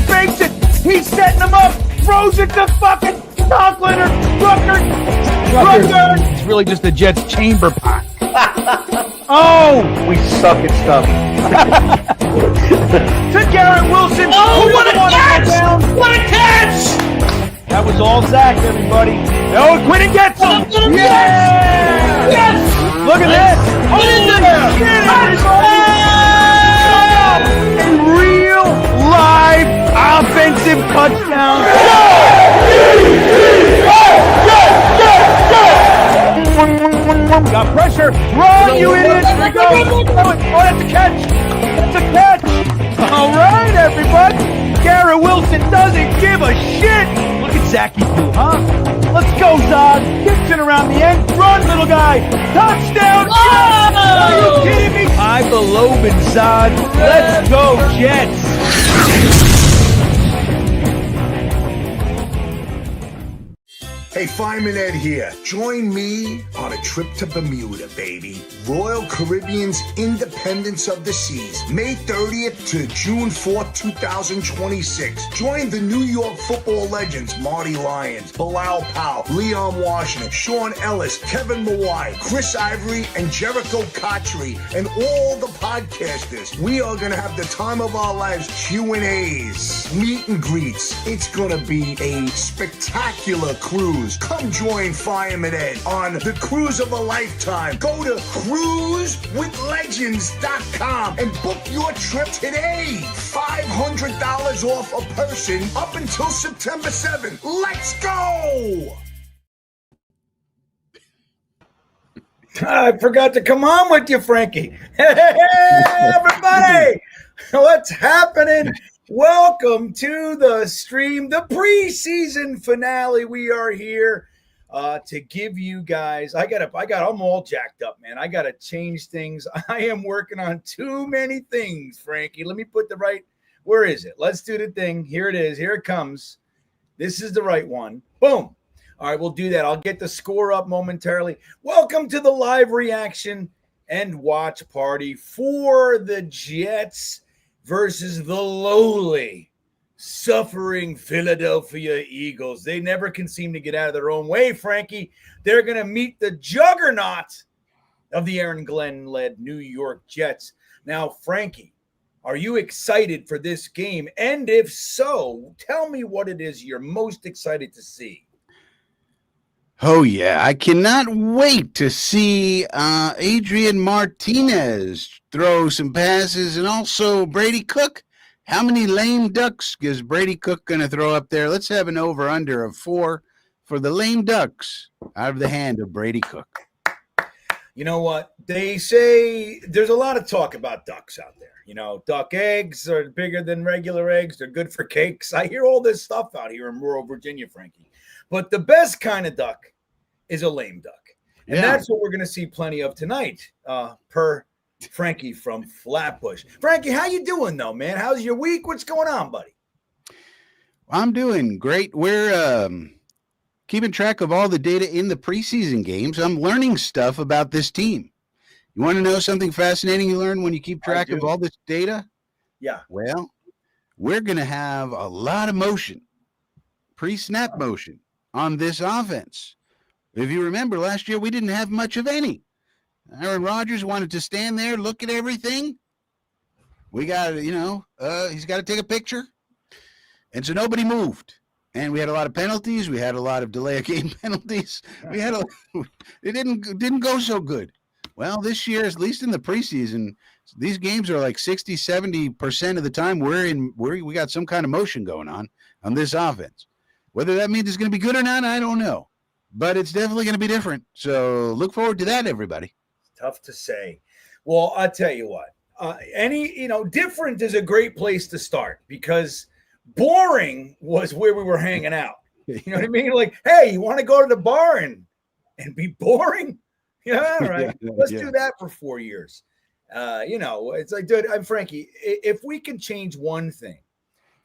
fakes it. He's setting them up. Throws it to fucking Conklin or Rucker. It's really just the Jets chamber pot. Oh, we suck at stuff. To Garrett Wilson. Oh, what a catch! What a catch! That was all Zach, everybody. Oh, Quinn gets him. Yes! Yes! Look at this. What is it? A real live offensive touchdown. Got pressure. Run, you idiot. Here we go. Oh, that's a catch. That's a catch. All right, everybody. Garrett Wilson doesn't give a shit. Look at Zachy do, huh? Let's go, Zod. Gets it around the end. Run, little guy. Touchdown. Oh! Are you kidding me? I believe in Zod. Let's go, Jets. Hey, Fireman Ed here. Join me on a trip to Bermuda, baby. Royal Caribbean's Independence of the Seas, May 30th to June 4th, 2026. Join the New York football legends Marty Lyons, Bilal Powell, Leon Washington, Sean Ellis, Kevin Mawai, Chris Ivory, and Jericho Cotchery, and all the podcasters. We are going to have the time of our lives. Q&As, meet and greets. It's going to be a spectacular cruise. Come join Fireman Ed on the cruise of a lifetime. Go to cruisewithlegends.com and book your trip today. $500 off a person up until September 7th. Let's go! I forgot to come on with you, Frankie. Hey, everybody! What's happening? Welcome to the stream, the preseason finale. We are here to give you guys. I'm all jacked up, man. I gotta change things. I am working on too many things, Frankie. Let me put the right. Where is it? Let's do the thing. Here it is. Here it comes. This is the right one. Boom. All right, we'll do that. I'll get the score up momentarily. Welcome to the live reaction and watch party for the Jets versus the lowly, suffering Philadelphia Eagles. They never can seem to get out of their own way, Frankie. They're going to meet the juggernaut of the Aaron Glenn-led New York Jets. Now, Frankie, are you excited for this game? And if so, tell me what it is you're most excited to see. Oh, yeah. I cannot wait to see Adrian Martinez throw some passes, and also Brady Cook. How many lame ducks is Brady Cook going to throw up there? Let's have an over-under of 4 for the lame ducks out of the hand of Brady Cook. You know what? They say there's a lot of talk about ducks out there. You know, duck eggs are bigger than regular eggs. They're good for cakes. I hear all this stuff out here in rural Virginia, Frankie. But the best kind of duck is a lame duck. And that's what we're going to see plenty of tonight, per Frankie from Flatbush. Frankie, how you doing, though, man? How's your week? What's going on, buddy? I'm doing great. We're keeping track of all the data in the preseason games. I'm learning stuff about this team. You want to know something fascinating you learn when you keep track of all this data? Yeah. Well, we're going to have a lot of motion, pre-snap motion on this offense. If you remember, last year we didn't have much of any. Aaron Rodgers wanted to stand there, look at everything. We got, he's got to take a picture. And so nobody moved. And we had a lot of penalties. We had a lot of delay of game penalties. It didn't go so good. Well, this year, at least in the preseason, these games are like 60, 70% of the time we got some kind of motion going on this offense. Whether that means it's going to be good or not, I don't know. But it's definitely going to be different. So look forward to that, everybody. Tough to say. Well, I'll tell you what. Different is a great place to start because boring was where we were hanging out. You know what I mean? Like, hey, you want to go to the bar and be boring? Yeah, all right. Let's do that for 4 years. It's like, dude, I'm Frankie. If we can change one thing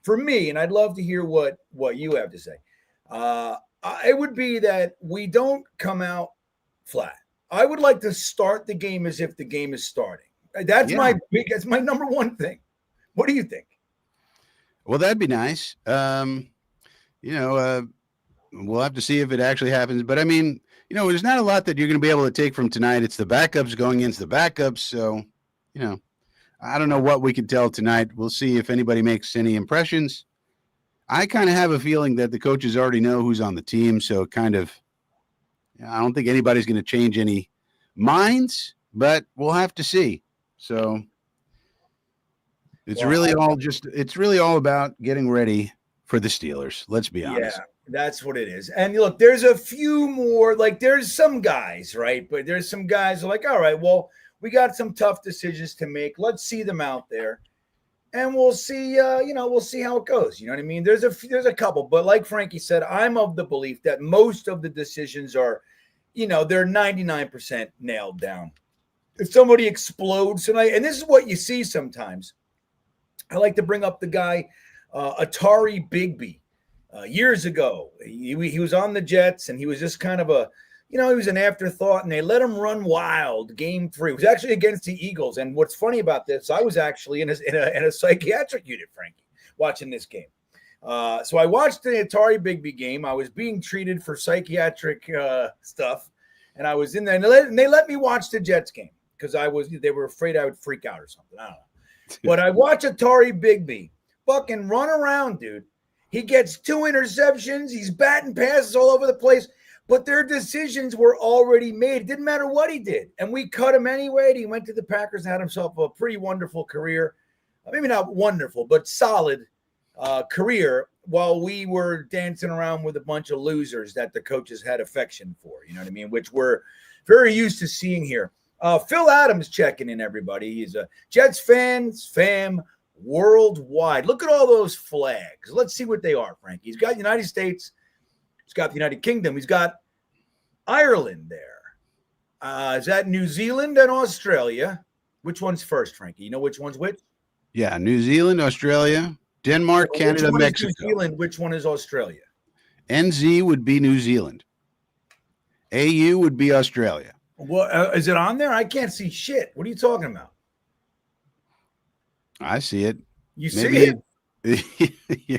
for me, and I'd love to hear what you have to say, it would be that we don't come out flat. I would like to start the game as if the game is starting. That's my number one thing. What do you think? Well, that'd be nice. We'll have to see if it actually happens. But I mean, there's not a lot that you're going to be able to take from tonight. It's the backups going into the backups. So, I don't know what we can tell tonight. We'll see if anybody makes any impressions. I kind of have a feeling that the coaches already know who's on the team. So I don't think anybody's going to change any minds, but we'll have to see. So it's really all about getting ready for the Steelers. Let's be honest. Yeah, that's what it is. And look, there's a few more, like there's some guys, right? But there's some guys who are like, all right, well, we got some tough decisions to make. Let's see them out there. And we'll see, we'll see how it goes. You know what I mean? There's a couple, but like Frankie said, I'm of the belief that most of the decisions are, they're 99% nailed down. If somebody explodes tonight, and this is what you see sometimes. I like to bring up the guy, Atari Bigby. Years ago, he was on the Jets, and he was just kind of he was an afterthought, and they let him run wild. Game 3 it was actually against the Eagles. And what's funny about this, I was actually in a psychiatric unit, Frankie, watching this game. So I watched the Atari Bigby game. I was being treated for psychiatric stuff, and I was in there, and they let me watch the Jets game because they were afraid I would freak out or something. I don't know. But I watch Atari Bigby fucking run around, dude. He gets 2 interceptions. He's batting passes all over the place. But their decisions were already made. It didn't matter what he did. And we cut him anyway. He went to the Packers and had himself a pretty wonderful career. Maybe not wonderful, but solid career while we were dancing around with a bunch of losers that the coaches had affection for. You know what I mean? Which we're very used to seeing here. Phil Adams checking in, everybody. He's a Jets fam worldwide. Look at all those flags. Let's see what they are, Frank. He's got United States. He's got the United Kingdom. He's got Ireland there. Is that New Zealand and Australia? Which one's first, Frankie? You know which one's which? Yeah, New Zealand, Australia, Denmark, Canada, Mexico. New Zealand, which one is Australia? NZ would be New Zealand. AU would be Australia. Well, is it on there? I can't see shit. What are you talking about? I see it. You see it? Yeah.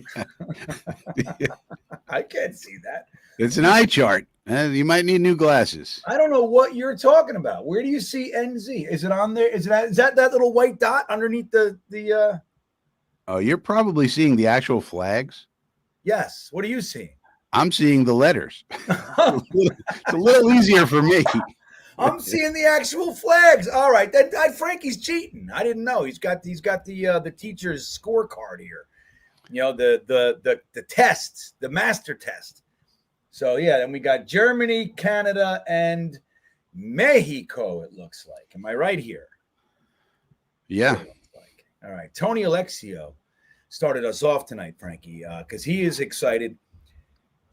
I can't see that. It's an eye chart. You might need new glasses. I don't know what you're talking about. Where do you see NZ? Is it on there? Is that little white dot underneath the Oh, you're probably seeing the actual flags. Yes. What are you seeing? I'm seeing the letters. It's a little easier for me. I'm seeing the actual flags. All right, then Frankie's cheating. I didn't know. He's got the teacher's scorecard here. The tests, the master test. So yeah, then we got Germany, Canada, and Mexico. It looks like. Am I right here? Yeah. All right. Tony Alexio started us off tonight, Frankie, because he is excited.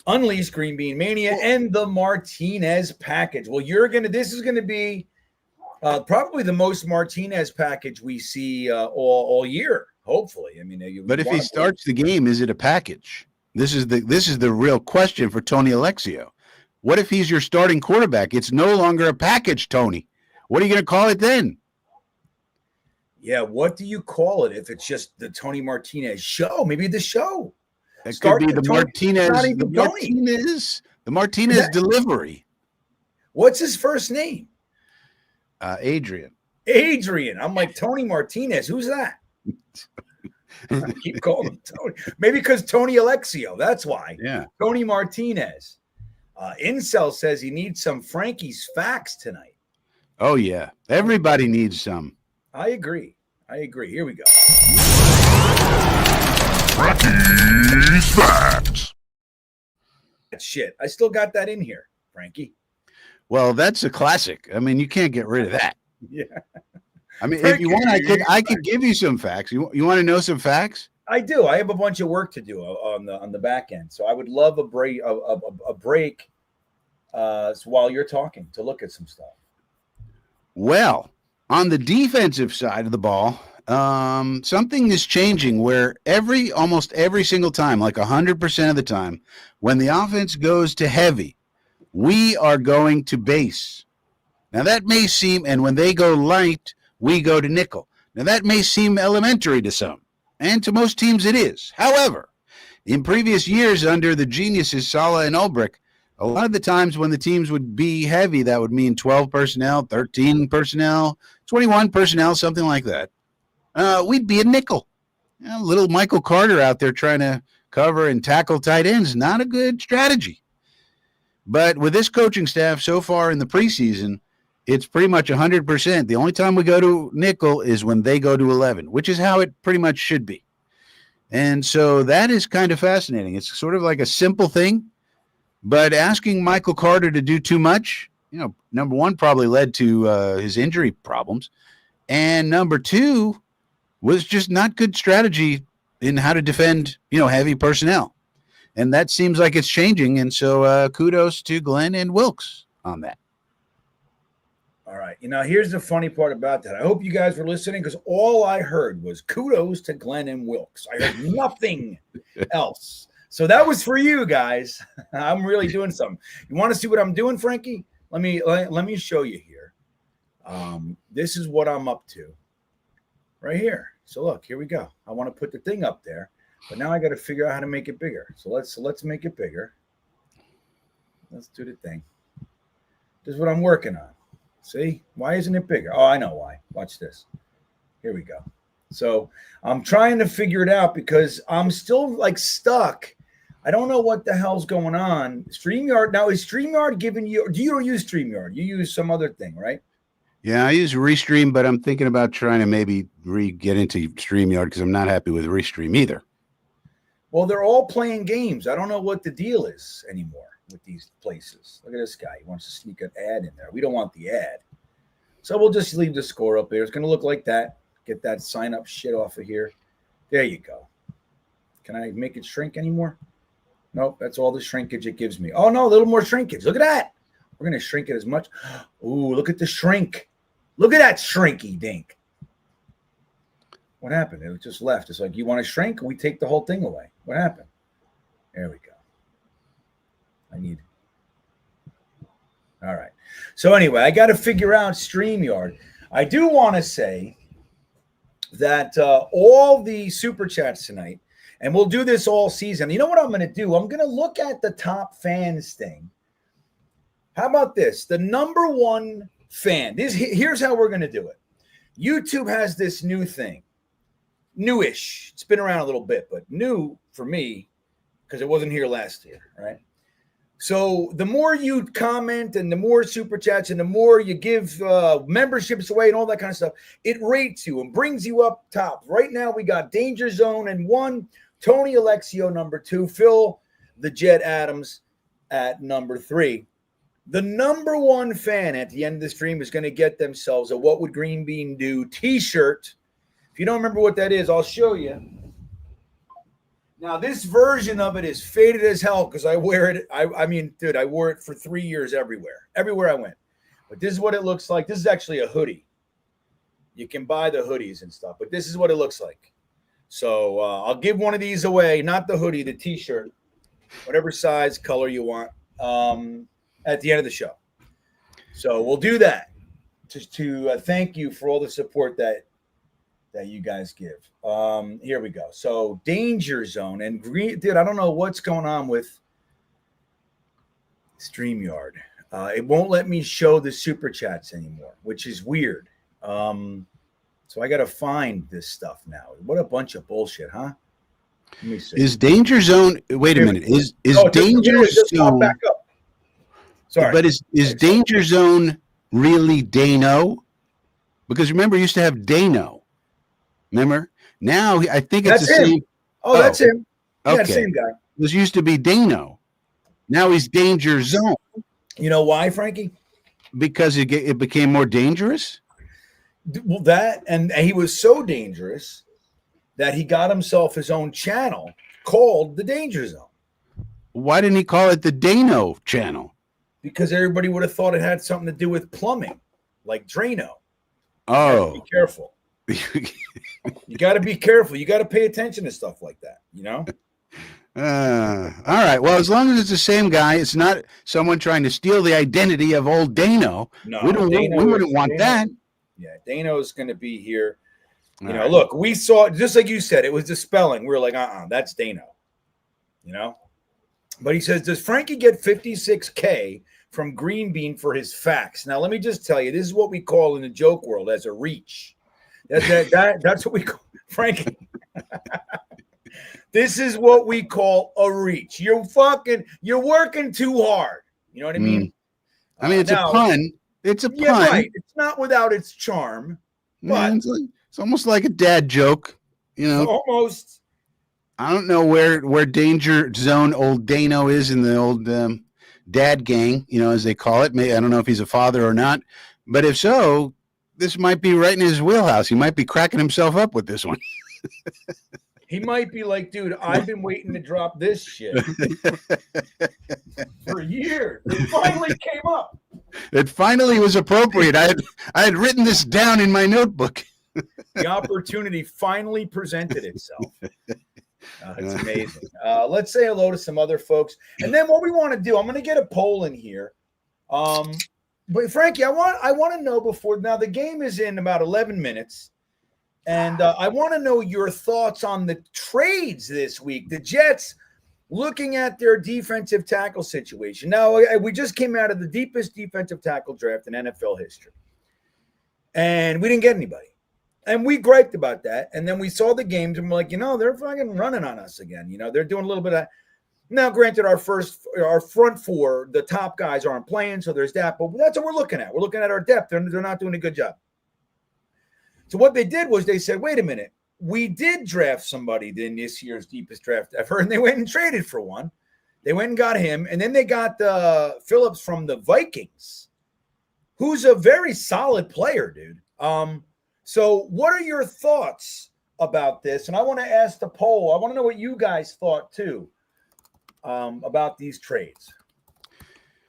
Unleash GreenBean Mania and the Martinez package. Well, this is going to be probably the most Martinez package we see all year. Hopefully, I mean. But if he starts the game, is it a package? This is the real question for Tony Alexio. What if he's your starting quarterback? It's no longer a package, Tony. What are you going to call it then? Yeah, what do you call it if it's just the Tony Martinez show? Maybe the show. It could be the Martinez delivery. What's his first name? Adrian. I'm like, Tony Martinez. Who's that? I keep calling him Tony. Maybe because Tony Alexio. That's why. Yeah. Tony Martinez. Incel says he needs some Frankie's facts tonight. Oh, yeah. Everybody needs some. I agree. Here we go. Frankie's facts. Shit. I still got that in here, Frankie. Well, that's a classic. I mean, you can't get rid of that. Yeah. I mean, Frankie, if you want, I could give you some facts. You want to know some facts? I do. I have a bunch of work to do on the back end, so I would love a break while you're talking to look at some stuff. Well, on the defensive side of the ball, something is changing where almost every single time, like 100% of the time, when the offense goes to heavy, we are going to base. Now that may seem, and when they go light, we go to nickel. Now that may seem elementary to some, And to most teams, it is. However, in previous years under the geniuses Sala and Ulbrich, a lot of the times when the teams would be heavy, that would mean 12 personnel, 13 personnel, 21 personnel, something like that. We'd be a nickel. Little Michael Carter out there trying to cover and tackle tight ends, not a good strategy. But with this coaching staff so far in the preseason, it's pretty much 100%. The only time we go to nickel is when they go to 11, which is how it pretty much should be. And so that is kind of fascinating. It's sort of like a simple thing, but asking Michael Carter to do too much, number one, probably led to his injury problems. And number two was just not good strategy in how to defend, heavy personnel. And that seems like it's changing. And so kudos to Glenn and Wilkes on that. All right. Here's the funny part about that. I hope you guys were listening because all I heard was kudos to Glenn and Wilkes. I heard nothing else. So that was for you guys. I'm really doing something. You want to see what I'm doing, Frankie? Let me show you here. This is what I'm up to right here. So look, here we go. I want to put the thing up there, but now I got to figure out how to make it bigger. So let's make it bigger. Let's do the thing. This is what I'm working on. See, why isn't it bigger? Oh, I know why. Watch this. Here we go. So I'm trying to figure it out because I'm still stuck. I don't know what the hell's going on. StreamYard. Now, is StreamYard giving you, you don't use StreamYard. You use some other thing, right? Yeah, I use Restream, but I'm thinking about trying to maybe get into StreamYard because I'm not happy with Restream either. Well, they're all playing games. I don't know what the deal is anymore with these places. Look at this guy. He wants to sneak an ad in there. We don't want the ad. So we'll just leave the score up there. It's going to look like that. Get that sign up shit off of here. There you go. Can I make it shrink anymore? Nope, that's all the shrinkage it gives me. Oh, no, a little more shrinkage. Look at that. We're going to shrink it as much. Ooh, look at the shrink. Look at that shrinky dink. What happened? It just left. It's like, you want to shrink? We take the whole thing away. What happened? There we go. All right. So anyway, I got to figure out StreamYard. I do want to say that all the super chats tonight, and we'll do this all season. You know what I'm going to do? I'm going to look at the top fans thing. How about this? The number one fan. Here's how we're going to do it. YouTube has this new thing. Newish. It's been around a little bit, but new for me because it wasn't here last year, right? So the more you comment and the more super chats and the more you give memberships away and all that kind of stuff, it rates you and brings you up top. Right now we got Danger Zone and 1, Tony Alexio number 2, Phil the Jet Adams at number 3. The number one fan at the end of the stream is going to get themselves a What Would Green Bean Do t-shirt. If you don't remember what that is, I'll show you. Now, this version of it is faded as hell because I wear it. I mean, dude, I wore it for 3 years everywhere I went. But this is what it looks like. This is actually a hoodie. You can buy the hoodies and stuff, but this is what it looks like. So I'll give one of these away, not the hoodie, the t-shirt, whatever size, color you want, at the end of the show. So we'll do that just to thank you for all the support that you guys give. Here we go. So Danger Zone and Green, dude, I don't know what's going on with StreamYard. It won't let me show the super chats anymore, which is weird. So I got to find this stuff now. What a bunch of bullshit, huh? Let me see. Is Danger Zone? Wait a minute. Is Danger Zone back up? Sorry, but is Danger Zone really Dano? Because remember, you used to have Dano. Remember? Now I think it's the same. Oh, that's him. Okay. Yeah, same guy. This used to be Dano. Now he's Danger Zone. You know why, Frankie? Because it became more dangerous? Well, that, and he was so dangerous that he got himself his own channel called the Danger Zone. Why didn't he call it the Dano channel? Because everybody would have thought it had something to do with plumbing, like Drano. Oh. Be careful. You got to be careful. You got to pay attention to stuff like that, you know? All right. Well, as long as it's the same guy, it's not someone trying to steal the identity of old Dano. No, we wouldn't want that. Yeah, Dano's going to be here. You know, look, we saw, just like you said, it was the spelling. We were like, that's Dano. You know? But he says, does Frankie get 56K from GreenBean for his facts? Now, let me just tell you, this is what we call in the joke world as a reach. That's what we call, Frankie. This is what we call a reach. You're working too hard. You know what I mean? I mean, it's a pun. It's a pun. Right. It's not without its charm. But it's almost like a dad joke, you know. Almost. I don't know where danger zone old Dano is in the old dad gang, you know, as they call it. I don't know if he's a father or not, but if so, this might be right in his wheelhouse. He might be cracking himself up with this one. He might be like, dude, I've been waiting to drop this shit for years. It finally came up. It finally was appropriate. I had written this down in my notebook. The opportunity finally presented itself. It's amazing. Let's say hello to some other folks. And then what we want to do, I'm going to get a poll in here. But Frankie, I want to know before, now the game is in about 11 minutes. And I want to know your thoughts on the trades this week. The Jets looking at their defensive tackle situation. Now, we just came out of the deepest defensive tackle draft in NFL history. And we didn't get anybody. And we griped about that. And then we saw the games and we're like, they're fucking running on us again. You know, they're doing a little bit of – now, granted, our front four, the top guys aren't playing, so there's that. But that's what we're looking at. We're looking at our depth. They're not doing a good job. So what they did was they said, wait a minute, we did draft somebody in this year's deepest draft ever, and they went and traded for one. They went and got him, and then they got Phillips from the Vikings, who's a very solid player, dude. So what are your thoughts about this? And I want to ask the poll. I want to know what you guys thought, too, about these trades.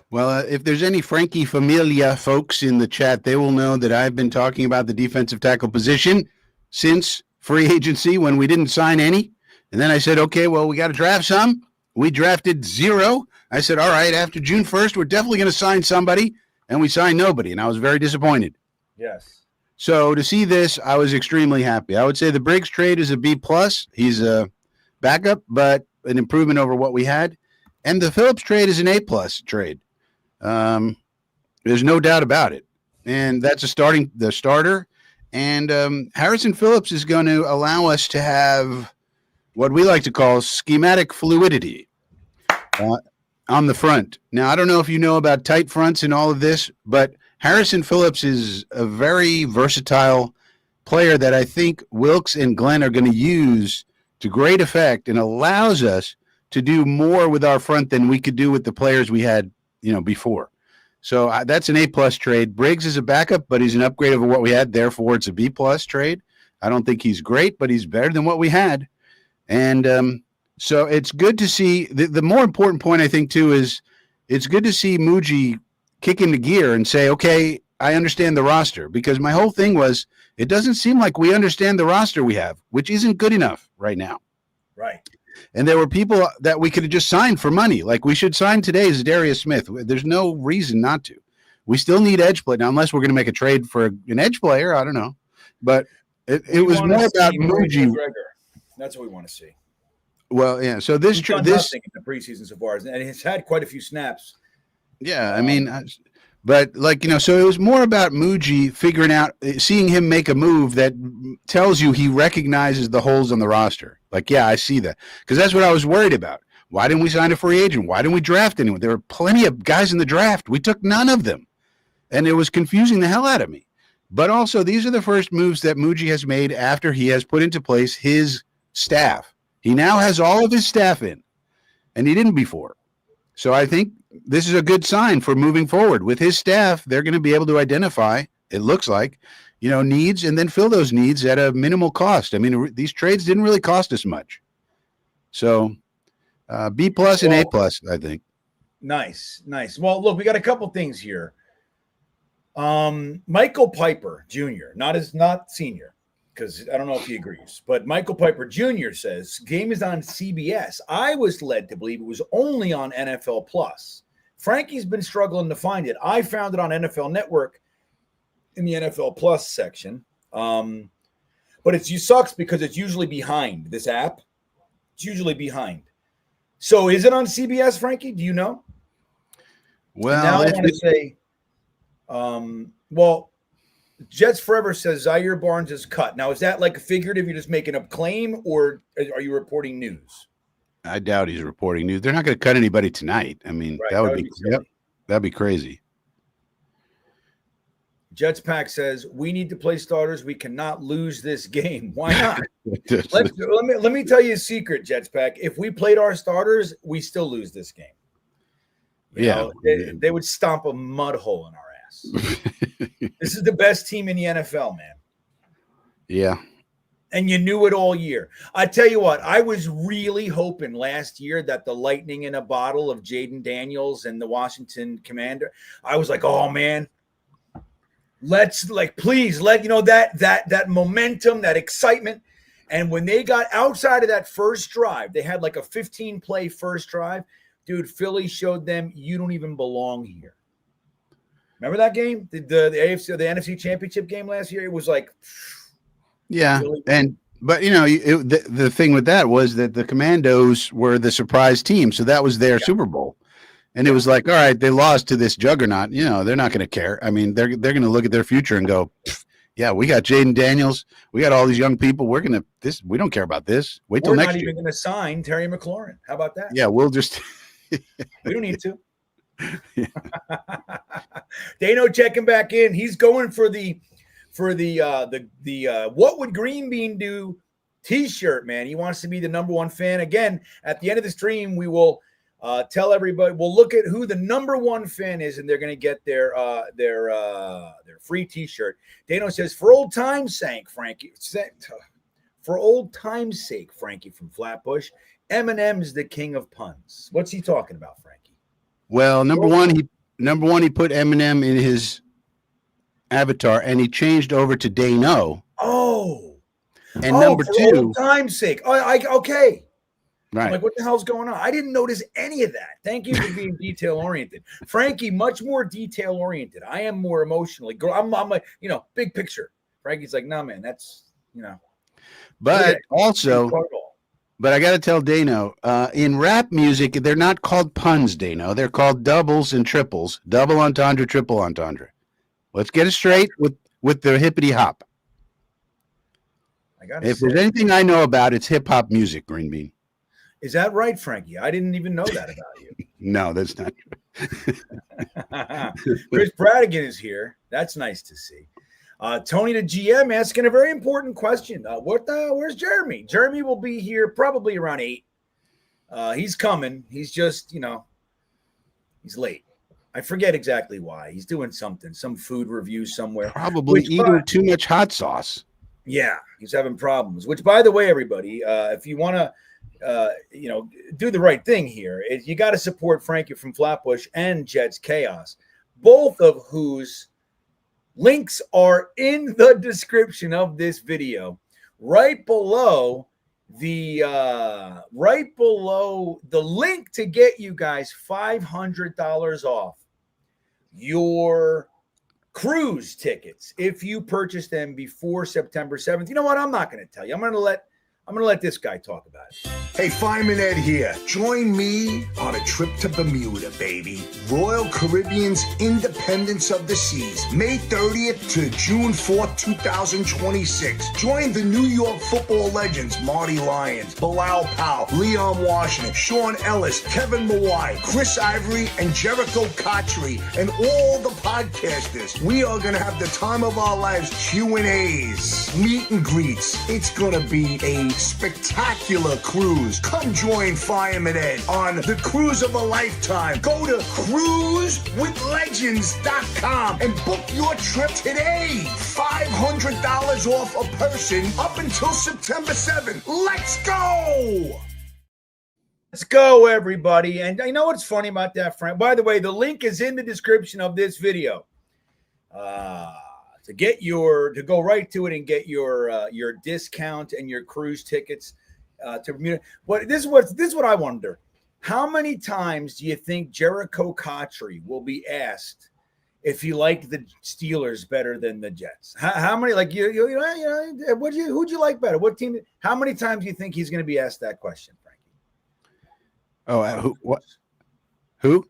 Well, if there's any Frankie Familia folks in the chat, they will know that I've been talking about the defensive tackle position since free agency when we didn't sign any. And then I said, okay, well, we got to draft some. We drafted 0. I said, all right, after June 1st, we're definitely going to sign somebody. And we signed nobody. And I was very disappointed. Yes. So to see this, I was extremely happy. I would say the Briggs trade is a B+. He's a backup, but an improvement over what we had. And the Phillips trade is an A+ trade. There's no doubt about it. And that's the starter. And Harrison Phillips is going to allow us to have what we like to call schematic fluidity on the front. Now, I don't know if you know about tight fronts and all of this, but Harrison Phillips is a very versatile player that I think Wilkes and Glenn are going to use to great effect and allows us to do more with our front than we could do with the players we had before. So that's an A+ trade. Briggs is a backup, but he's an upgrade over what we had. Therefore, it's a B+ trade. I don't think he's great, but he's better than what we had. And so it's good to see. The more important point, I think, too, is it's good to see Muji kick into gear and say, okay, I understand the roster. Because my whole thing was, it doesn't seem like we understand the roster we have, which isn't good enough right now. Right. And there were people that we could have just signed for money. Like we should sign today is Darius Smith. There's no reason not to. We still need edge play. Now, unless we're going to make a trade for an edge player, I don't know. But it was more about Muji. That's what we want to see. Well, yeah. So this nothing in the preseason so far, and he's had quite a few snaps. Yeah, I mean, but so it was more about Muji figuring out, seeing him make a move that tells you he recognizes the holes on the roster. Like, yeah, I see that. Because that's what I was worried about. Why didn't we sign a free agent? Why didn't we draft anyone? There were plenty of guys in the draft. We took none of them. And it was confusing the hell out of me. But also, these are the first moves that Muji has made after he has put into place his staff. He now has all of his staff in, and he didn't before. So I think this is a good sign for moving forward. With his staff, they're going to be able to identify, it looks like, needs and then fill those needs at a minimal cost. I mean, these trades didn't really cost us much. So B+ and A+, I think. Nice. Well, look, we got a couple things here. Michael Piper Jr., not senior, because I don't know if he agrees, but Michael Piper Jr. says game is on CBS. I was led to believe it was only on NFL Plus. Frankie's been struggling to find it. I found it on NFL Network in the NFL Plus section. But but it sucks because it's usually behind this app. It's usually behind. So is it on CBS, Frankie? Do you know? Well, now I want to say, well, Jets Forever says Zaire Barnes is cut. Now, is that like a figurative? You're just making a claim, or are you reporting news? I doubt he's reporting news. They're not going to cut anybody tonight. I mean, Right, that would be that'd be crazy. Jets Pack says we need to play starters. We cannot lose this game. Why not? let me tell you a secret, Jets Pack. If we played our starters, we still lose this game. You know, they would stomp a mud hole in our ass. This is the best team in the NFL, man. Yeah. And you knew it all year. I tell you what, I was really hoping last year that the lightning in a bottle of Jaden Daniels and the Washington Commander, I was like, oh man, let's please let that momentum, that excitement. And when they got outside of that first drive, they had like a 15-play first drive. Dude, Philly showed them you don't even belong here. Remember that game? The AFC, the NFC Championship game last year? It was like, yeah. Philly. But the thing with that was that the Commandos were the surprise team, so that was their Super Bowl. And it was like, all right, they lost to this juggernaut. You know, they're not going to care. I mean, they're going to look at their future and go, yeah, we got Jaden Daniels. We got all these young people. We don't care about this. Wait till next year. We're not even going to sign Terry McLaurin. How about that? Yeah, we'll just. We don't need to. Dano checking back in. He's going for the what would GreenBean do t-shirt, man. He wants to be the number one fan. Again, at the end of the stream, we will tell everybody. We'll look at who the number one fan is, and they're going to get their free t-shirt. Dano says, for old time's sake, Frankie. For old time's sake, Frankie from Flatbush. Eminem's the king of puns. What's he talking about, Frankie? Well, number one, he put Eminem in his avatar, and he changed over to Dano. Oh, and number two, old time's sake. Okay. Right. I'm like, what the hell's going on? I didn't notice any of that. Thank you for being detail oriented, Frankie. Much more detail oriented. I am more emotionally. I'm like, big picture. Frankie's like, no, man, that's But also. But I got to tell Dano, in rap music, they're not called puns, Dano. They're called doubles and triples. Double entendre, triple entendre. Let's get it straight with the hippity hop. If there's anything I know about, it's hip hop music, GreenBean. Is that right, Frankie? I didn't even know that about you. No, that's not true. Chris Bradigan is here. That's nice to see. Tony the GM asking a very important question. Where's Jeremy? Jeremy will be here probably around 8. He's coming. He's just, he's late. I forget exactly why. He's doing something, some food review somewhere. Probably eating too much hot sauce. Yeah, he's having problems. Which, by the way, everybody, if you want to, do the right thing here, you got to support Frankie from Flatbush and Jets Chaos, both of whose links are in the description of this video, right below the link to get you guys $500 off your cruise tickets if you purchase them before September 7th. You know what? I'm not going to tell you. I'm going to let this guy talk about it. Hey, Fireman Ed here. Join me on a trip to Bermuda, baby. Royal Caribbean's Independence of the Seas, May 30th to June 4th, 2026. Join the New York football legends Marty Lyons, Bilal Powell, Leon Washington, Sean Ellis, Kevin Mawai, Chris Ivory, and Jericho Cotchery, and all the podcasters. We are going to have the time of our lives. Q&As, meet and greets. It's going to be a spectacular cruise. Come join Fireman Ed on the cruise of a lifetime. Go to cruisewithlegends.com and book your trip today. $500 off a person up until September 7th. Let's go! Let's go, everybody. And I know what's funny about that, Frank. By the way, the link is in the description of this video. To go right to it and get your discount and your cruise tickets to Bermuda. But this is what I wonder. How many times do you think Jericho Cotchery will be asked if he liked the Steelers better than the Jets. How many, like, who'd you like better? What team? How many times do you think he's going to be asked that question, Frankie? Oh, what? Who?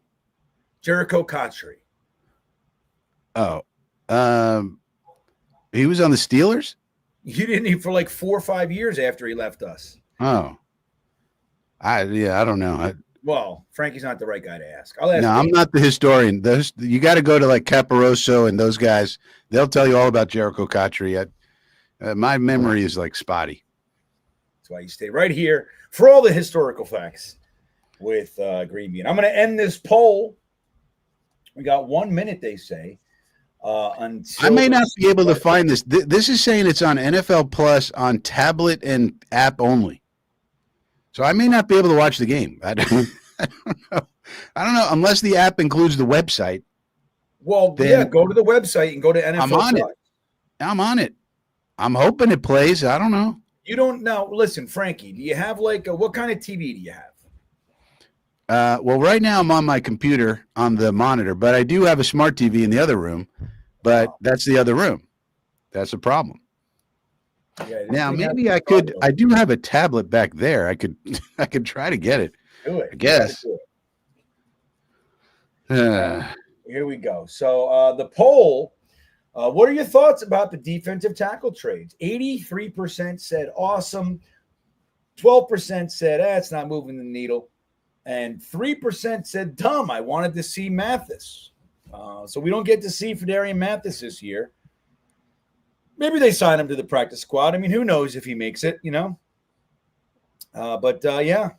Jericho Cotchery. Oh, he was on the Steelers? You didn't even for like 4 or 5 years after he left us. Oh, I don't know. Well, Frankie's not the right guy to ask. I'll ask. No, Dave. I'm not the historian. You got to go to like Caporoso and those guys. They'll tell you all about Jericho Cotchery. My memory is like spotty. That's why you stay right here for all the historical facts with GreenBean. I'm going to end this poll. We got 1 minute, they say. Until I may not be able to find this. This is saying it's on NFL Plus on tablet and app only. So I may not be able to watch the game. I don't know. I don't know unless the app includes the website. Well, yeah, go to the website and go to NFL. I'm on Plus. it. I'm on it. I'm hoping it plays. I don't know. You don't know. Listen, Frankie, do you have like what kind of TV do you have? Well, right now I'm on my computer on the monitor, but I do have a smart TV in the other room. But that's the other room. That's a problem. Yeah, now maybe I could. I do have a tablet back there. I could try to get it. Do it. I guess. Here we go. So the poll. What are your thoughts about the defensive tackle trades? 83% said awesome. 12% said it's not moving the needle, and 3% said dumb. I wanted to see Mathis. So we don't get to see Fedarian Mathis this year. Maybe they sign him to the practice squad. I mean, who knows if he makes it, But yeah,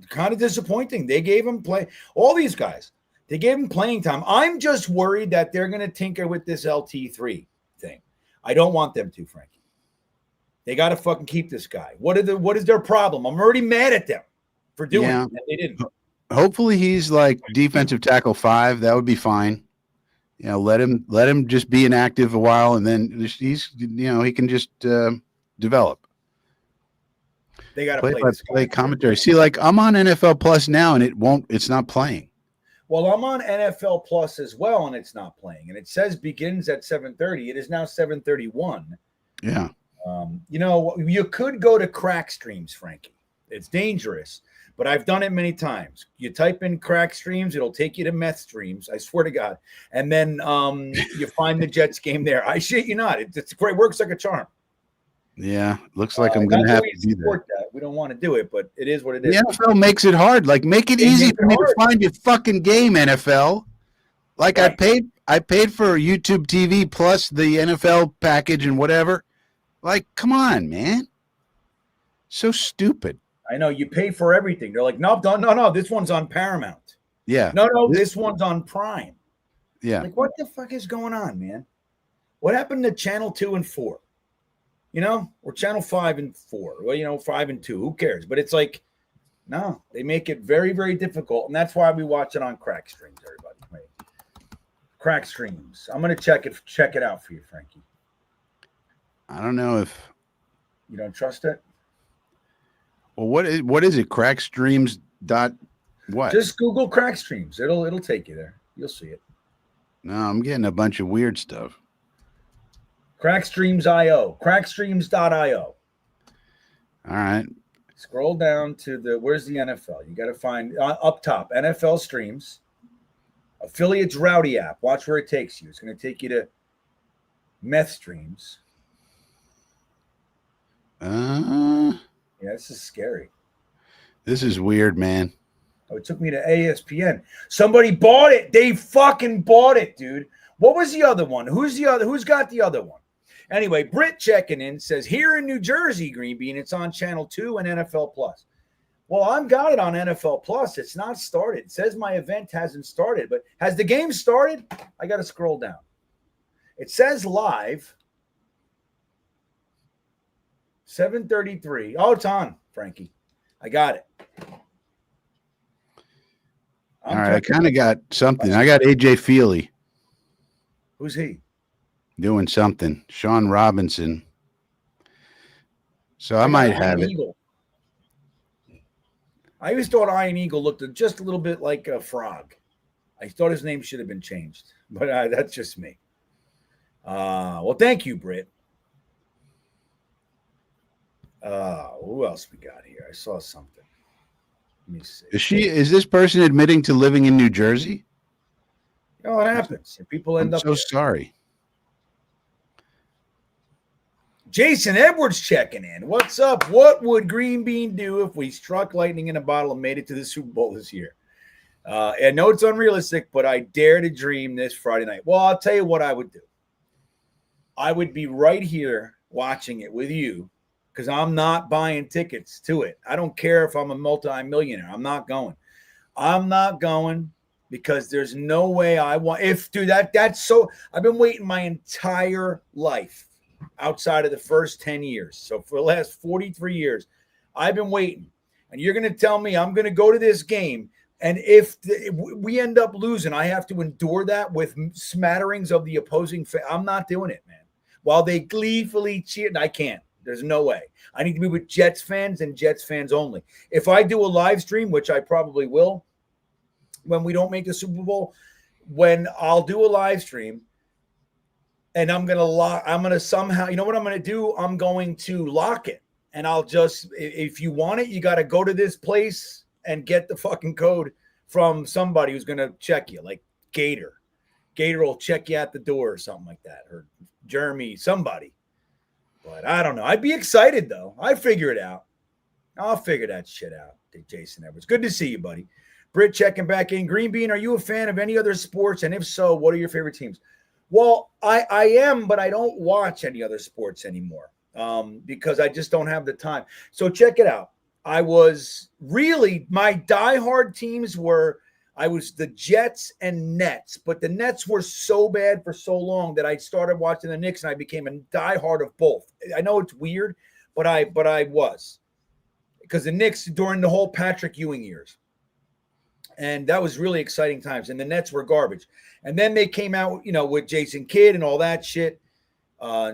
kind of disappointing. They gave him play. All these guys, they gave him playing time. I'm just worried that they're going to tinker with this LT3 thing. I don't want them to, Frankie. They got to fucking keep this guy. What is their problem? I'm already mad at them for doing it. And they didn't. Hopefully he's like defensive tackle 5. That would be fine. Let him just be inactive a while, and then he's he can just develop. They got to play commentary. See, like I'm on NFL Plus now, and it's not playing. Well, I'm on NFL Plus as well, and it's not playing. And it says begins at 7:30. It is now 7:31. Yeah. You could go to crack streams, Frankie. It's dangerous. But I've done it many times. You type in crack streams, it'll take you to meth streams. I swear to God. And then you find the Jets game there. I shit you not. It's great. Works like a charm. Yeah, looks like I'm going to have to do that. We don't want to do it, but it is what it is. The NFL makes it hard. Like, make it easy for me to find your fucking game, NFL. Like, right. I paid for YouTube TV plus the NFL package and whatever. Like, come on, man. So stupid. I know you pay for everything. They're like, no, this one's on Paramount. Yeah. No, this one's on Prime. Yeah. Like, what the fuck is going on, man? What happened to Channel 2 and 4? Or Channel 5 and 4. Well, 5 and 2. Who cares? But it's like, no, they make it very, very difficult. And that's why we watch it on crack streams, everybody. Wait. Crack streams. I'm going to check it out for you, Frankie. I don't know if you don't trust it. Well, what is it? Crack streams dot what? Just Google crack streams. It'll take you there. You'll see it. No, I'm getting a bunch of weird stuff. Crackstreams.io. Crackstreams.io. All right. Scroll down to where's the NFL? You got to find up top NFL streams. Affiliates Rowdy app. Watch where it takes you. It's going to take you to meth streams. Yeah, this is scary. This is weird, man. Oh, it took me to ESPN. Somebody bought it. They fucking bought it, dude. What was the other one? Who's got the other one? Anyway, Britt checking in says, here in New Jersey, GreenBean, it's on Channel 2 and NFL Plus. Well, I've got it on NFL Plus. It's not started. It says my event hasn't started, but has the game started? I got to scroll down. It says live. 7:33. Oh, it's on, Frankie. I got it. All right, I kind of got something. I got AJ Feely. Who's he? Doing something. Sean Robinson. So I might have it. Eagle. I always thought Iron Eagle looked just a little bit like a frog. I thought his name should have been changed, but that's just me. Well, thank you, Britt. Who else we got here? I saw something. Let me see. Is this person admitting to living in New Jersey? Oh, it happens. People end I'm up so sorry. Jason Edwards checking in. What's up? What would GreenBean do if we struck lightning in a bottle and made it to the Super Bowl this year? I know it's unrealistic, but I dare to dream this Friday night. Well, I'll tell you what I would do. I would be right here watching it with you because I'm not buying tickets to it. I don't care if I'm a multi-millionaire. I'm not going. I'm not going because there's no way I want. That's so. I've been waiting my entire life outside of the first 10 years. So for the last 43 years, I've been waiting. And you're going to tell me I'm going to go to this game. And if we end up losing, I have to endure that with smatterings of the opposing. I'm not doing it, man. While they gleefully cheer, I can't. There's no way. I need to be with Jets fans and Jets fans only. If I do a live stream, which I probably will, when we don't make the Super Bowl, when I'll do a live stream, and I'm going to somehow, you know what I'm going to do? I'm going to lock it. And I'll just, if you want it, you got to go to this place and get the fucking code from somebody who's going to check you, like Gator. Gator will check you at the door or something like that, or Jeremy, somebody. But I don't know. I'd be excited, though. I'd figure it out. I'll figure that shit out, Jason Edwards. Good to see you, buddy. Britt checking back in. GreenBean, are you a fan of any other sports? And if so, what are your favorite teams? Well, I am, but I don't watch any other sports anymore because I just don't have the time. So check it out. I was really, my diehard teams I was the Jets and Nets, but the Nets were so bad for so long that I started watching the Knicks and I became a diehard of both. I know it's weird, but I was, because the Knicks during the whole Patrick Ewing years. And that was really exciting times. And the Nets were garbage. And then they came out, with Jason Kidd and all that shit,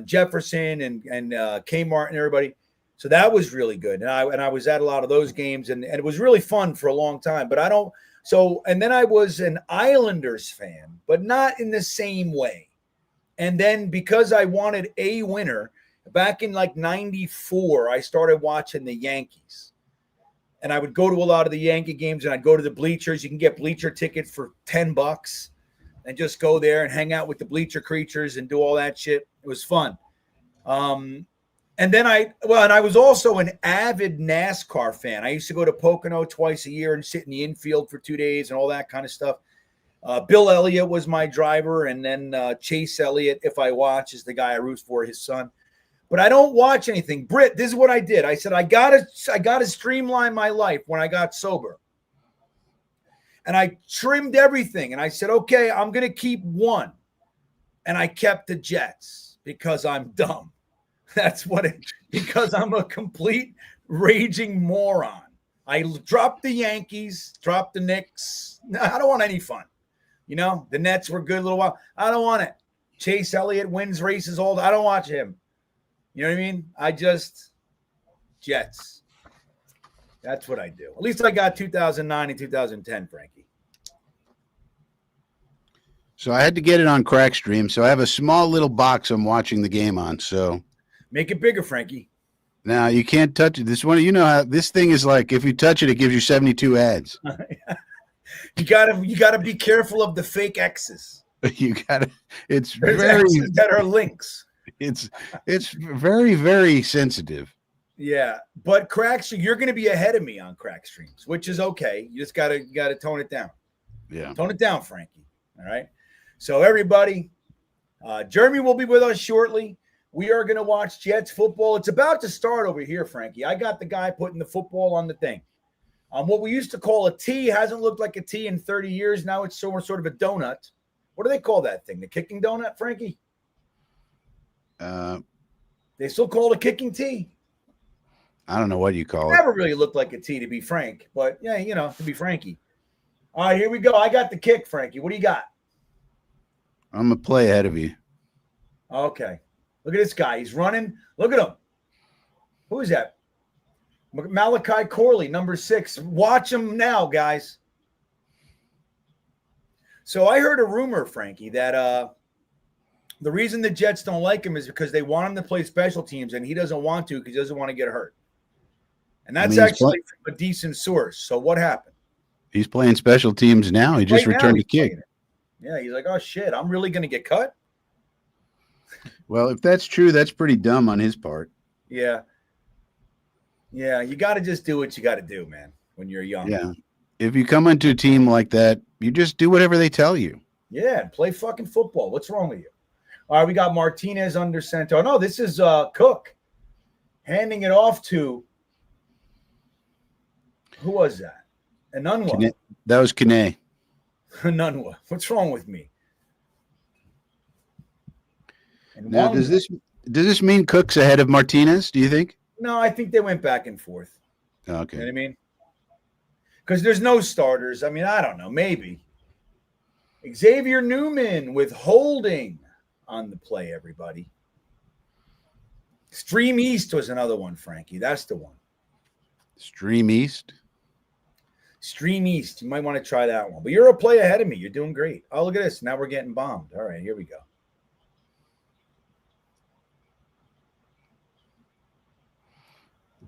Jefferson and Kmart and everybody. So that was really good. And I was at a lot of those games, and it was really fun for a long time. But and then I was an Islanders fan, but not in the same way. And then because I wanted a winner, back in like 94, I started watching the Yankees. And I would go to a lot of the Yankee games, and I'd go to the bleachers. You can get bleacher tickets for $10 and just go there and hang out with the bleacher creatures and do all that shit. It was fun. And then I was also an avid NASCAR fan. I used to go to Pocono twice a year and sit in the infield for 2 days and all that kind of stuff. Bill Elliott was my driver, and then Chase Elliott, if I watch, is the guy I root for, his son. But I don't watch anything. Britt, this is what I did. I said, I gotta streamline my life when I got sober. And I trimmed everything. And I said, okay, I'm going to keep one. And I kept the Jets because I'm dumb. Because I'm a complete raging moron. I dropped the Yankees, dropped the Knicks. No, I don't want any fun. The Nets were good a little while. I don't want it. Chase Elliott wins races all day. I don't watch him. You know what I mean? Jets. That's what I do. At least I got 2009 and 2010, Frankie. So I had to get it on Crack Stream. So I have a small little box I'm watching the game on. So make it bigger, Frankie. Now you can't touch it. This one, how this thing is like. If you touch it, it gives you 72 ads. You gotta be careful of the fake X's. It's There's very X's that are links. It's very, very sensitive. Yeah, but you're going to be ahead of me on Crack Streams, which is okay. You just gotta tone it down. Yeah, tone it down, Frankie. All right. So everybody, Jeremy will be with us shortly. We are going to watch Jets football. It's about to start over here, Frankie. I got the guy putting the football on the thing. What we used to call a T hasn't looked like a T in 30 years. Now it's sort of a donut. What do they call that thing? The kicking donut, Frankie? They still call it a kicking T. I don't know what you call it. Never really looked like a T, to be frank. But, yeah, to be Frankie. All right, here we go. I got the kick, Frankie. What do you got? I'm going to play ahead of you. Okay. Look at this guy. He's running. Look at him. Who is that? Malachi Corley, number 6. Watch him now, guys. So I heard a rumor, Frankie, that the reason the Jets don't like him is because they want him to play special teams, and he doesn't want to because he doesn't want to get hurt. And that's actually from a decent source. So what happened? He's playing special teams now. He just returned to kick. Yeah, he's like, oh, shit, I'm really going to get cut? Well, if that's true, that's pretty dumb on his part. Yeah. Yeah, you got to just do what you got to do, man, when you're young. Yeah. If you come into a team like that, you just do whatever they tell you. Yeah, play fucking football. What's wrong with you? All right, we got Martinez under center. Oh, no, this is Cook handing it off to who was that? Anunwa. That was Kane. Anunwa. What's wrong with me? And now, does this mean Cook's ahead of Martinez, do you think? No, I think they went back and forth. Okay. You know what I mean? Because there's no starters. I mean, I don't know. Maybe. Xavier Newman with holding on the play, everybody. Stream East was another one, Frankie. That's the one. Stream East? Stream East. You might want to try that one. But you're a play ahead of me. You're doing great. Oh, look at this. Now we're getting bombed. All right, here we go.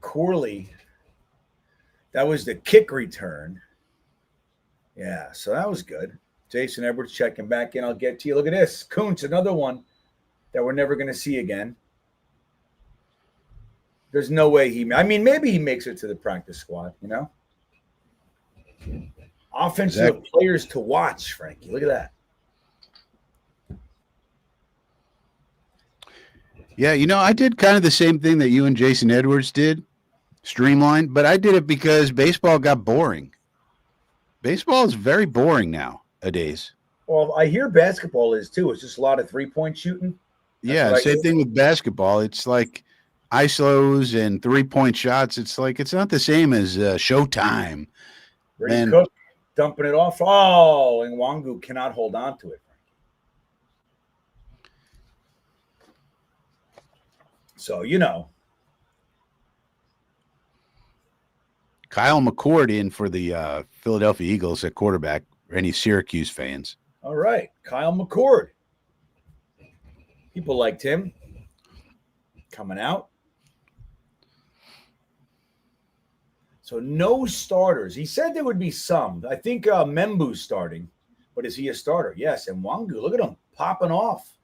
Corley. That was the kick return. Yeah, so that was good. Jason Edwards checking back in. I'll get to you. Look at this. Kuntz, another one that we're never going to see again. There's no way maybe he makes it to the practice squad, you know? Offensive players to watch, Frankie. Look at that. Yeah, I did kind of the same thing that you and Jason Edwards did, streamlined, but I did it because baseball got boring. Baseball is very boring nowadays. Well, I hear basketball is too. It's just a lot of three-point shooting. That's same thing with basketball. It's like isos and three-point shots. It's like it's not the same as Showtime. Brady Cook dumping it off. Oh, and Wangu cannot hold on to it. So, Kyle McCord in for the Philadelphia Eagles at quarterback, or any Syracuse fans. All right. Kyle McCord. People liked him coming out. So no starters. He said there would be some. I think Membu's starting. But is he a starter? Yes. And Wangu, look at him popping off.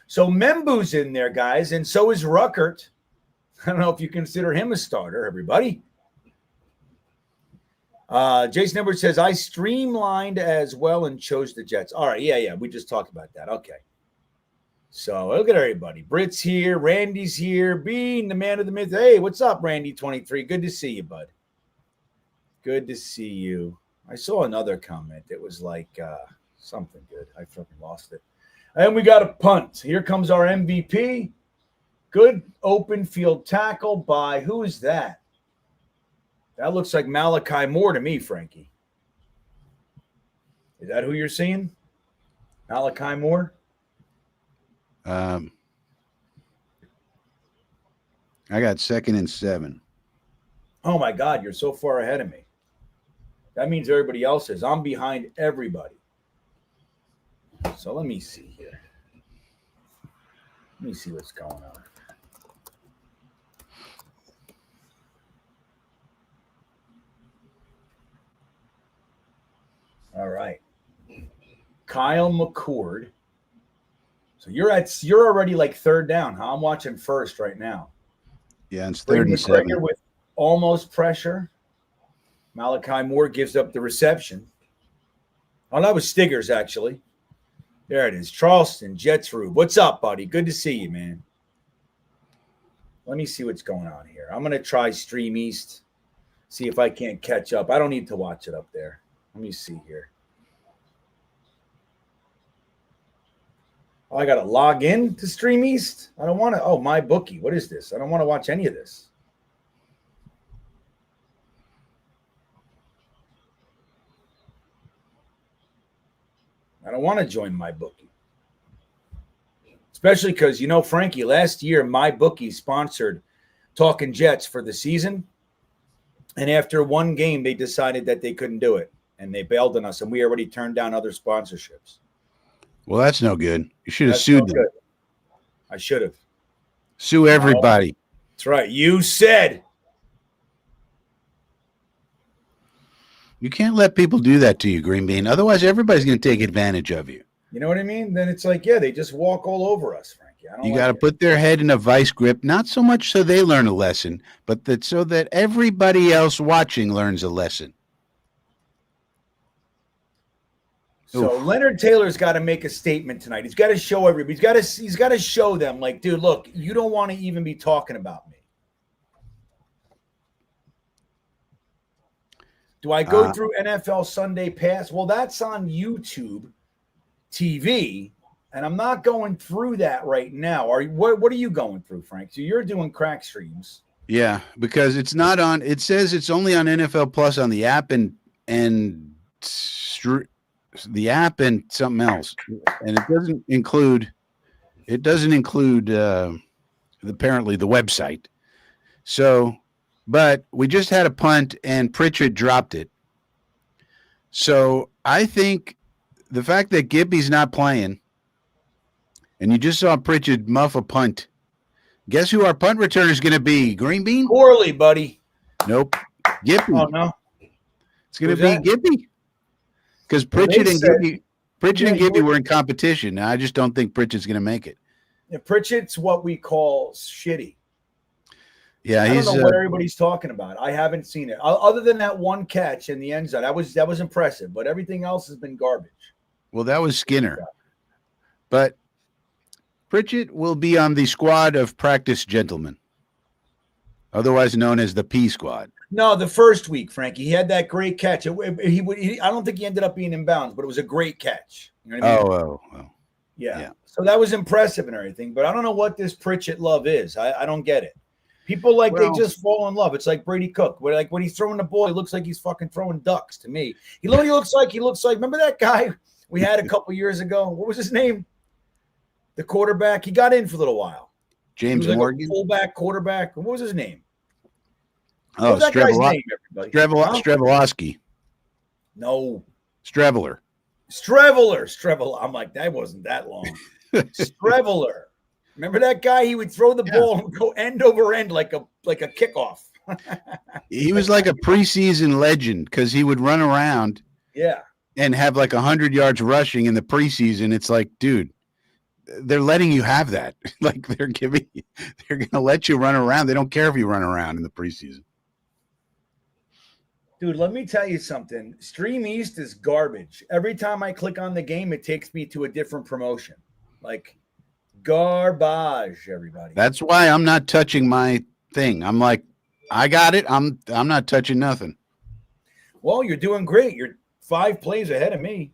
So Membu's in there, guys, and so is Ruckert. I don't know if you consider him a starter, everybody. Jason Edwards says, I streamlined as well and chose the Jets. All right, yeah, we just talked about that. Okay. So look at everybody. Britt's here. Randy's here. Bean, the man of the myth. Hey, what's up, Randy23? Good to see you, bud. Good to see you. I saw another comment. It was like something good. I fucking lost it. And we got a punt. Here comes our MVP. Good open field tackle by, who is that? That looks like Malachi Moore to me, Frankie. Is that who you're seeing? Malachi Moore? I got 2nd and 7. Oh, my God. You're so far ahead of me. That means everybody else is. I'm behind everybody. So let me see here. Let me see what's going on. All right. Kyle McCord. So you're already like third down, huh? I'm watching first right now. Yeah, it's 37. With almost pressure. Malachi Moore gives up the reception. Oh, that was Stiggers, actually. There it is. Charleston, Jetsrube. What's up, buddy? Good to see you, man. Let me see what's going on here. I'm going to try Stream East, see if I can't catch up. I don't need to watch it up there. Let me see here. Oh, I got to log in to Stream East? I don't want to. Oh, my bookie. What is this? I don't want to watch any of this. I don't want to join my bookie. Especially because, Frankie, last year, my bookie sponsored Talking Jets for the season. And after one game, they decided that they couldn't do it. and they bailed on us, and we already turned down other sponsorships. Well, that's no good. You should have That's sued no them. good. I should have. Sue everybody. That's right. You said. You can't let people do that to you, GreenBean. Otherwise, everybody's going to take advantage of you. You know what I mean? Then it's like, yeah, they just walk all over us, Frankie. I don't You like got to it. put their head in a vice grip, not so much so they learn a lesson, but that so that everybody else watching learns a lesson. So Oof. Leonard Taylor's got to make a statement tonight. He's got to show everybody. He's got to show them, like, dude, look, you don't want to even be talking about me. Do I go through NFL Sunday Pass? Well, that's on YouTube TV, and I'm not going through that right now. What are you going through, Frank? So you're doing crack streams. Yeah, because it's not on. It says it's only on NFL Plus on the app and the app and something else, and it doesn't include. It doesn't include apparently the website. So. But we just had a punt, and Pritchard dropped it. So I think the fact that Gibby's not playing, and you just saw Pritchard muff a punt, guess who our punt returner is going to be? GreenBean? Poorly, buddy. Nope. Gibby. Oh, no. It's going to be Gibby. Because Pritchard and Gibby were in competition. I just don't think Pritchard's going to make it. Yeah, Pritchard's what we call shitty. Yeah, I don't know what everybody's talking about. I haven't seen it. Other than that one catch in the end zone, that was impressive. But everything else has been garbage. Well, that was Skinner. But Pritchard will be on the squad of practice gentlemen, otherwise known as the P Squad. No, the first week, Frankie, he had that great catch. I don't think he ended up being in bounds, but it was a great catch. You know what I mean? Oh. Yeah. So that was impressive and everything. But I don't know what this Pritchard love is. I don't get it. People they just fall in love. It's like Brady Cook. Where like when he's throwing the ball, he looks like he's fucking throwing ducks to me. He looks like remember that guy we had a couple years ago? What was his name? The quarterback. He got in for a little while. James Morgan. Fullback, quarterback. What was his name? Oh, what was that guy's name, everybody? Strevelowski. No. Streveler. I'm like, that wasn't that long. Streveler. Remember that guy? He would throw the ball and go end over end like a kickoff. He was like a preseason legend because he would run around, and have like 100 yards rushing in the preseason. It's like, dude, they're letting you have that. Like they're going to let you run around. They don't care if you run around in the preseason. Dude, let me tell you something. Stream East is garbage. Every time I click on the game, it takes me to a different promotion. Like. Garbage, everybody. That's why I'm not touching my thing. I'm like, I got it. I'm not touching nothing. Well, you're doing great. You're 5 plays ahead of me.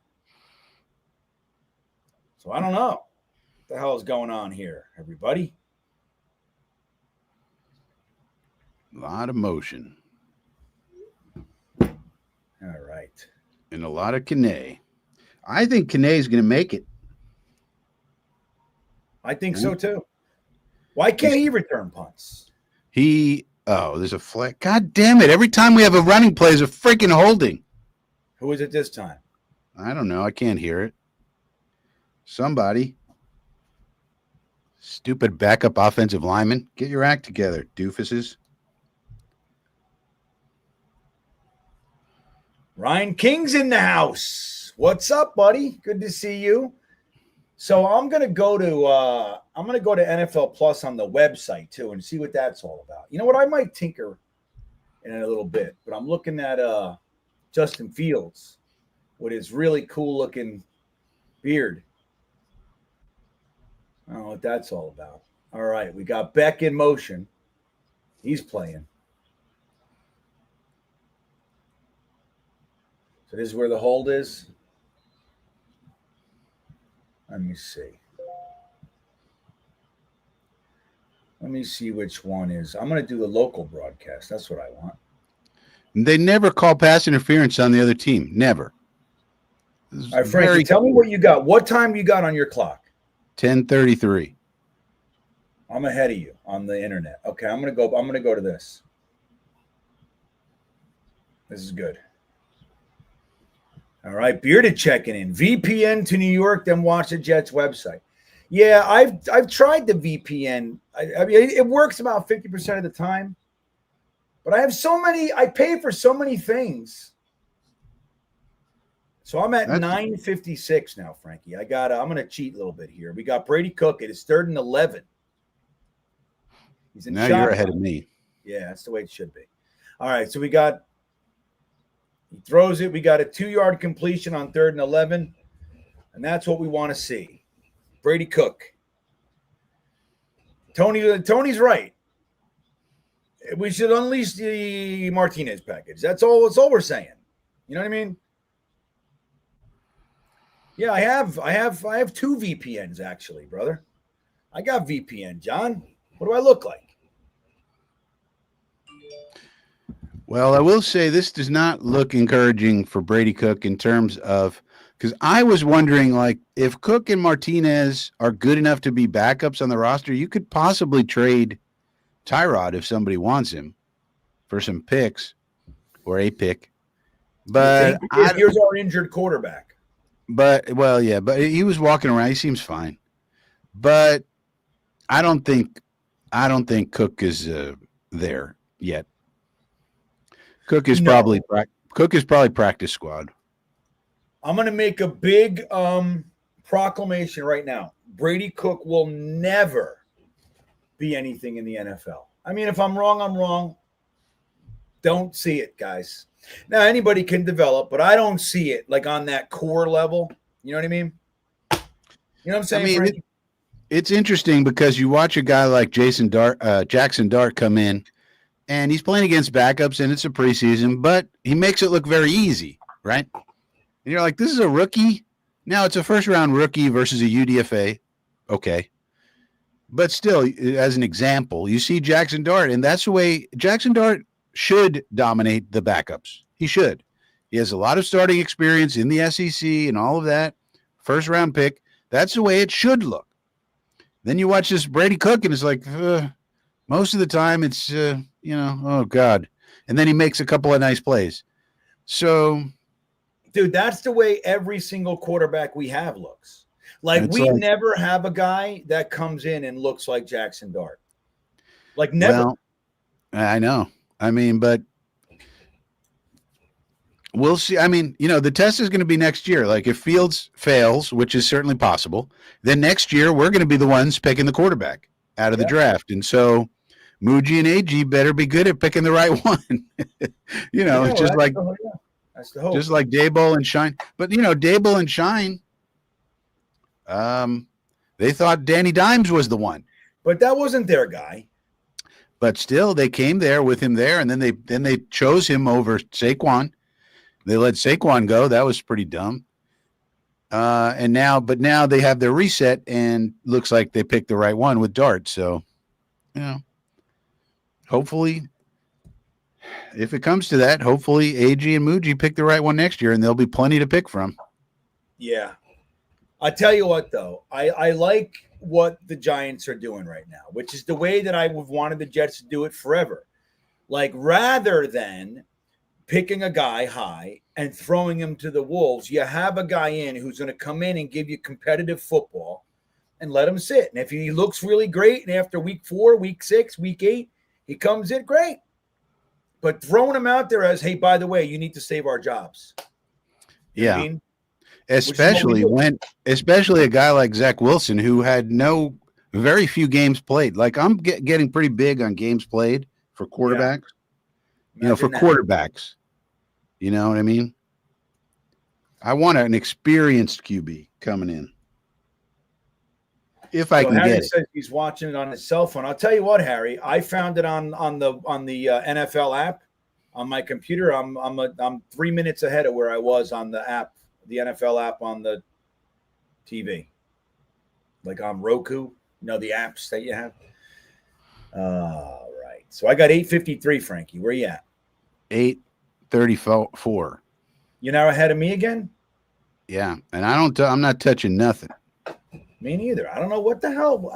So I don't know what the hell is going on here, everybody. A lot of motion. All right. And a lot of Kane. I think Kane is going to make it. I think so too. Why can't he return punts? There's a flag. God damn it. Every time we have a running play is a freaking holding. Who is it this time? I don't know. I can't hear it. Somebody. Stupid backup offensive lineman. Get your act together, doofuses. Ryan King's in the house. What's up, buddy? Good to see you. So I'm gonna go to NFL Plus on the website too and see what that's all about. You know what? I might tinker in a little bit, but I'm looking at Justin Fields with his really cool looking beard. I don't know what that's all about. All right, we got Beck in motion. He's playing. So this is where the hold is. Let me see. Let me see which one is. I'm going to do the local broadcast. That's what I want. They never call pass interference on the other team. Never. All right, Frankie, tell me what you got. What time you got on your clock? 10:33. I'm ahead of you on the internet. Okay, I'm going to go to this. This is good. All right, Bearded checking in. VPN to New York, then watch the Jets website. Yeah, I've tried the VPN. I mean, it works about 50% of the time. But I have so many. I pay for so many things. So I'm at 9:56 now, Frankie. I'm going to cheat a little bit here. We got Brady Cook. It is 3rd and 11. He's in now shotgun. You're ahead of me. Yeah, that's the way it should be. All right, so he throws it. We got a 2-yard completion on 3rd and 11, and that's what we want to see. Brady Cook. Tony's right. We should unleash the Martinez package. That's all we're saying. You know what I mean? Yeah, I have 2 VPNs actually, brother. I got VPN, John. What do I look like? Well, I will say this does not look encouraging for Brady Cook in terms of, because I was wondering, like, if Cook and Martinez are good enough to be backups on the roster, you could possibly trade Tyrod if somebody wants him for some picks or a pick. But here's our injured quarterback. But he was walking around. He seems fine. But I don't think Cook is there yet. Cook is probably practice squad. I'm going to make a big proclamation right now. Brady Cook will never be anything in the NFL. I mean, if I'm wrong, I'm wrong. Don't see it, guys. Now, anybody can develop, but I don't see it like on that core level. You know what I mean? You know what I'm saying? I mean, it's interesting because you watch a guy like Jackson Dart come in, and he's playing against backups, and it's a preseason, but he makes it look very easy, right? And you're like, this is a rookie. Now it's a first-round rookie versus a UDFA. Okay. But still, as an example, you see Jackson Dart, and that's the way Jackson Dart should dominate the backups. He should. He has a lot of starting experience in the SEC and all of that. First-round pick. That's the way it should look. Then you watch this Brady Cook, and it's like, most of the time it's, oh, God. And then he makes a couple of nice plays. So, dude, that's the way every single quarterback we have looks. Like, we never have a guy that comes in and looks like Jackson Dart. Like, never. Well, I know. I mean, but we'll see. I mean, the test is going to be next year. Like, if Fields fails, which is certainly possible, then next year we're going to be the ones picking the quarterback out of the draft. And so Muji and AG better be good at picking the right one. It's just like that's the hope. Just like Daboll and Shine. But, Daboll and Shine, they thought Danny Dimes was the one. But that wasn't their guy. But still, they came there with him there, and then they chose him over Saquon. They let Saquon go. That was pretty dumb. But now they have their reset, and looks like they picked the right one with Dart. So, hopefully, if it comes to that, hopefully AG and Muji pick the right one next year, and there'll be plenty to pick from. Yeah. I tell you what, though, I like what the Giants are doing right now, which is the way that I would have wanted the Jets to do it forever. Like, rather than picking a guy high and throwing him to the wolves, you have a guy in who's going to come in and give you competitive football and let him sit. And if he looks really great, and after week 4, week 6, week 8, he comes in great. But throwing him out there as, hey, by the way, you need to save our jobs. You know what I mean? Especially a guy like Zach Wilson, who had very few games played. Like, I'm getting pretty big on games played for quarterbacks. Yeah. For quarterbacks. You know what I mean? I want an experienced QB coming in. If I can Harry get it. Says he's watching it on his cell phone. I'll tell you what, Harry. I found it on the NFL app on my computer. I'm 3 minutes ahead of where I was on the app. The NFL app on the TV, like on Roku, the apps that you have. All right. So I got 8:53, Frankie. Where you at? 8:34. You're now ahead of me again? Yeah. And I'm not touching nothing. Me neither. I don't know what the hell.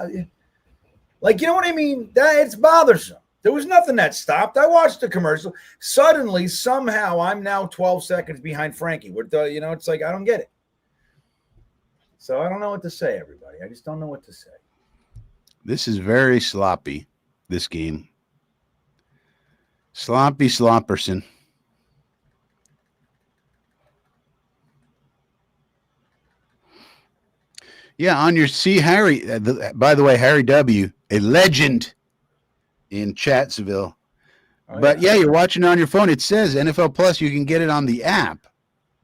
Like, you know what I mean? It's bothersome. There was nothing that stopped. I watched the commercial. Suddenly, somehow, I'm now 12 seconds behind Frankie. It's like I don't get it. So I don't know what to say, everybody. I just don't know what to say. This is very sloppy, this game. Sloppy Slopperson. Yeah, on your Harry, by the way, Harry W., a legend in Chatsville. But yeah, you're watching on your phone. It says NFL Plus, you can get it on the app.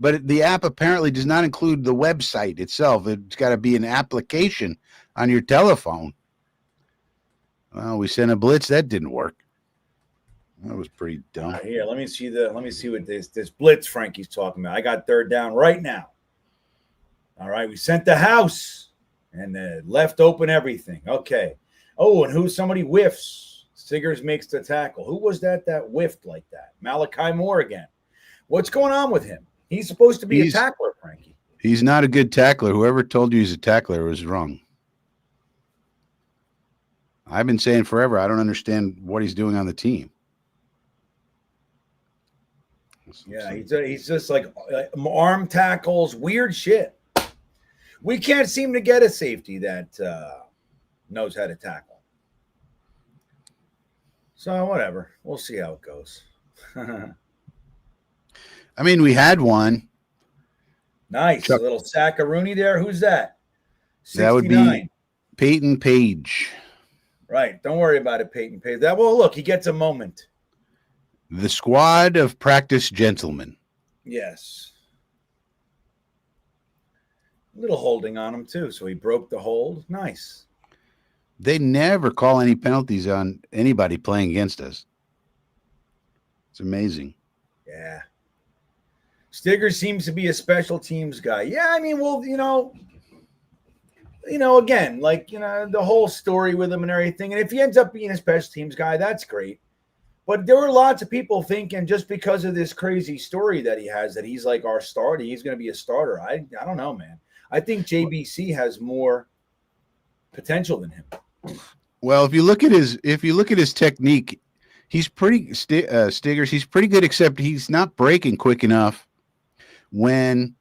But the app apparently does not include the website itself. It's got to be an application on your telephone. Well, we sent a blitz. That didn't work. That was pretty dumb. Here, let me see what this blitz Frankie's talking about. I got third down right now. All right, we sent the house and left open everything. Okay. Oh, and somebody whiffs. Siggers makes the tackle. Who was that whiffed like that? Malachi Moore again. What's going on with him? He's supposed to be a tackler, Frankie. He's not a good tackler. Whoever told you he's a tackler was wrong. I've been saying forever, I don't understand what he's doing on the team. Yeah, he's just like arm tackles, weird shit. We can't seem to get a safety that knows how to tackle. So whatever. We'll see how it goes. I mean, we had one. Nice. A little Saccaroni there. Who's that? 69. That would be Peyton Page. Right. Don't worry about it, Peyton Page. Look, he gets a moment. The squad of practice gentlemen. Yes. A little holding on him, too. So he broke the hold. Nice. They never call any penalties on anybody playing against us. It's amazing. Yeah. Stigger seems to be a special teams guy. Yeah, I mean, well, again, like, the whole story with him and everything. And if he ends up being a special teams guy, that's great. But there were lots of people thinking just because of this crazy story that he has that he's like our starter, he's going to be a starter. I don't know, man. I think JBC has more potential than him. Well, if you look at his technique, he's pretty Stiggers. He's pretty good, except he's not breaking quick enough. When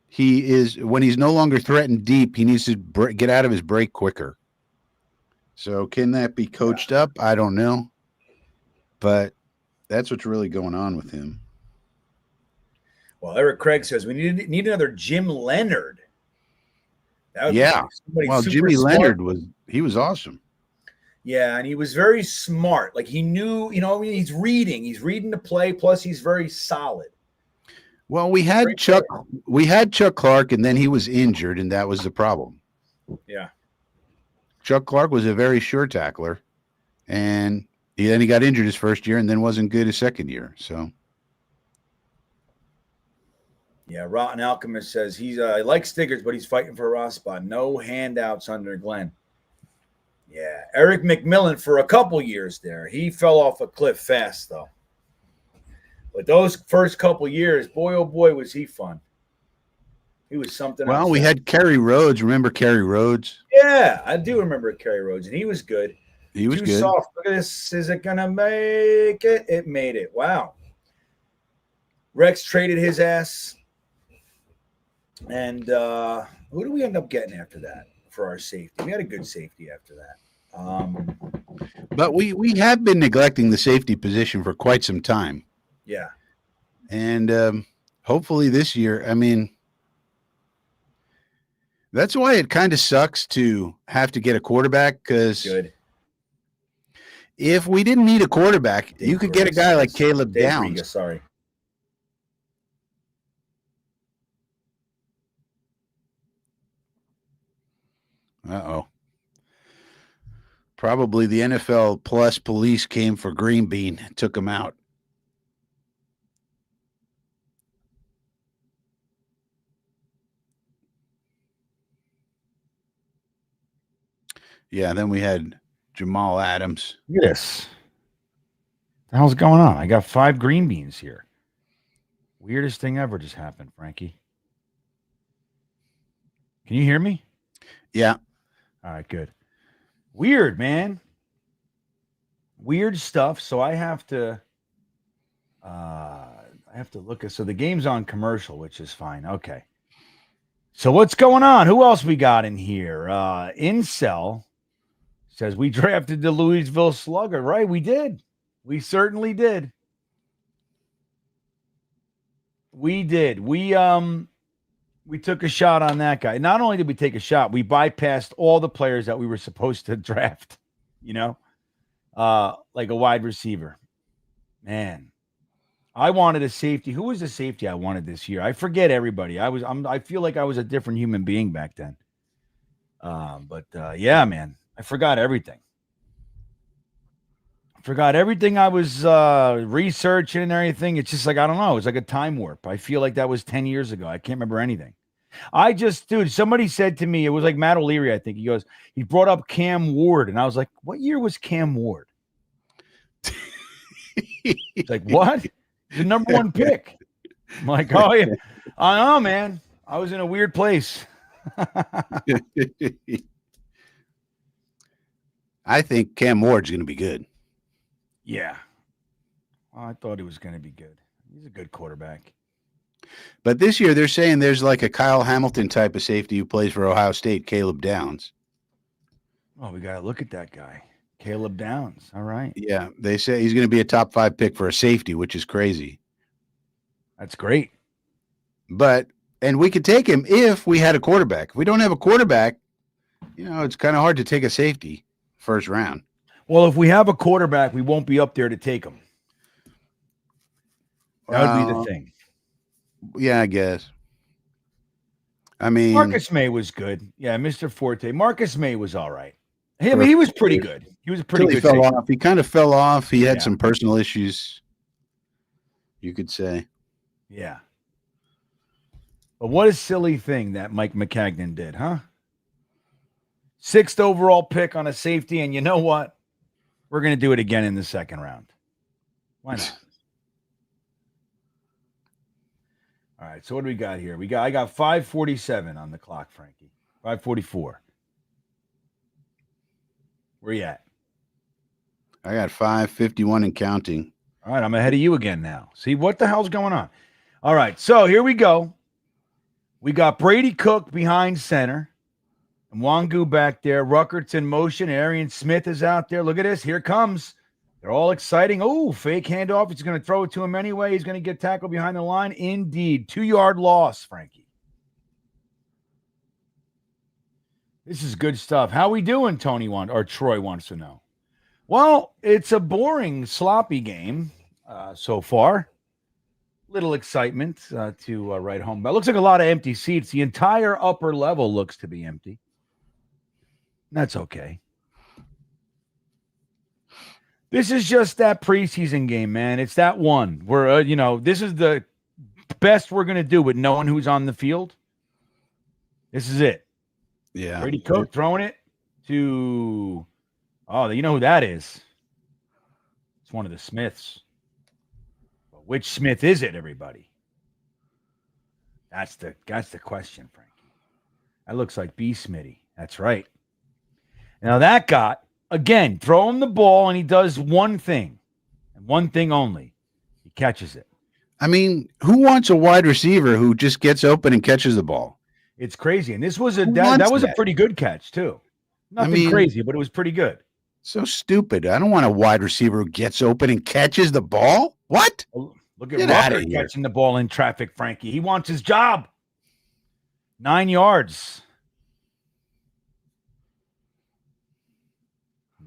he's no longer threatened deep, he needs to get out of his break quicker. So can that be coached up? I don't know, but that's what's really going on with him. Well, Eric Craig says we need another Jim Leonard. Well, Jimmy smart. Leonard was awesome. Yeah, and he was very smart. Like he knew, he's reading the play. Plus, he's very solid. Well, we had Chuck Clark, and then he was injured, and that was the problem. Yeah. Chuck Clark was a very sure tackler, and then he got injured his first year, and then wasn't good his second year. So. Yeah, Rotten Alchemist says he likes Stiggers, but he's fighting for a raw spot. No handouts under Glenn. Yeah, Eric McMillan for a couple years there. He fell off a cliff fast, though. But those first couple years, boy, oh boy, was he fun. He was something else. Well, we had Kerry Rhodes. Remember Kerry Rhodes? Yeah, I do remember Kerry Rhodes, and he was good. He was Too good. Soft. Look at this. Is it going to make it? It made it. Wow. Rex traded his ass. And who do we end up getting after that for our safety? We had a good safety after that. But we have been neglecting the safety position for quite some time. Yeah. And hopefully this year, I mean, that's why it kind of sucks to have to get a quarterback, because if we didn't need a quarterback, you could get a guy like Caleb Downs. Riga, sorry. Uh-oh. Probably the NFL Plus police came for GreenBean and took him out. Yeah, then we had Jamal Adams. Look at this. What the hell's going on? I got 5 green beans here. Weirdest thing ever just happened, Frankie. Can you hear me? Yeah. All right, good. Weird, man. weird stuff. So I have to look at. So the game's on commercial, which is fine. Okay. So what's going on? Who else we got in here? Incel says we drafted the Louisville Slugger. Right, we did. We certainly did. We did. We took a shot on that guy. Not only did we take a shot, we bypassed all the players that we were supposed to draft. You know, like a wide receiver. Man, I wanted a safety. Who was the safety I wanted this year? I forget everybody. I feel like I was a different human being back then. But yeah, man, I forgot everything. Forgot everything I was researching and everything. It's just like, I don't know. It's like a time warp. I feel like that was 10 years ago. I can't remember anything. Dude, somebody said to me, it was like Matt O'Leary, I think. He brought up Cam Ward. And I was like, what year was Cam Ward? It's like, what? The number one pick. I'm like, oh, yeah. I know, man. I was in a weird place. I think Cam Ward's going to be good. Yeah. Well, I thought he was going to be good. He's a good quarterback. But this year, they're saying there's like a Kyle Hamilton type of safety who plays for Ohio State, Caleb Downs. Oh, we got to look at that guy. Caleb Downs. All right. Yeah, they say he's going to be a top 5 pick for a safety, which is crazy. That's great. And we could take him if we had a quarterback. If we don't have a quarterback, it's kind of hard to take a safety first round. Well, if we have a quarterback, we won't be up there to take him. That would be the thing. Yeah, I guess. I mean, Marcus May was good. Yeah, Mr. Forte. Marcus May was all right. I mean, he was pretty good. He was a pretty good. He fell off. He kind of fell off. He had some personal issues, you could say. Yeah. But what a silly thing that Mike McCagnon did, huh? 6th overall pick on a safety, and you know what? We're going to do it again in the second round. Why not? All right, so what do we got here? I got 5:47 on the clock, Frankie. 5:44. Where you at? I got 5:51 and counting. All right, I'm ahead of you again now. See, what the hell's going on? All right, so here we go. We got Brady Cook behind center. And Wangu back there. Ruckert's in motion. Arian Smith is out there. Look at this. Here it comes. They're all exciting. Oh, fake handoff. He's going to throw it to him anyway. He's going to get tackled behind the line. Indeed. 2-yard loss, Frankie. This is good stuff. How we doing, Troy wants to know. Well, it's a boring, sloppy game so far. Little excitement to write home. But it looks like a lot of empty seats. The entire upper level looks to be empty. That's okay. This is just that preseason game, man. It's that one where, this is the best we're going to do with no one who's on the field. This is it. Yeah. Brady Cook throwing it to, you know who that is? It's one of the Smiths. But which Smith is it, everybody? That's the question, Frankie. That looks like B. Smitty. That's right. Now that got, again, throw him the ball, and he does one thing, and one thing only. He catches it. I mean, who wants a wide receiver who just gets open and catches the ball? It's crazy. And this was that was a pretty good catch, too. Nothing crazy, but it was pretty good. So stupid. I don't want a wide receiver who gets open and catches the ball. What? Look at Rucker catching the ball in traffic, Frankie. He wants his job. 9 yards.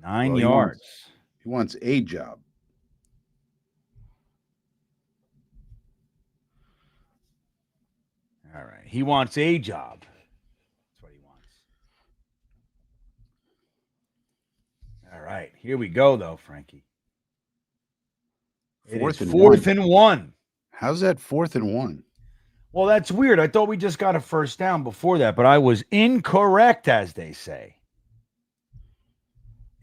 9 yards. He wants a job. All right. He wants a job. That's what he wants. All right. Here we go, though, Frankie. Fourth and one. How's that 4th and 1? Well, that's weird. I thought we just got a first down before that, but I was incorrect, as they say.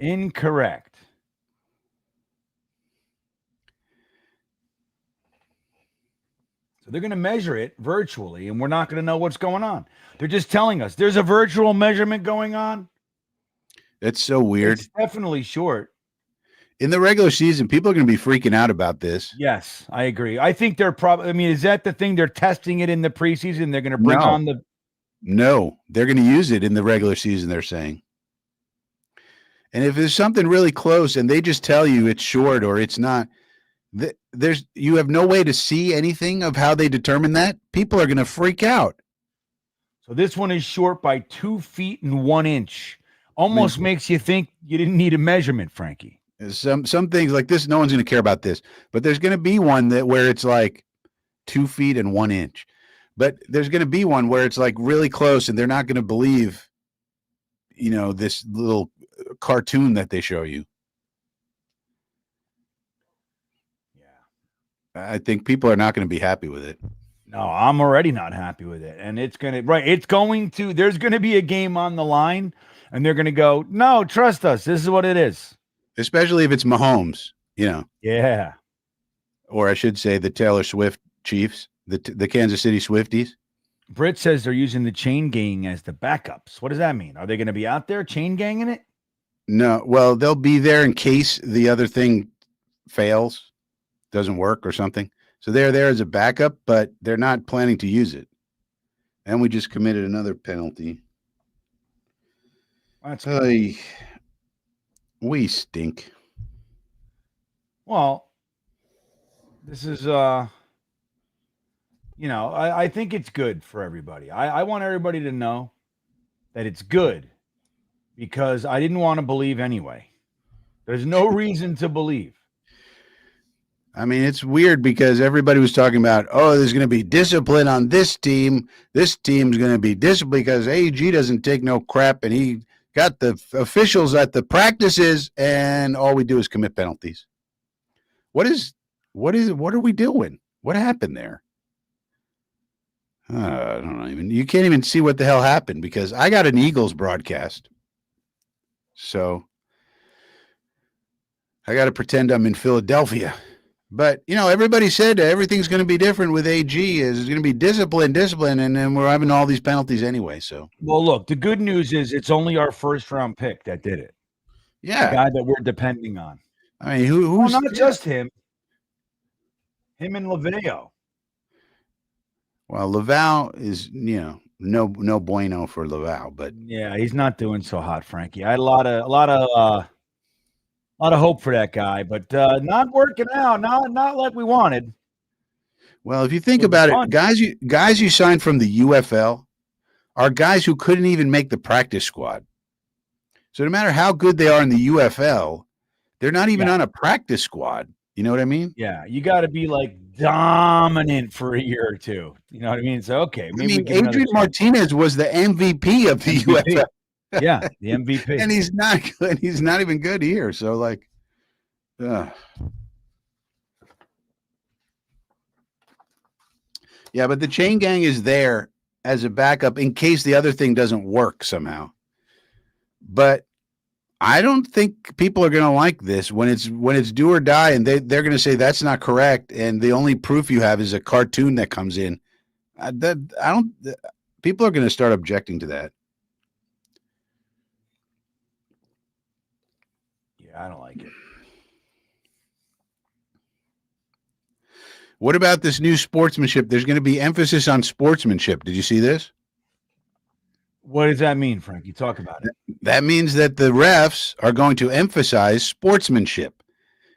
Incorrect. So they're going to measure it virtually, and we're not going to know what's going on. They're just telling us there's a virtual measurement going on. It's so weird. It's definitely short. In the regular season, people are going to be freaking out about this. Yes, I agree. I think they're probably. I mean, is that the thing? They're testing it in the preseason. They're going to bring on the. No, they're going to use it in the regular season. They're saying. And if there's something really close, and they just tell you it's short or it's not, you have no way to see anything of how they determine that. People are going to freak out. So this one is short by 2 feet and 1 inch. Almost makes you think you didn't need a measurement, Frankie. Some things like this, no one's going to care about this, but there's going to be one where it's like 2 feet and 1 inch, but there's going to be one where it's like really close, and they're not going to believe, this little cartoon that they show you. Yeah, I think people are not going to be happy with it. No, I'm already not happy with it, and there's going to be a game on the line, and they're going to go, no, trust us, this is what it is. Especially if it's Mahomes, Yeah. Or I should say the Taylor Swift Chiefs, the Kansas City Swifties. Britt says they're using the chain gang as the backups. What does that mean? Are they going to be out there chain ganging it? No. Well, they'll be there in case the other thing fails, doesn't work or something. So they're there as a backup, but they're not planning to use it. And we just committed another penalty. That's we stink. Well, this is, I think it's good for everybody. I want everybody to know that it's good because I didn't want to believe anyway. There's no reason to believe. I mean, it's weird because everybody was talking about, there's going to be discipline on this team. This team's going to be disciplined because AG doesn't take no crap, and he got the officials at the practices, and all we do is commit penalties. What are we doing? What happened there? I don't know. You can't even see what the hell happened because I got an Eagles broadcast. So I got to pretend I'm in Philadelphia. But, everybody said everything's going to be different with AG. It's going to be discipline, and then we're having all these penalties anyway. So, well, look, the good news is it's only our first-round pick that did it. Yeah. The guy that we're depending on. I mean, who's not just him. Him and Laveo. Well, Laval is, no bueno for Laval, but yeah, he's not doing so hot, Frankie. I had a lot of hope for that guy, but not working out. Not like we wanted. Well, if you think about it, guys you signed from the UFL are guys who couldn't even make the practice squad. So no matter how good they are in the UFL, they're not even on a practice squad. You know what I mean? Yeah, you got to be like dominant for a year or two. You know what I mean? So okay, maybe Adrian Martinez was the MVP of the UFL. Yeah, the MVP, and he's not good. He's not even good here. So yeah, but the chain gang is there as a backup in case the other thing doesn't work somehow. But I don't think people are going to like this when it's do or die, and they're going to say that's not correct, and the only proof you have is a cartoon that comes in. People are going to start objecting to that. Yeah, I don't like it. What about this new sportsmanship? There's going to be emphasis on sportsmanship. Did you see this? What does that mean, Frankie? Talk about it. That means that the refs are going to emphasize sportsmanship.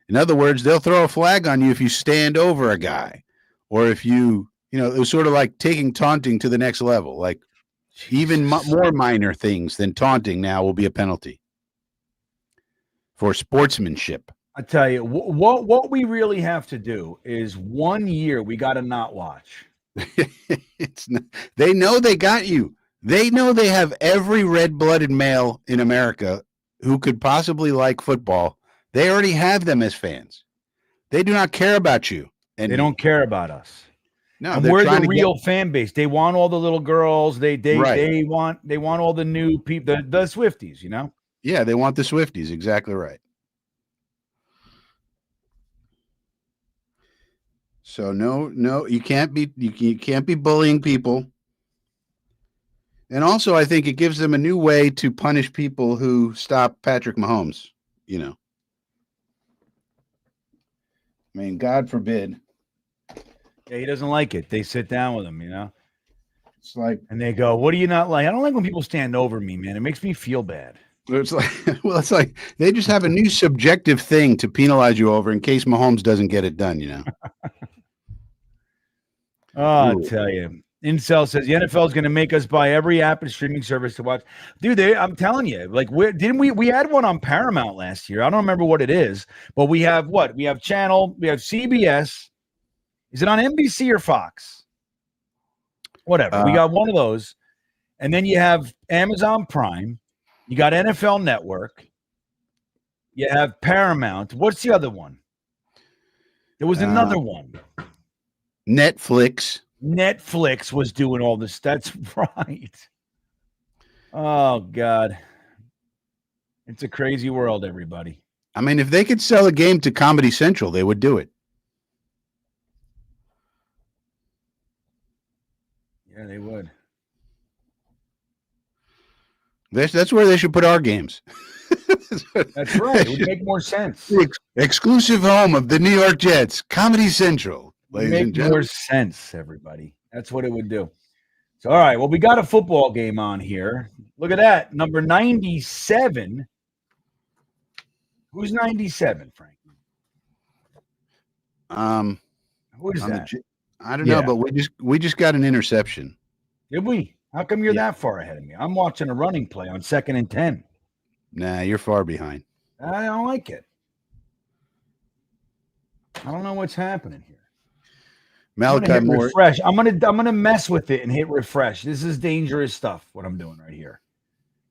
In other words, they'll throw a flag on you if you stand over a guy, or if it was sort of like taking taunting to the next level. Like even more minor things than taunting now will be a penalty for sportsmanship. I tell you, what we really have to do is 1 year we got to not watch. They know they got you. They know they have every red-blooded male in America who could possibly like football. They already have them as fans. They do not care about you. And they don't care about us. No, and we're the real fan base. They want all the little girls. They want all the new people, the Swifties, Yeah, they want the Swifties. Exactly right. So no, you can't be bullying people. And also, I think it gives them a new way to punish people who stop Patrick Mahomes, I mean, God forbid. Yeah, he doesn't like it. They sit down with him, It's like and they go, "What do you not like?" I don't like when people stand over me, man. It makes me feel bad. it's like it's like they just have a new subjective thing to penalize you over in case Mahomes doesn't get it done. Oh, I'll Ooh. tell you. Incel says the NFL is going to make us buy every app and streaming service to watch. Dude, I'm telling you, like, we had one on Paramount last year. I don't remember what it is, but we have what? We have channel, we have CBS. Is it on NBC or Fox? Whatever. We got one of those. And then you have Amazon Prime. You got NFL Network. You have Paramount. What's the other one? There was another one. Netflix. Netflix was doing all this. That's right. Oh, God. It's a crazy world, everybody. I mean, if they could sell a game to Comedy Central, they would do it. Yeah, they would. That's where they should put our games. That's right. It would make more sense. The exclusive home of the New York Jets, Comedy Central. Ladies and Make gentlemen. more sense, everybody. That's what it would do. So, all right. Well, we got a football game on here. Look at that. Number 97. Who's 97, Frankie? Who is that? I don't know, but we just got an interception. Did we? How come you're that far ahead of me? I'm watching a running play on 2nd and 10. Nah, you're far behind. I don't like it. I don't know what's happening here. Malachi Moore. Refresh. I'm gonna mess with it and hit refresh. This is dangerous stuff. What I'm doing right here.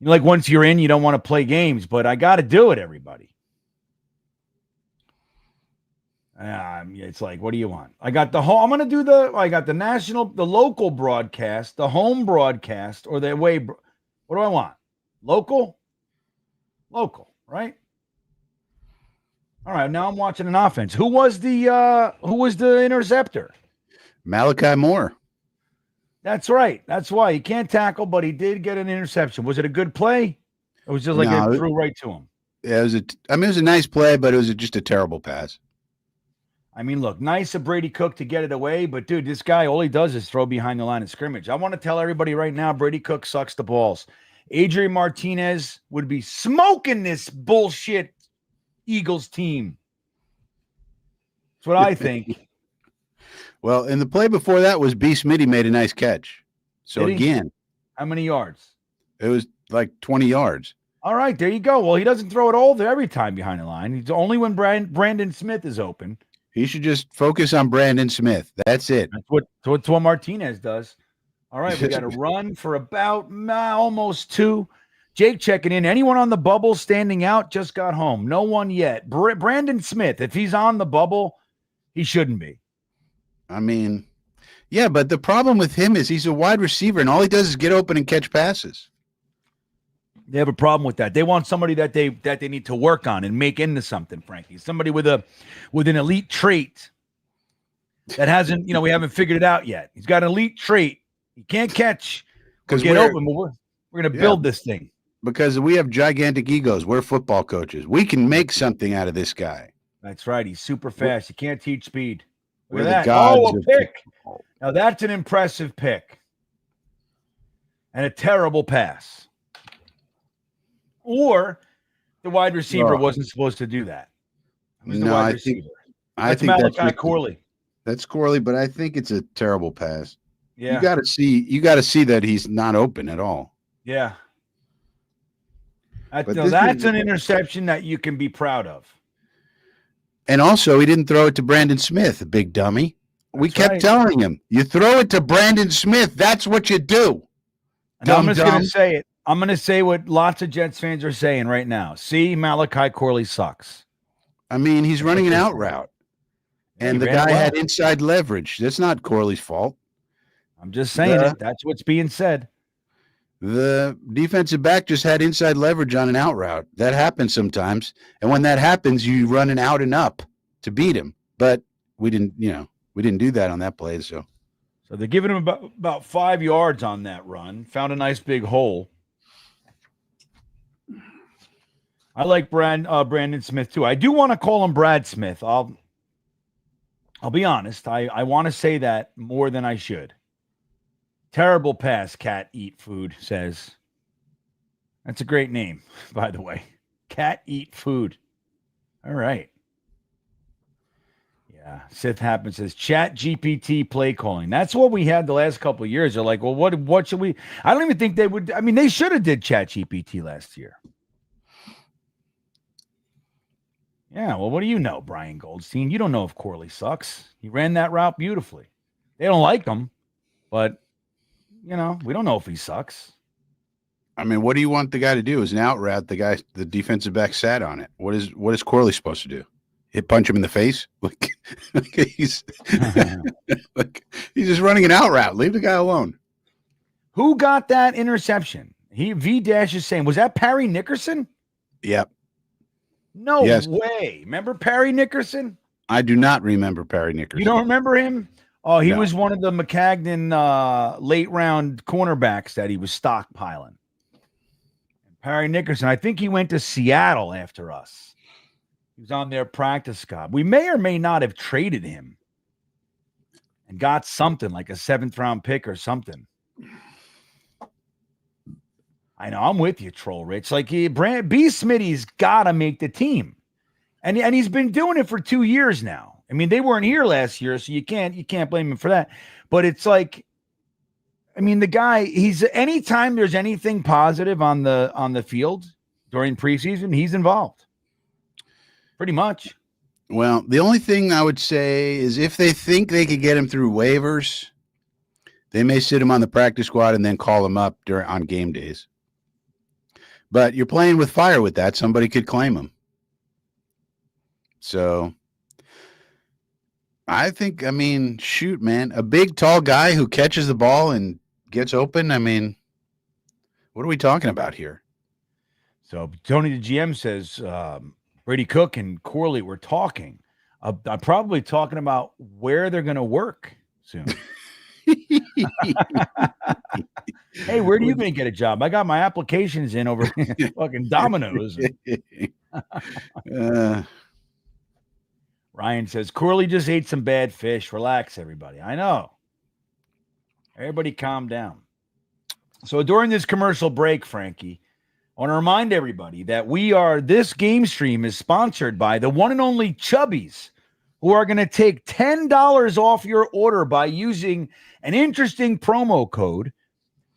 Like once you're in, you don't want to play games, but I got to do it. Everybody. It's like, what do you want? I got the whole. I'm gonna do I got the local broadcast, the home broadcast, or the away. What do I want? Local, right? All right. Now I'm watching an offense. Who was the interceptor? Malachi Moore. That's right. That's why he can't tackle, but he did get an interception. Was it a good play? It was just like it threw right to him. Yeah, it was a nice play, but it was just a terrible pass. I mean, look, nice of Brady Cook to get it away, but dude, this guy, all he does is throw behind the line of scrimmage. I want to tell everybody right now, Brady Cook sucks the balls. Adrian Martinez would be smoking this bullshit Eagles team. That's what I think. Well, in the play before that was B. Smitty made a nice catch. So again, how many yards? It was like 20 yards. All right, there you go. Well, he doesn't throw it all there every time behind the line. It's only when Brandon Smith is open. He should just focus on Brandon Smith. That's it. That's what Martinez does. All right, we got a run for about almost 2. Jake checking in. Anyone on the bubble standing out? Just got home. No one yet. Brandon Smith, if he's on the bubble, he shouldn't be. I mean, yeah, but the problem with him is he's a wide receiver, and all he does is get open and catch passes. They have a problem with that. They want somebody that they need to work on and make into something, Frankie. Somebody with an elite trait that hasn't, we haven't figured it out yet. He's got an elite trait. He can't catch or get open, but we're going to build this thing. Because we have gigantic egos. We're football coaches. We can make something out of this guy. That's right. He's super fast. You can't teach speed. Look We're at that. A pick. Now that's an impressive pick. And a terrible pass. Or the wide receiver wasn't supposed to do that. Who's the wide receiver? I think Malachi Corley. That's Corley, but I think it's a terrible pass. Yeah. You got to see that he's not open at all. Yeah. That's an interception that you can be proud of. And also, he didn't throw it to Brandon Smith, big dummy. We kept telling him, you throw it to Brandon Smith. That's what you do. And I'm just going to say it. I'm going to say what lots of Jets fans are saying right now. See, Malachi Corley sucks. I mean, he's running an out route. And the guy had inside leverage. That's not Corley's fault. I'm just saying it. That's what's being said. The defensive back just had inside leverage on an out route. That happens sometimes. And when that happens, you run an out and up to beat him. But we didn't do that on that play. So they're giving him about 5 yards on that run. Found a nice big hole. I like Brandon Smith too. I do want to call him Brad Smith. I'll be honest. I want to say that more than I should. Terrible pass, Cat Eat Food says. That's a great name, by the way. Cat Eat Food. All right. Yeah. Sith Happen says Chat GPT play calling. That's what we had the last couple of years. They're like, well, what should we? I don't even think they would. I mean, they should have did Chat GPT last year. Yeah. Well, what do you know, Brian Goldstein? You don't know if Corley sucks. He ran that route beautifully. They don't like him, but we don't know if he sucks. I mean, what do you want the guy to do? Is an out route. The defensive back sat on it. What is Corley supposed to do? Punch him in the face? He's he's just running an out route. Leave the guy alone. Who got that interception? V-Dash is saying, was that Parry Nickerson? Yep. No way. Remember Parry Nickerson? I do not remember Parry Nickerson. You don't remember him? Oh, he No. was one of the McCagnon late round cornerbacks that he was stockpiling. Parry Nickerson, I think he went to Seattle after us. He was on their practice squad. We may or may not have traded him and got something like a 7th round pick or something. I know. I'm with you, Troll Rich. Like B. Smitty's got to make the team. And he's been doing it for 2 years now. I mean, they weren't here last year, so you can't blame him for that. But it's like, I mean, the guy, anytime there's anything positive on the field during preseason, he's involved. Pretty much. Well, the only thing I would say is if they think they could get him through waivers, they may sit him on the practice squad and then call him up on game days. But you're playing with fire with that. Somebody could claim him. So I think, shoot, man, a big, tall guy who catches the ball and gets open. I mean, what are we talking about here? So Tony the GM says Brady Cook and Corley were talking. I'm probably talking about where they're going to work soon. Hey, where do you think get a job? I got my applications in over fucking Domino's. Ryan says Corley just ate some bad fish. Relax, everybody. I know. Everybody calm down. So during this commercial break, Frankie, I want to remind everybody that this game stream is sponsored by the one and only Chubbies, who are going to take $10 off your order by using an interesting promo code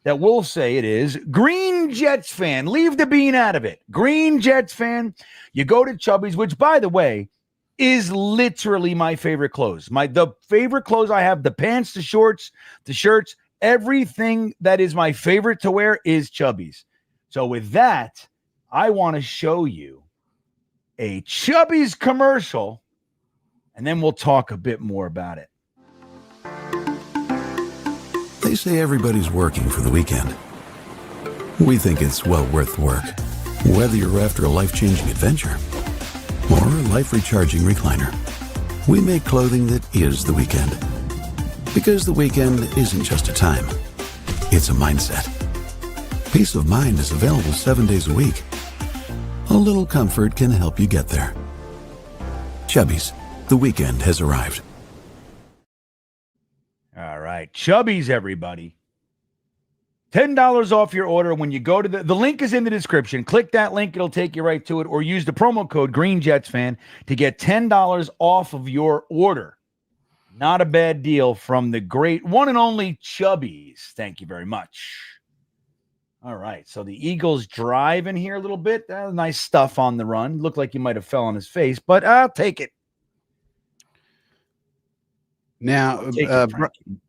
that we'll say it is Green Jetsfan. Leave the bean out of it. Green Jetsfan. You go to Chubbies, which, by the way, is literally my favorite clothes. The favorite clothes I have, the pants, the shorts, the shirts, everything that is my favorite to wear is Chubbies. So with that, I want to show you a Chubbies commercial, and then we'll talk a bit more about it. They say everybody's working for the weekend. We think it's well worth the work, whether you're after a life-changing adventure or a life-recharging recliner. We make clothing that is the weekend. Because the weekend isn't just a time, it's a mindset. Peace of mind is available 7 days a week. A little comfort can help you get there. Chubbies, the weekend has arrived. All right. Chubbies, everybody. $10 off your order when you go to the link is in the description. Click that link. It'll take you right to it. Or use the promo code GreenJetsFan to get $10 off of your order. Not a bad deal from the great one and only Chubbies. Thank you very much. All right. So the Eagles drive in here a little bit. Nice stuff on the run. Looked like he might have fell on his face, but I'll take it. Now,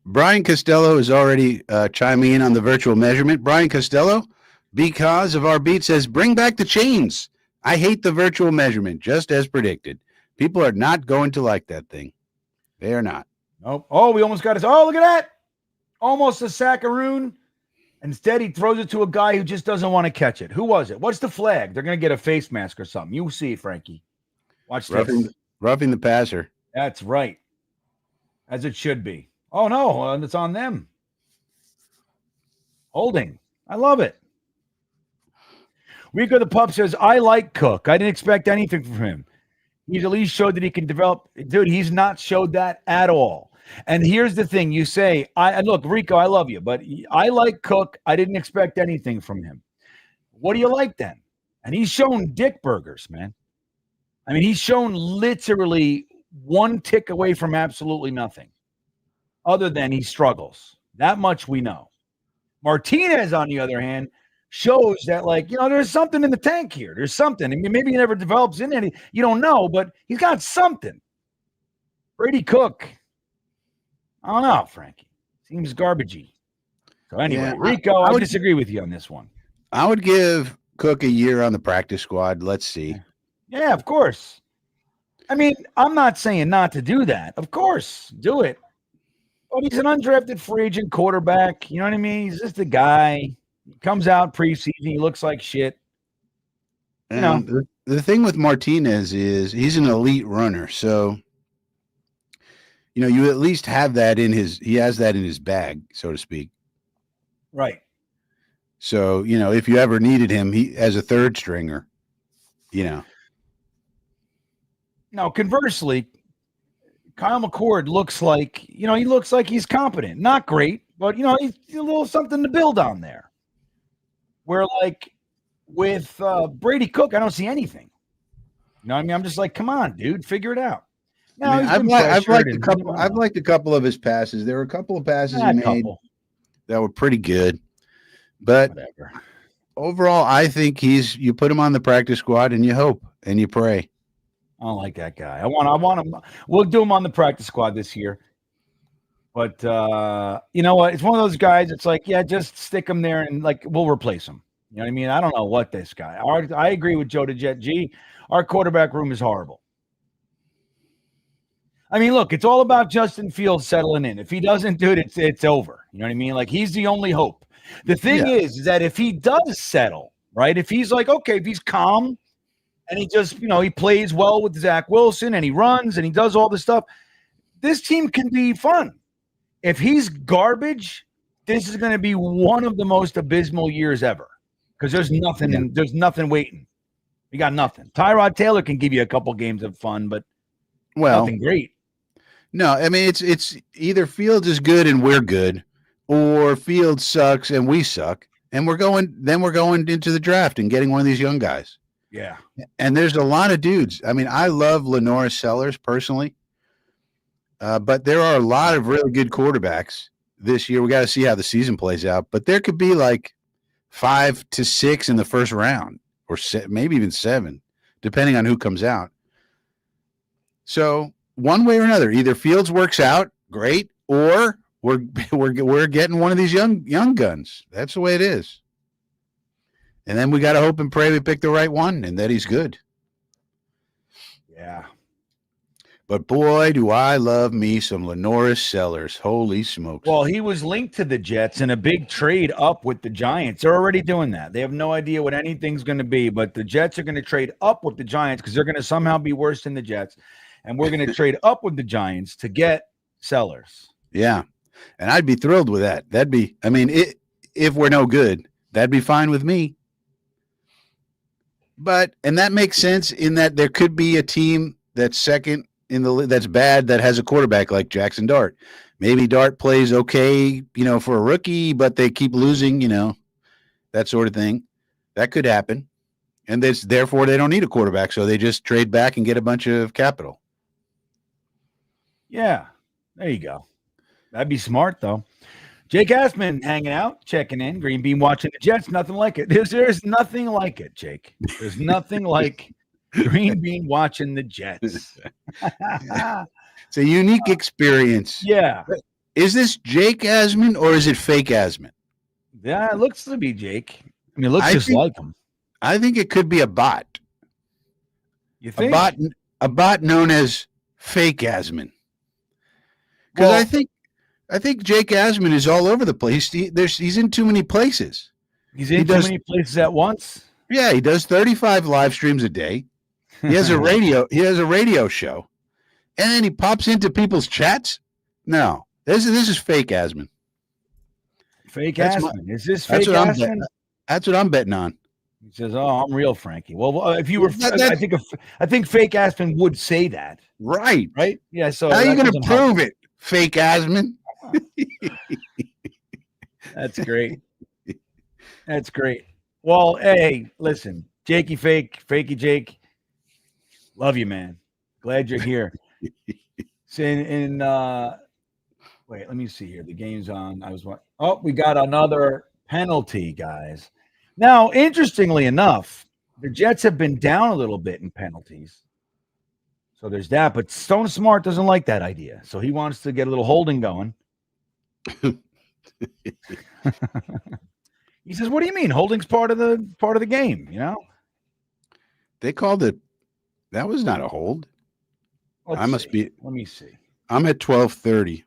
Brian Costello is already chiming in on the virtual measurement. Brian Costello, because of our beat, says, bring back the chains. I hate the virtual measurement, just as predicted. People are not going to like that thing. They are not. Nope. Oh, we almost got it. Oh, look at that. Almost a sackaroon. Instead, he throws it to a guy who just doesn't want to catch it. Who was it? What's the flag? They're going to get a face mask or something. You see, Frankie. Watch this. Roughing the passer. That's right. As it should be. Oh, no. It's on them. Holding. I love it. Rico the Pup says, I like Cook. I didn't expect anything from him. He's at least showed that he can develop. Dude, he's not showed that at all. And here's the thing. You say, look, Rico, I love you, but I like Cook. I didn't expect anything from him. What do you like then? And he's shown dick burgers, man. I mean, he's shown literally one tick away from absolutely nothing other than he struggles. That much we know. Martinez, on the other hand, shows that, like, there's something in the tank here. There's something. I mean, maybe he never develops in any. You don't know, but he's got something. Brady Cook, I don't know, Frankie. Seems garbagey. So anyway, Rico, I would disagree with you on this one. I would give Cook a year on the practice squad. Let's see. Yeah, of course. I mean, I'm not saying not to do that. Of course, do it. But he's an undrafted free agent quarterback. You know what I mean? He's just a guy. He comes out preseason. He looks like shit. The thing with Martinez is he's an elite runner. So, you at least have that he has that in his bag, so to speak. Right. So, if you ever needed him, he as a third stringer, Now, conversely, Kyle McCord looks like, he looks like he's competent. Not great, but, he's a little something to build on there. Where, like, with Brady Cook, I don't see anything. You know what I mean? I'm just like, come on, dude, figure it out. No, I've liked a couple of his passes. There were a couple of passes he made that were pretty good. But overall, I think you put him on the practice squad and you hope and you pray. I don't like that guy. I want him. We'll do him on the practice squad this year. But you know what? It's one of those guys. It's like, yeah, just stick him there and like we'll replace him. You know what I mean? I don't know what this guy. I agree with Joe the Jet G. Our quarterback room is horrible. I mean, look, it's all about Justin Fields settling in. If he doesn't do it, it's over. You know what I mean? Like he's the only hope. The thing is that if he does settle, right? If he's like, okay, if he's calm and he just, he plays well with Zach Wilson and he runs and he does all this stuff, this team can be fun. If he's garbage, this is going to be one of the most abysmal years ever because there's nothing there's nothing waiting. You got nothing. Tyrod Taylor can give you a couple games of fun, but nothing great. No, I mean it's either Fields is good and we're good, or Fields sucks and we suck, and we're going into the draft and getting one of these young guys. Yeah. And there's a lot of dudes. I mean, I love Lenore Sellers personally. But there are a lot of really good quarterbacks this year. We got to see how the season plays out. But there could be like 5 to 6 in the first round, or maybe even 7, depending on who comes out. So one way or another, either Fields works out great, or we're getting one of these young guns. That's the way it is. And then we got to hope and pray we pick the right one and that he's good. Yeah. But boy, do I love me some Lenore Sellers. Holy smokes. Well, he was linked to the Jets in a big trade up with the Giants. They're already doing that. They have no idea what anything's going to be, but the Jets are going to trade up with the Giants because they're going to somehow be worse than the Jets. And we're going to trade up with the Giants to get Sellers. Yeah. And I'd be thrilled with that. If we're no good, that'd be fine with me. And that makes sense in that there could be a team that's second that's bad that has a quarterback like Jackson Dart. Maybe Dart plays okay, for a rookie, but they keep losing, that sort of thing. That could happen. And therefore they don't need a quarterback, so they just trade back and get a bunch of capital. Yeah, there you go. That'd be smart, though. Jake Assman hanging out, checking in. GreenBean watching the Jets. Nothing like it. There's nothing like it, Jake. There's nothing like GreenBean watching the Jets. It's a unique experience. Yeah. Is this Jake Assman or is it fake Assman? Yeah, it looks to be Jake. I mean, it looks just like him. I think it could be a bot. You think? A bot known as fake Assman. Because I think Jake Assman is all over the place. He's in too many places. He's in too many places at once. Yeah, he does 35 live streams a day. He has a radio show, and then he pops into people's chats. No, this is fake Assman. Fake Assman. Is this fake Assman? That's what I'm betting on. He says, "Oh, I'm real, Frankie." Well, if you were, That- I think fake Aspen would say that, right. right? Yeah. So How are you that going to doesn't help. prove it, fake Asman? That's great. That's great. Well, hey, listen, Jakey Fakey Jake, love you, man. Glad you're here. So wait, let me see here. The game's on. We got another penalty, guys. Now, interestingly enough, the Jets have been down a little bit in penalties. So there's that. But Stone Smart doesn't like that idea. So he wants to get a little holding going. He says, "What do you mean? Holding's part of the game, you know?" They called it. That was not a hold. Let me see. I'm at 12:30.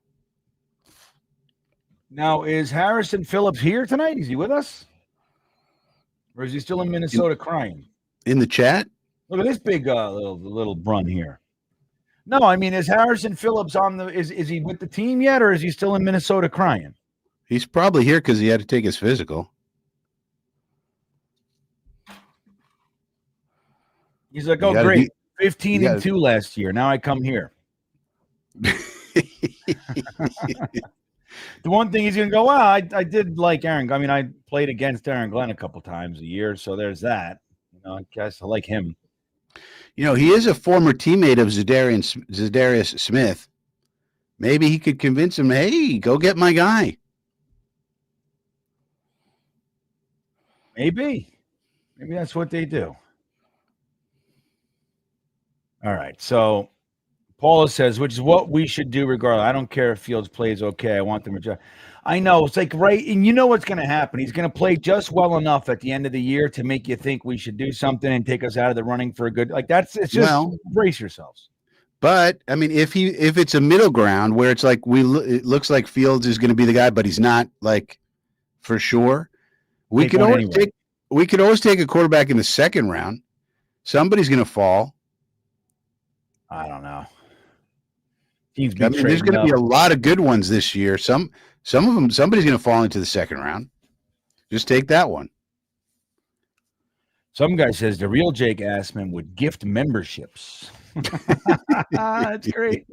Now, is Harrison Phillips here tonight? Is he with us? Or is he still in Minnesota crying? In the chat? Look at this big little brun here. No, I mean, is Harrison Phillips is he with the team yet, or is he still in Minnesota crying? He's probably here because he had to take his physical. He's like, "Oh, great. 15-2 last year. Now I come here." The one thing he's going to go, "Well, I did like Aaron. I mean, I played against Aaron Glenn a couple times a year, so there's that. You know, I guess I like him." You know, he is a former teammate of Zadarius Smith. Maybe he could convince him, "Hey, go get my guy." Maybe that's what they do. All right, so Paula says, which is what we should do regardless. I don't care if Fields plays okay. I want them to. I know. It's like, right, and you know what's going to happen. He's going to play just well enough at the end of the year to make you think we should do something and take us out of the running for a good – it's just brace yourselves. But, I mean, if it's a middle ground where it's like it looks like Fields is going to be the guy, but he's not, like, for sure, we could always take a quarterback in the second round. Somebody's going to fall. I don't know. There's going to be a lot of good ones this year. Some of them, somebody's going to fall into the second round. Just take that one. Some guy says the real Jake Assman would gift memberships. That's great.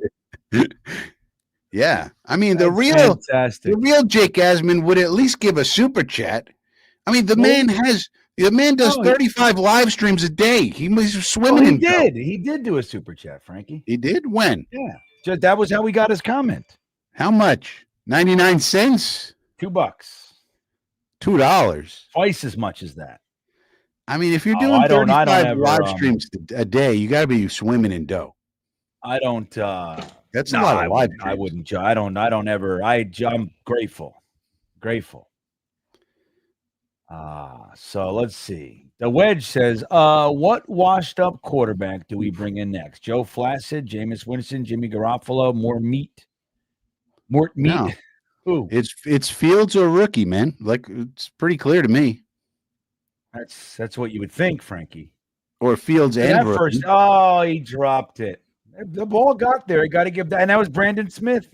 Yeah, I mean the real Jake Assman would at least give a super chat. I mean the man does 35 live streams a day. He was swimming. He did do a super chat, Frankie. He did? When? Yeah. That was how we got his comment. How much? 99 cents? $2. $2. Twice as much as that. I mean, if you're doing 35 live streams a day, you got to be swimming in dough. I don't. That's a lot of live streams. I wouldn't. I don't ever. I'm grateful. So let's see. The Wedge says, what washed up quarterback do we bring in next? Joe Flacid, Jameis Winston, Jimmy Garoppolo, more meat. No. Who? It's Fields or rookie, man. Like it's pretty clear to me. That's what you would think, Frankie. Or Fields and rookie. He dropped it. The ball got there. He got to give that, and that was Brandon Smith.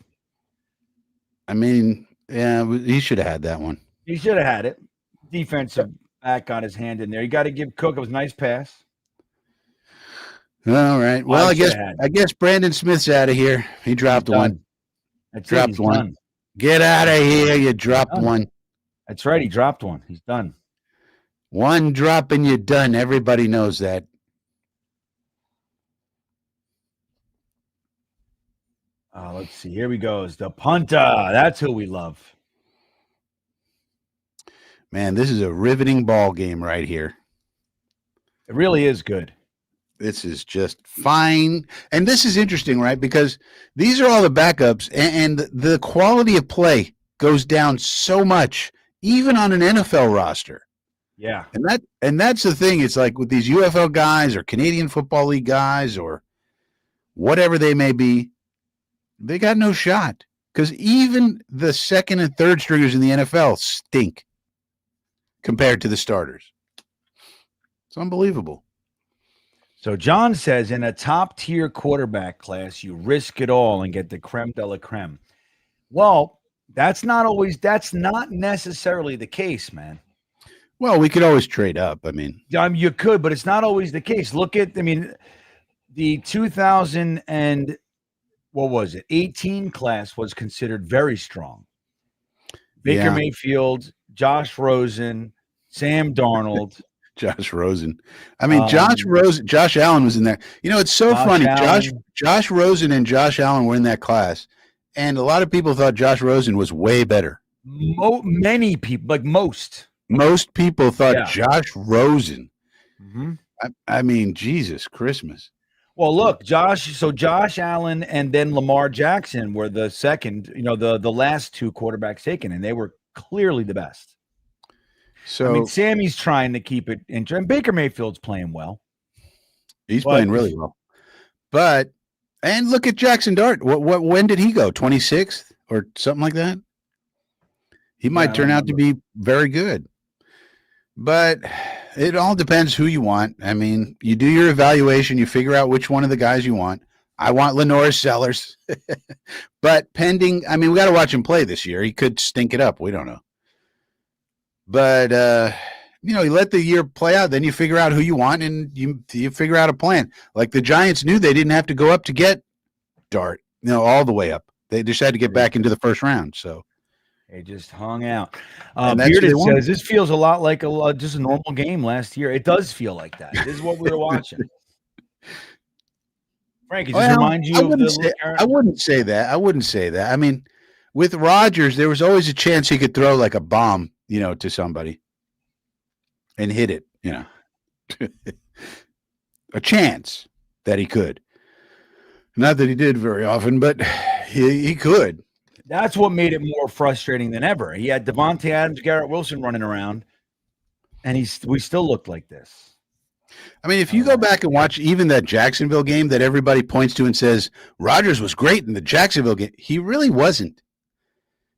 I mean, yeah, he should have had that one. He should have had it. Defensive back got his hand in there. You got to give Cook. It was a nice pass. All right. Well, I guess Brandon Smith's out of here. He dropped one. Dropped one. Done. Get out of here. You dropped one. That's right. He dropped one. He's done. One drop and you're done. Everybody knows that. Let's see. Here we go. The punter. That's who we love. Man, this is a riveting ball game right here. It really is good. This is just fine. And this is interesting, right? Because these are all the backups, and the quality of play goes down so much, even on an NFL roster. Yeah. And that's the thing. It's like with these UFL guys or Canadian Football League guys or whatever they may be, they got no shot. Because even the second and third stringers in the NFL stink compared to the starters. It's unbelievable. So John says in a top-tier quarterback class, you risk it all and get the creme de la creme. Well, that's not necessarily the case, man. Well, we could always trade up. I mean, You could, but it's not always the case. Look at, the 2000 and what was it? 18 class was considered very strong. Baker Yeah. Mayfield, Josh Rosen, Sam Darnold. Josh Rosen. I mean, Josh Allen was in there. It's so funny. Allen. Josh Rosen and Josh Allen were in that class, and a lot of people thought Josh Rosen was way better. Many people, like most people thought Yeah. Josh Rosen. Mm-hmm. I mean, Jesus Christmas. Well, look, Josh Allen and then Lamar Jackson were the second, the last two quarterbacks taken, and they were clearly the best. So Sammy's trying to keep it interesting. And Baker Mayfield's playing well. He's playing really well. And look at Jackson Dart. When did he go? 26th or something like that? He might turn out to be very good. But it all depends who you want. I mean, you do your evaluation, you figure out which one of the guys you want. I want Lenore Sellers. But pending, we got to watch him play this year. He could stink it up. We don't know. But you let the year play out, then you figure out who you want and you figure out a plan. Like the Giants knew they didn't have to go up to get Dart, all the way up. They just had to get back into the first round. So they just hung out. And that's Bearded what they says this feels a lot like just a normal game last year. It does feel like that. This is what we were watching. Frankie, does this remind you of the I wouldn't say that. I mean, with Rodgers, there was always a chance he could throw like a bomb, to somebody and hit it, a chance that he could. Not that he did very often, but he could. That's what made it more frustrating than ever. He had Devontae Adams, Garrett Wilson running around, and we still looked like this. I mean, if you go back and watch even that Jacksonville game that everybody points to and says Rodgers was great in the Jacksonville game, he really wasn't.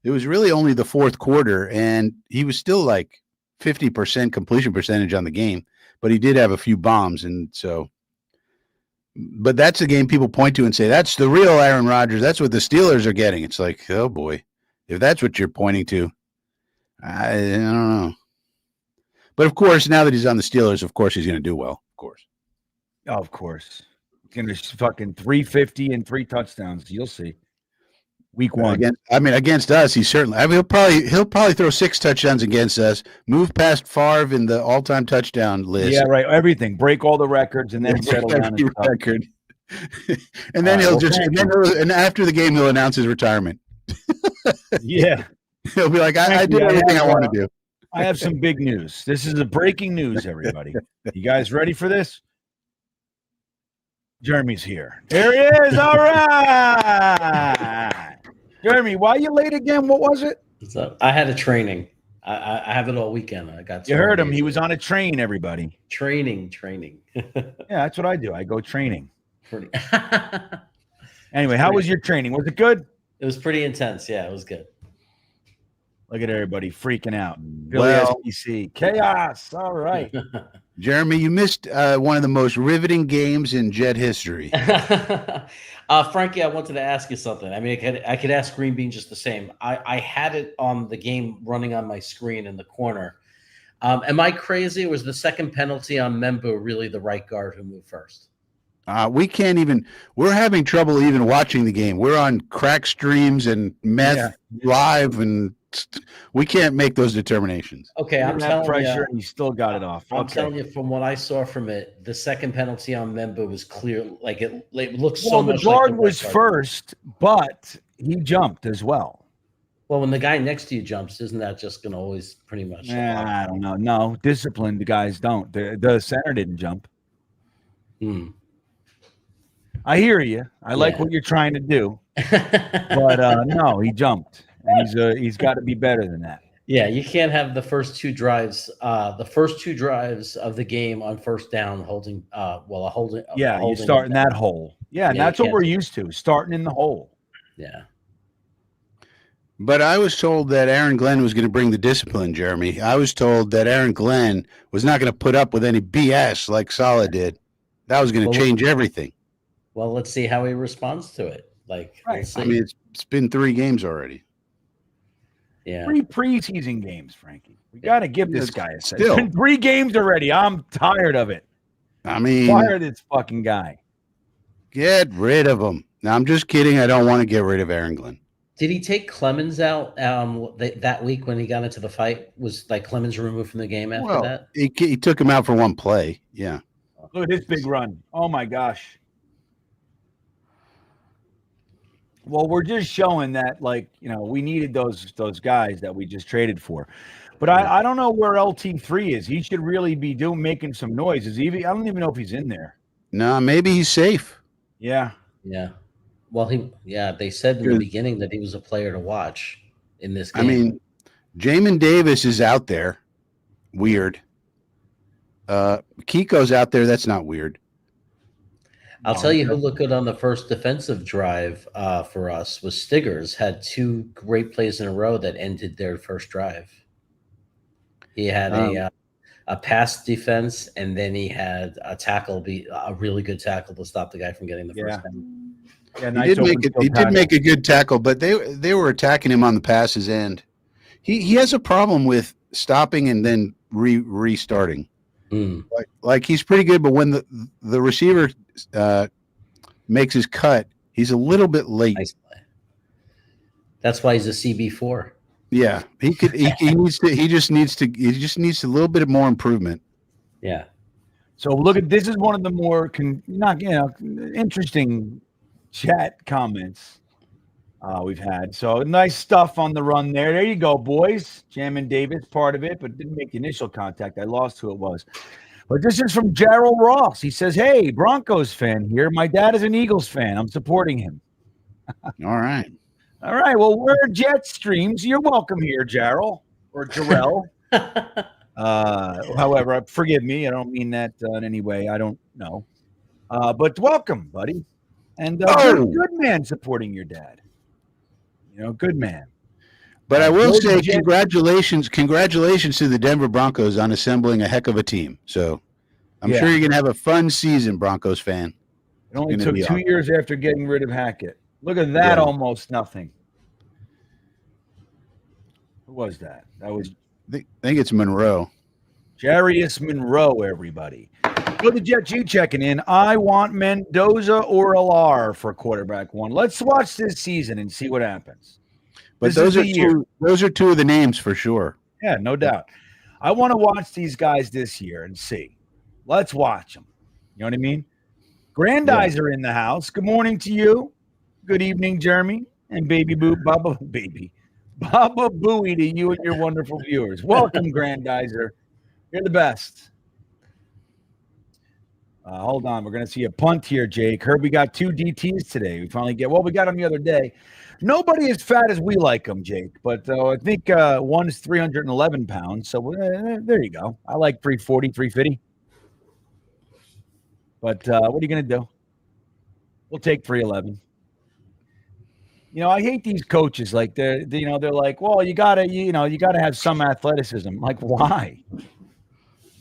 It was really only the fourth quarter, and he was still like 50% completion percentage on the game, but he did have a few bombs, and so. But that's the game people point to and say, that's the real Aaron Rodgers. That's what the Steelers are getting. It's like, oh, boy, if that's what you're pointing to, I don't know. But, of course, now that he's on the Steelers, of course he's going to do well, of course. Oh, of course. He's going to fucking 350 and 3 touchdowns. You'll see. Week 1. Against us, he's certainly. He'll probably throw 6 touchdowns against us. Move past Favre in the all-time touchdown list. Yeah, right. Everything. Break all the records and then settle down. Record. And then and after the game, he'll announce his retirement. Yeah, he'll be like, I did everything I want to do. I have some big news. This is a breaking news, everybody. You guys ready for this? Jeremy's here. There he is. All right. Jeremy, why are you late again? What was it? So I had a training. I have it all weekend. I got. You heard him. He was on a train. Everybody. Training. Yeah, that's what I do. I go training. Pretty. Anyway, how was your training? Was it good? It was pretty intense. Yeah, it was good. Look at everybody freaking out. Well, SPC. Chaos. All right. Jeremy, you missed one of the most riveting games in Jet history. Frankie, I wanted to ask you something. I mean, I could ask GreenBean just the same. I had it on the game running on my screen in the corner. Am I crazy? Or was the second penalty on Membo really the right guard who moved first? We can't even. We're having trouble even watching the game. We're on crack streams and meth live, and we can't make those determinations. Okay, I'm telling pressure, and you still got it off. I'm telling you, from what I saw from it, the second penalty on Membo was clear. Like it looks so well, much. The guard like was first, but he jumped as well. Well, when the guy next to you jumps, isn't that just going to always pretty much? I don't know. No, disciplined guys don't. The center didn't jump. I hear you. I like what you're trying to do, but no, he jumped, and he's got to be better than that. Yeah, you can't have the first two drives of the game on first down holding. You start in that hole. Yeah, and that's what we're used to, starting in the hole. Yeah. But I was told that Aaron Glenn was going to bring the discipline, Jeremy. I was told that Aaron Glenn was not going to put up with any BS like Saleh did. That was going to change everything. Well, let's see how he responds to it. Let's see. I mean, it's been 3 games already. Yeah. 3 preseason games, Frankie. We got to give this guy a set. It's Still. been 3 games already. I'm tired of it. I mean, Fire this fucking guy. get rid of him. Now, I'm just kidding. I don't want to get rid of Aaron Glenn. Did he take Clemens out that week when he got into the fight? Was like Clemens removed from the game after that? He took him out for one play. Yeah. Look at this big run. Oh, my gosh. Well, we're just showing that, like, we needed those guys that we just traded for. But I don't know where LT3 is. He should really be making some noise. I don't even know if he's in there. No, maybe he's safe. Yeah. Yeah. Well, they said in the beginning that he was a player to watch in this game. I mean, Jamin Davis is out there. Weird. Kiko's out there. That's not weird. I'll tell you who looked good on the first defensive drive for us was Stiggers. Had 2 great plays in a row that ended their first drive. He had a pass defense, and then he had a really good tackle to stop the guy from getting the first down. Yeah, He did make a good tackle, but they were attacking him on the passes end. He has a problem with stopping and then restarting. Like he's pretty good, but when the receiver makes his cut, he's a little bit late. Nice play. That's why he's a CB4. Yeah, he just needs a little bit more improvement. Yeah. So look at this is one of the more interesting chat comments we've had. So nice stuff on the run there. There you go, boys. Jamin Davis, part of it, but didn't make the initial contact. I lost who it was. But this is from Gerald Ross. He says, "Hey, Broncos fan here. My dad is an Eagles fan. I'm supporting him." All right. All right. Well, we're Jetstreams. You're welcome here, Jarrell or Jarrell. However, forgive me. I don't mean that in any way. I don't know. But welcome, buddy. And good man supporting your dad. Good man. But I will say congratulations to the Denver Broncos on assembling a heck of a team. So I'm sure you're going to have a fun season, Broncos fan. It only took 2 years after getting rid of Hackett. Look at that, almost nothing. Who was that? That was I think it's Monroe. Jarius Monroe, everybody. Go to Jet G checking in. I want Mendoza or Alar for quarterback 1. Let's watch this season and see what happens. But those are 2 of the names for sure. Yeah, no doubt. I want to watch these guys this year and see. Let's watch them. You know what I mean? Grandizer in the house. Good morning to you. Good evening, Jeremy and Baba Booey to you and your wonderful viewers. Welcome, Grandizer. You're the best. Hold on. We're going to see a punt here, Jake. Heard we got 2 DTs today. We got them the other day. Nobody as fat as we like them, Jake. But I think one is 311 pounds. So there you go. I like 340, 350. But what are you going to do? We'll take 311. I hate these coaches. Like they're like, well, you gotta have some athleticism. Like, why?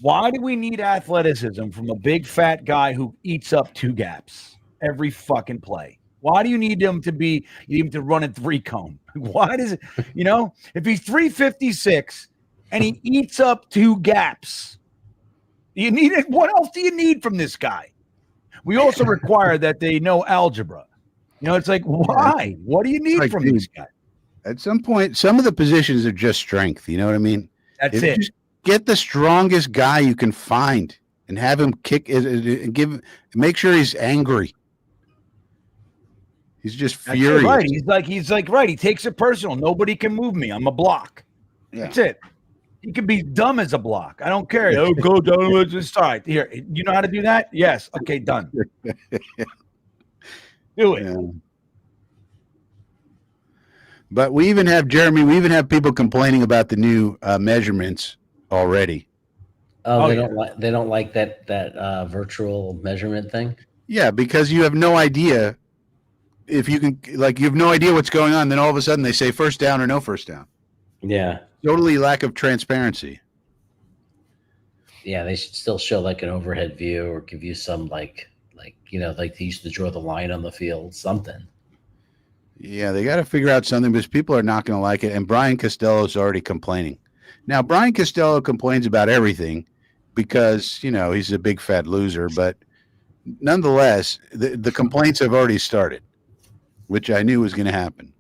Why do we need athleticism from a big fat guy who eats up 2 gaps every fucking play? Why do you need him to run a 3-cone? Why does it, if he's 356 and he eats up 2 gaps, you need it. What else do you need from this guy? We also require that they know algebra. It's like, why? What do you need from this guy? At some point, some of the positions are just strength. You know what I mean? That's it. Just get the strongest guy you can find and have him kick and make sure he's angry. He's just furious. Right. He's like, right. He takes it personal. Nobody can move me. I'm a block. Yeah. That's it. He could be dumb as a block. I don't care. Oh, go down. Just all right. Here. You know how to do that? Yes. Okay, done. Do it. Yeah. But we even have people complaining about the new measurements already. Oh, they don't like that virtual measurement thing. Yeah, because you have no idea if you can, you have no idea what's going on. Then all of a sudden they say first down or no first down. Yeah, totally lack of transparency. Yeah, they should still show an overhead view or give you some like they used to draw the line on the field, something. Yeah, they got to figure out something because people are not going to like it. And Brian Costello's already complaining. Now, Brian Costello complains about everything because, he's a big fat loser. But nonetheless, the complaints have already started, which I knew was going to happen.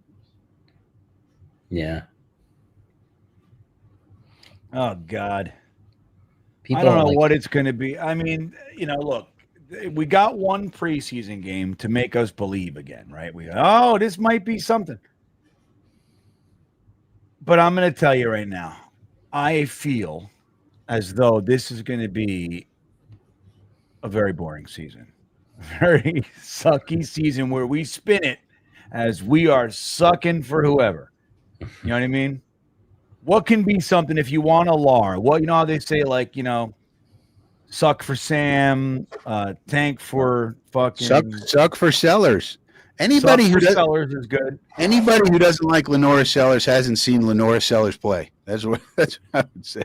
Yeah. Oh, God. People I don't know like, what it's going to be. I mean, look, we got one preseason game to make us believe again, right? This might be something. But I'm going to tell you right now, I feel as though this is going to be a very boring season, a very sucky season where we spin it as we are sucking for whoever. You know what I mean? What can be something if you want a LAR? Well, you know how they say, like, suck for Sam, tank for fucking suck for Sellers. Anybody who does, Sellers is good. Anybody who doesn't like Lenora Sellers hasn't seen Lenora Sellers play. That's what I would say.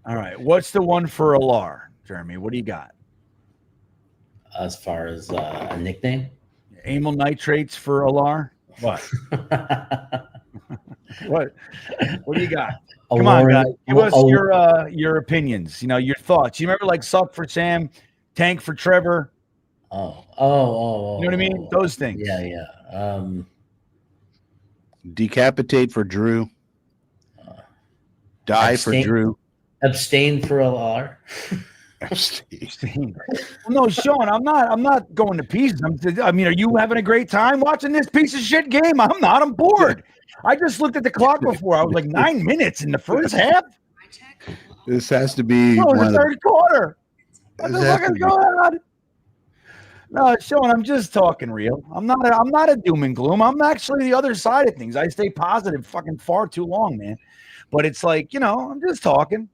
All right, what's the one for a LAR, Jeremy? What do you got? As far as a nickname? Amyl nitrates for a LAR? What? What do you got? Come on, guys. Give us your opinions. Your thoughts. You remember, like, suck for Sam, tank for Trevor. You know what I mean? Those things. Yeah. Decapitate for Drew. Die for Drew. Abstain for LR. Abstain. Well, no, Sean, I'm not going to pieces. Are you having a great time watching this piece of shit game? I'm not. I'm bored. I just looked at the clock before. I was like 9 minutes in the first half. This has to be the third quarter. What the fuck is going on? No, Sean, I'm just talking real. I'm not a doom and gloom. I'm actually the other side of things. I stay positive fucking far too long, man. But it's like, I'm just talking.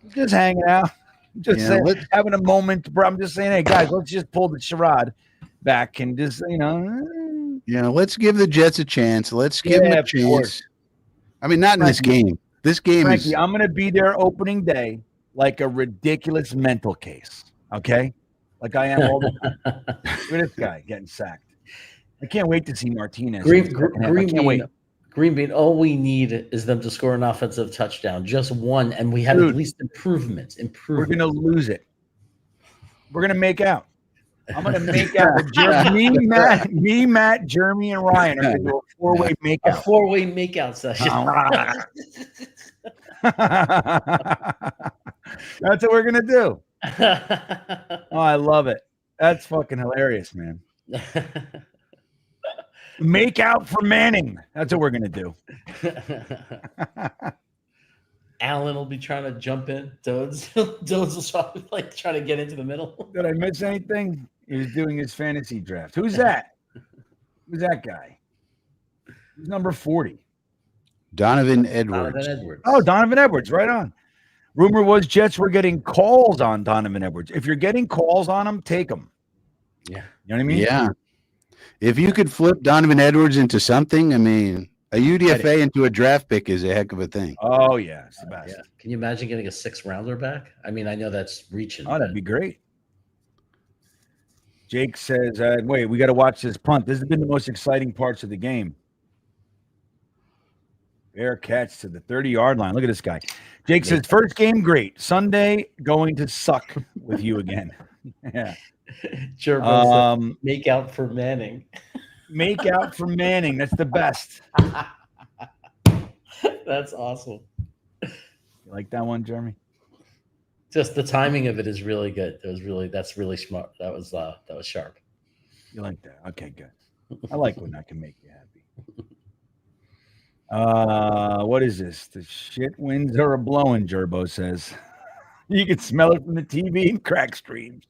I'm just hanging out. I'm just saying, having a moment, bro. I'm just saying, hey, guys, let's just pull the charade back and just, let's give the Jets a chance. Let's give them a chance. Course. I mean, not in this game. This game Frankie, I'm going to be there opening day like a ridiculous mental case, okay? Like I am all the time. Look at this guy getting sacked. I can't wait to see Martinez. GreenBean, all we need is them to score an offensive touchdown, just one, and we have at least improvements. We're going to lose it. We're going to make out. I'm going to make out with Jeremy, Matt, Jeremy, and Ryan are going to do a four-way makeout. A four-way makeout session. That's what we're going to do. Oh, I love it. That's fucking hilarious, man. Make out for Manning. That's what we're going to do. Allen will be trying to jump in. Dodes will probably like trying to get into the middle. Did I miss anything? He was doing his fantasy draft. Who's that? Who's that guy? Who's number 40? Donovan Edwards. Oh, Donovan Edwards. Right on. Rumor was Jets were getting calls on Donovan Edwards. If you're getting calls on him, take him. Yeah. You know what I mean? Yeah. If you could flip Donovan Edwards into something, I mean, a UDFA into a draft pick is a heck of a thing. Oh, yeah. It's the best. Yeah. Can you imagine getting a 6th-rounder back? I mean, I know that's reaching. Oh, that'd be great. Jake says, wait, we got to watch this punt. This has been the most exciting parts of the game. Fair catch to the 30-yard line. Look at this guy. Jake says, first game, great. Sunday, going to suck with you again. Yeah. Make out for Manning. Make out for Manning. That's the best. That's awesome. You like that one, Jeremy? Just the timing of it is really good. That's really smart. That was sharp. You like that? Okay, good. I like when I can make you happy. What is this? The shit winds are a blowing, Gerbo says. You can smell it from the TV and crack streams.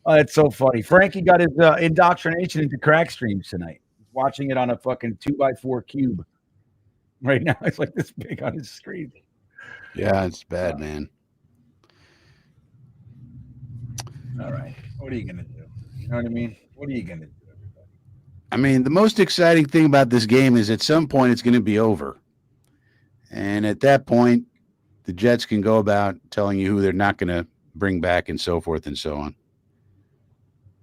Oh, that's so funny. Frankie got his indoctrination into crack streams tonight. He's watching it on a fucking 2x4 cube. Right now, it's like this big on his screen. Yeah, it's bad, man. All right. What are you going to do? You know what I mean? What are you going to do, everybody? I mean, the most exciting thing about this game is at some point it's going to be over. And at that point, the Jets can go about telling you who they're not going to bring back and so forth and so on.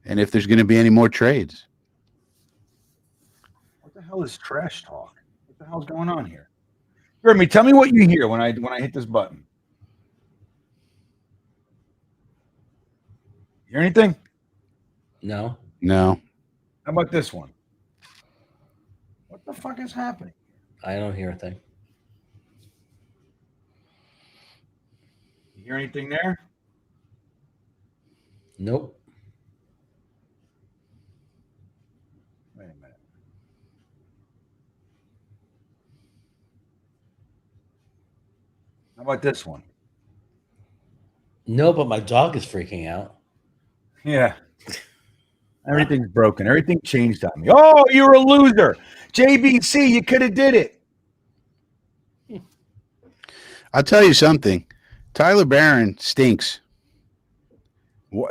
And if there's going to be any more trades. What the hell is trash talk? What the hell's going on here? Grimmy, tell me what you hear when I hit this button. Hear anything? No. No. How about this one? What the fuck is happening? I don't hear a thing. You hear anything there? Nope. Wait a minute. How about this one? No, but my dog is freaking out. Yeah. Everything's broken. Everything changed on me. Oh, you're a loser. JBC, you could have did it. I'll tell you something. Tyler Barron stinks.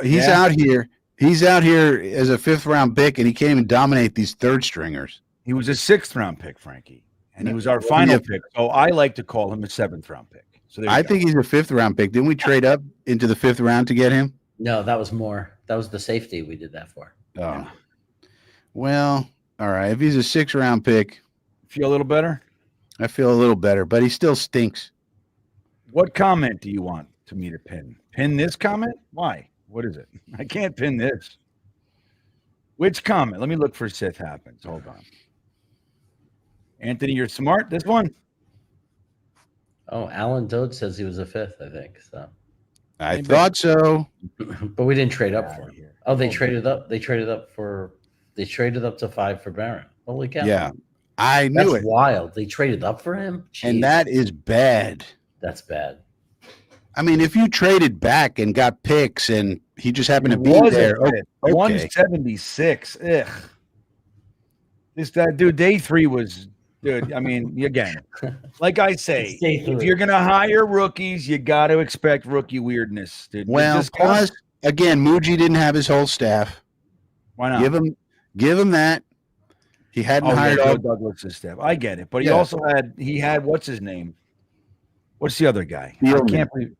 He's Yeah. out here. He's out here as a 5th-round pick, and he can't even dominate these third stringers. He was a 6th-round pick, Frankie, and he was our final pick. So I like to call him a 7th-round pick. So there you I go. think he's a 5th-round pick. Didn't we trade up into the 5th round to get him? No, that was more. That was the safety we did that for. Oh, Yeah. well, all right. If he's a 6th-round pick, Feel a little better? I feel a little better, but he still stinks. What comment do you want me to pin? Pin this comment? Why? What is it? I can't pin this. Which comment? Let me look for Sith happens. Hold on. Anthony, you're smart. This one? Oh, Alan Dode says he was a 5th, I think. So, I thought so. but we didn't trade up Get for outta him. here. Oh, they Hold traded up. They traded up to 5 for Barron. Holy cow! Yeah, I That's knew it. wild. They traded up for him, And Jeez. that is bad. That's bad. I mean, if you traded back and got picks and he just happened to be Was there, it? okay. 176. Ugh. That dude, day 3 was, dude. I mean, again, like I say, It's day if 3. you're gonna hire rookies, you got to expect rookie weirdness, dude. Well, This guy- plus, again, Muji didn't have his whole staff. why not? Give him that. He hadn't hired Joe all. Douglas' staff. I get it, but he Yeah. also had what's his name? What's the other guy? I Spielman. can't believe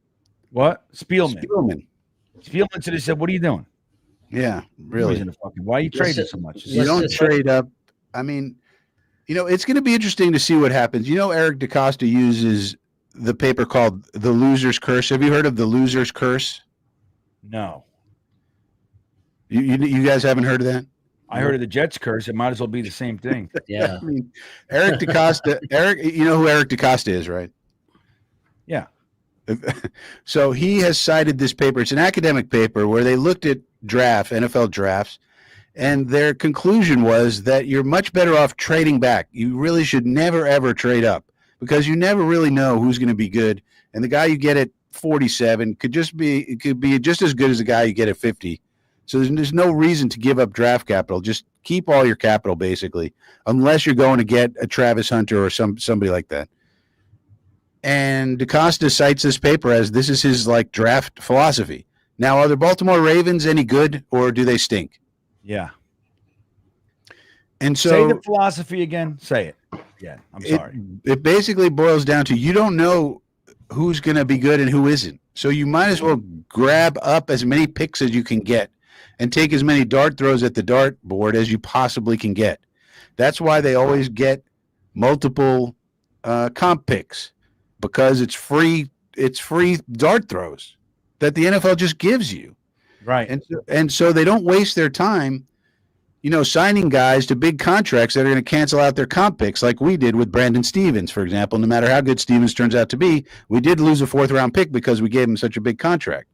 what Spielman. Spielman. Spielman said, he said, "What are you doing? Yeah, He's really. in a fucking- Why are you Let's trading just- so much?" You let's don't just- trade up. I mean, it's going to be interesting to see what happens. Eric DaCosta uses the paper called The Loser's Curse. Have you heard of The Loser's Curse? No, You guys haven't heard of that? I heard of the Jets curse. It might as well be the same thing. Yeah. I mean, Eric DaCosta, you know who Eric DaCosta is, right? Yeah. So he has cited this paper. It's an academic paper where they looked at NFL drafts, and their conclusion was that you're much better off trading back. You really should never, ever trade up because you never really know who's going to be good. And the guy you get at 47 could be just as good as the guy you get at 50. So there's no reason to give up draft capital. Just keep all your capital, basically, unless you're going to get a Travis Hunter or somebody like that. And DaCosta cites this paper as this is his draft philosophy. Now, are the Baltimore Ravens any good, or do they stink? Yeah. And so Say the philosophy again. Say it. Yeah. I'm sorry. It basically boils down to you don't know who's going to be good and who isn't. So you might as well grab up as many picks as you can get and take as many dart throws at the dart board as you possibly can get. That's why they always get multiple comp picks, because it's free dart throws that the NFL just gives you. Right. And so they don't waste their time, signing guys to big contracts that are going to cancel out their comp picks like we did with Brandon Stevens, for example. No matter how good Stevens turns out to be, we did lose a 4th-round pick because we gave him such a big contract.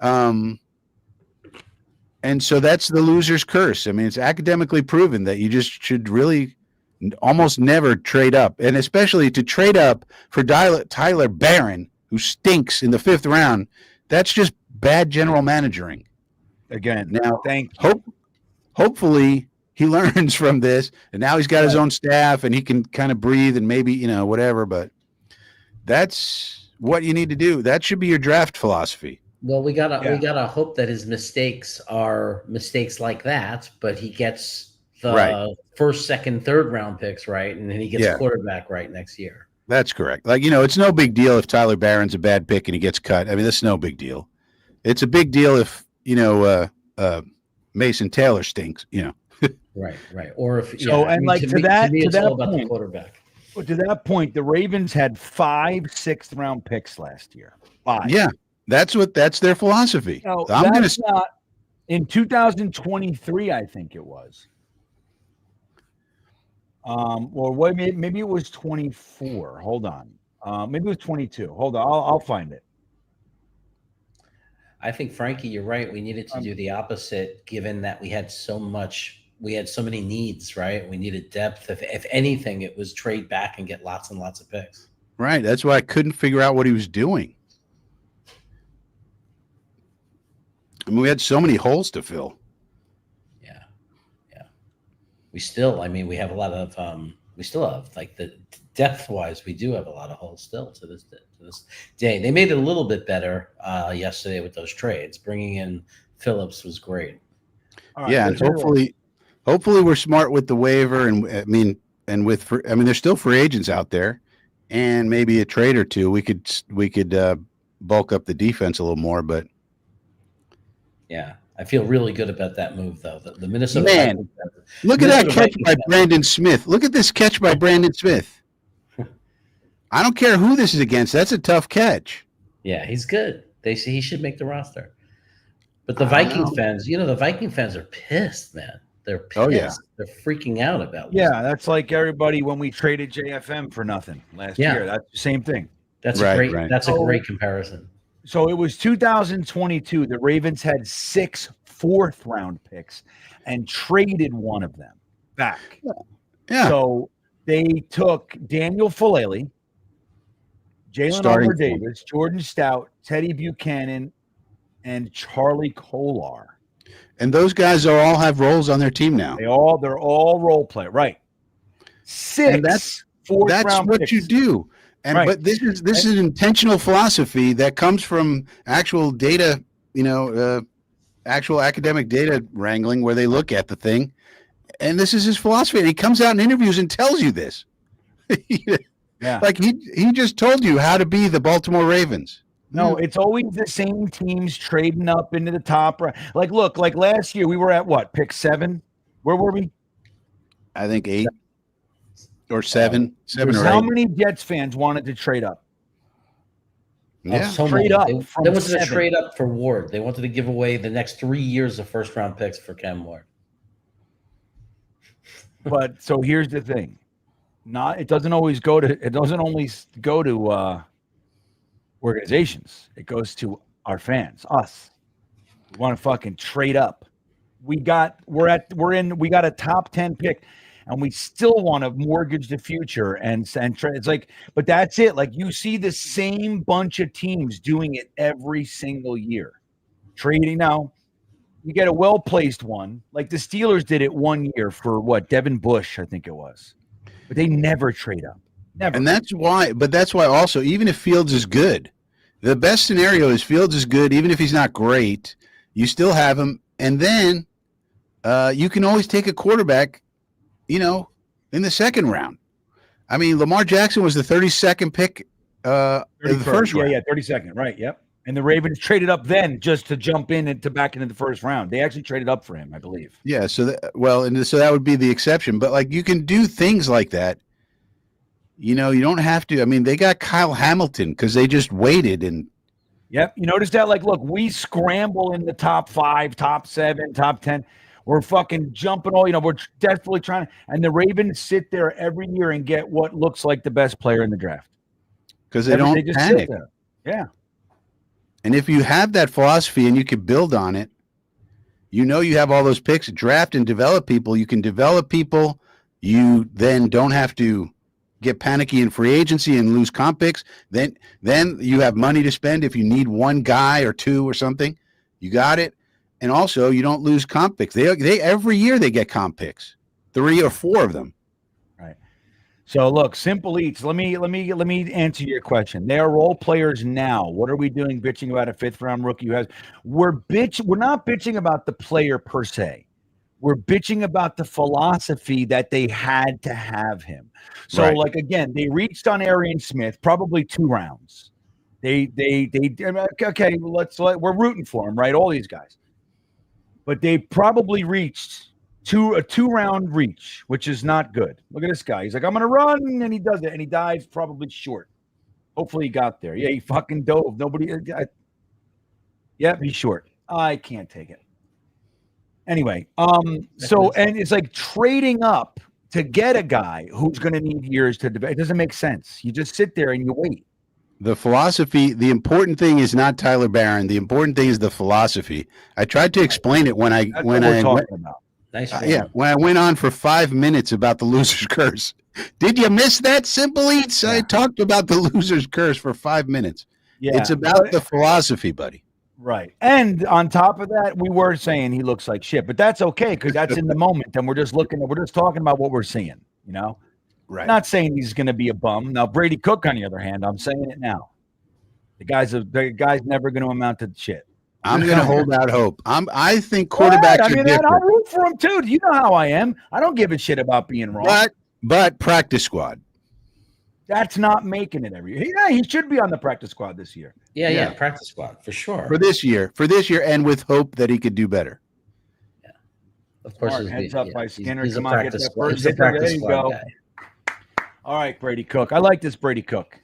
And so that's the loser's curse. I mean, it's academically proven that you just should really almost never trade up, and especially to trade up for Tyler Barron, who stinks in the 5th round. That's just bad general managering. Again. Now, Thank you. Hopefully he learns from this, and now he's got his own staff and he can kind of breathe and maybe, whatever, but that's what you need to do. That should be your draft philosophy. Well, we gotta hope that his mistakes are mistakes like that, but he gets the Right. 1st, 2nd, 3rd round picks right, and then he gets quarterback right next year. That's correct. It's no big deal if Tyler Barron's a bad pick and he gets cut. I mean, that's no big deal. It's a big deal if, Mason Taylor stinks, Right. Or if So, and like to that it's all about the point, quarterback. to that point, the Ravens had 5 sixth-round picks last year. 5. Yeah, that's their philosophy. No, I'm going that's to not in 2023. I think it was. Or what? Maybe it was 24. Hold on. Maybe it was 22. Hold on. I'll find it. I think, Frankie, you're right. We needed to do the opposite, given that we had so many needs, right? We needed depth. If anything, it was trade back and get lots and lots of picks. Right. That's why I couldn't figure out what he was doing. I mean, we had so many holes to fill. Yeah. We still, we have a lot of, we still have, like, the depth-wise, we do have a lot of holes still to this day. They made it a little bit better yesterday with those trades. Bringing in Phillips was great. All right, Yeah, and hopefully we're smart with the waiver, and there's still free agents out there, and maybe a trade or two. We could bulk up the defense a little more, but yeah, I feel really good about that move, though. The Minnesota Man, look at that catch by Brandon Smith. Look at this catch by Brandon Smith. I don't care who this is against. That's a tough catch. Yeah, he's good. They say he should make the roster. But the Viking fans, the Viking fans are pissed, man. They're pissed. Oh, yeah. They're freaking out about Yeah, that's like everybody when we traded JFM for nothing last year. That's the same thing. That's Right. That's a great comparison. So it was 2022. The Ravens had 6 fourth-round picks and traded one of them back. Yeah. So they took Daniel Falele, Jalen Starting Davis, Jordan Stout, Teddy Buchanan, and Charlie Kolar. And those guys all have roles on their team now. They're all role play, right? 6 And that's fourth-round what picks. you do. And Right. but this is an intentional philosophy that comes from actual data, actual academic data wrangling where they look at the thing. And this is his philosophy. And he comes out in interviews and tells you this. Yeah. Like he just told you how to be the Baltimore Ravens. No, it's always the same teams trading up into the top. Like, look, like last year we were at what? Pick 7? Where were we? I think 8 or 7. 7 or 8. How many Jets fans wanted to trade up? Yeah. So Trade many. up They from wanted to 7. trade up for Ward. They wanted to give away the next 3 years of first-round picks for Cam Ward. But so here's the thing. It doesn't only go to organizations. It goes to our fans, us. We want to fucking trade up. We got a top 10 pick, and we still want to mortgage the future and trade. It's like, but that's it. Like you see the same bunch of teams doing it every single year. Trading now. You get a well-placed one. Like the Steelers did it one year for what? Devin Bush, I think it was. But they never trade up. Never. And that's why also, even if Fields is good, the best scenario is Fields is good, even if he's not great, you still have him. And then you can always take a quarterback, in the second round. I mean, Lamar Jackson was the 32nd pick in the first round. Yeah, 32nd. Right, yep. And the Ravens traded up then just to jump in and to back into the first round. They actually traded up for him, I believe. Yeah, so that would be the exception. But like you can do things like that. You don't have to. I mean, they got Kyle Hamilton because they just waited and. Yep, you notice that? Like, look, we scramble in the top 5, top 7, top 10. We're fucking jumping all. We're desperately trying. And the Ravens sit there every year and get what looks like the best player in the draft because they don't just panic. Sit there. Yeah. And if you have that philosophy and you can build on it, you have all those picks, draft and develop people. You can develop people. You then don't have to get panicky in free agency and lose comp picks. Then you have money to spend if you need one guy or two or something. You got it. And also you don't lose comp picks. They every year they get comp picks, 3 or 4 of them. Right. So look, Simple Eats. Let me answer your question. They are role players now. What are we doing bitching about a 5th-round rookie who has? We're not bitching about the player per se. We're bitching about the philosophy that they had to have him. So Right. like again, they reached on Arian Smith probably 2 rounds. They okay. We're rooting for him, right? All these guys, but they probably reached a 2-round reach, which is not good. Look at this guy. He's like, I'm gonna run, and he does it, and he dives probably short. Hopefully he got there. Yeah, he fucking dove. Yep, he's short. I can't take it. Anyway, so and it's like trading up to get a guy who's going to need years to develop. It doesn't make sense. You just sit there and you wait. The philosophy, the important thing is not Tyler Barron. The important thing is the philosophy. I tried to explain it when I When I went on for 5 minutes about the loser's curse. Did you miss that, Simple Eats? I talked about the loser's curse for 5 minutes. Yeah, it's about the philosophy, buddy. Right. And on top of that, we were saying he looks like shit, but that's okay because that's in the moment, and we're just talking about what we're seeing, you know? Right. Not saying he's going to be a bum. Now, Brady Cook, on the other hand, I'm saying it now. The guy's never going to amount to shit. I'm going to hold out hope. I think quarterbacks are different. I'll root for him too. You know how I am. I don't give a shit about being wrong. But practice squad. That's not making it every year. Yeah, he should be on the practice squad this year. Yeah, practice squad for sure. For this year, and with hope that he could do better. Yeah, of course. Heads up by Skinner. He's Come a on, get that first hit. There you go. Guy. All right, Brady Cook. I like this Brady Cook.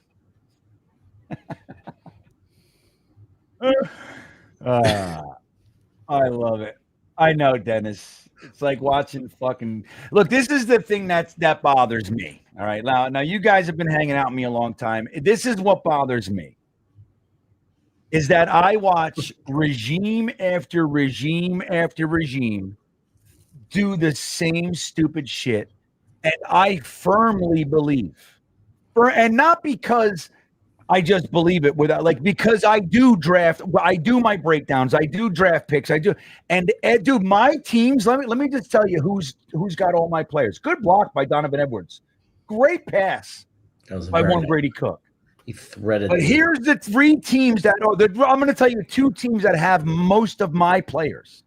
I love it. I know, Dennis. It's like watching fucking look. This is the thing that bothers me. All right, now you guys have been hanging out with me a long time. This is what bothers me. Is that I watch regime after regime after regime do the same stupid shit, and I firmly believe, and not because I just believe it because I do draft, I do my breakdowns, I do draft picks, I do, and dude, my teams. Let me just tell you who's got all my players. Good block by Donovan Edwards, great pass by one Brady Cook. He threaded. But here's the 3 teams that I'm going to tell you 2 teams that have most of my players.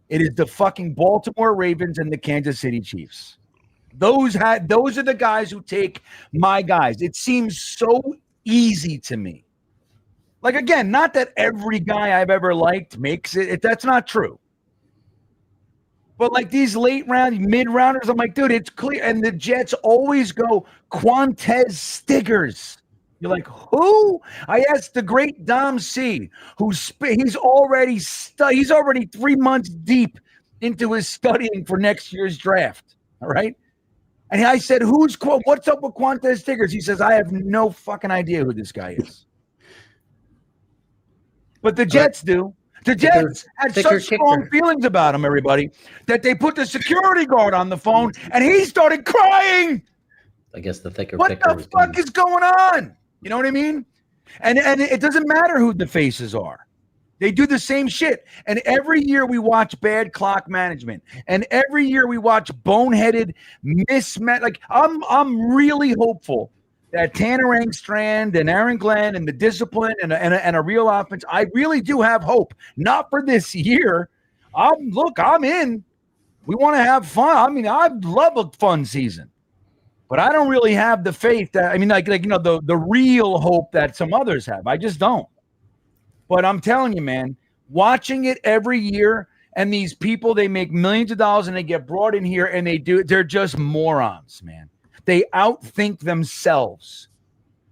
It is the fucking Baltimore Ravens and the Kansas City Chiefs. Those are the guys who take my guys. It seems so easy to me. Like, again, not that every guy I've ever liked makes it. That's not true. But like these late round, mid rounders, I'm like, dude, it's clear. And the Jets always go Quantez Stiggers. You're like, who? I asked the great Dom C, he's already 3 months deep into his studying for next year's draft. All right. And I said, what's up with Quantez Stiggers? He says, I have no fucking idea who this guy is. But the Jets do. The Jets had such strong feelings about him, everybody, that they put the security guard on the phone and he started crying. I guess the thicker What the fuck is going on? You know what I mean? And it doesn't matter who the faces are. They do the same shit. And every year we watch bad clock management. And every year we watch boneheaded mismatch. Like I'm really hopeful that Tanner Engstrand and Aaron Glenn and the discipline and a real offense. I really do have hope. Not for this year. I'm in. We want to have fun. I mean, I love a fun season. But I don't really have the faith that, I mean, the real hope that some others have. I just don't. But I'm telling you, man, watching it every year, and these people, they make millions of dollars and they get brought in here and they're just morons, man. They outthink themselves.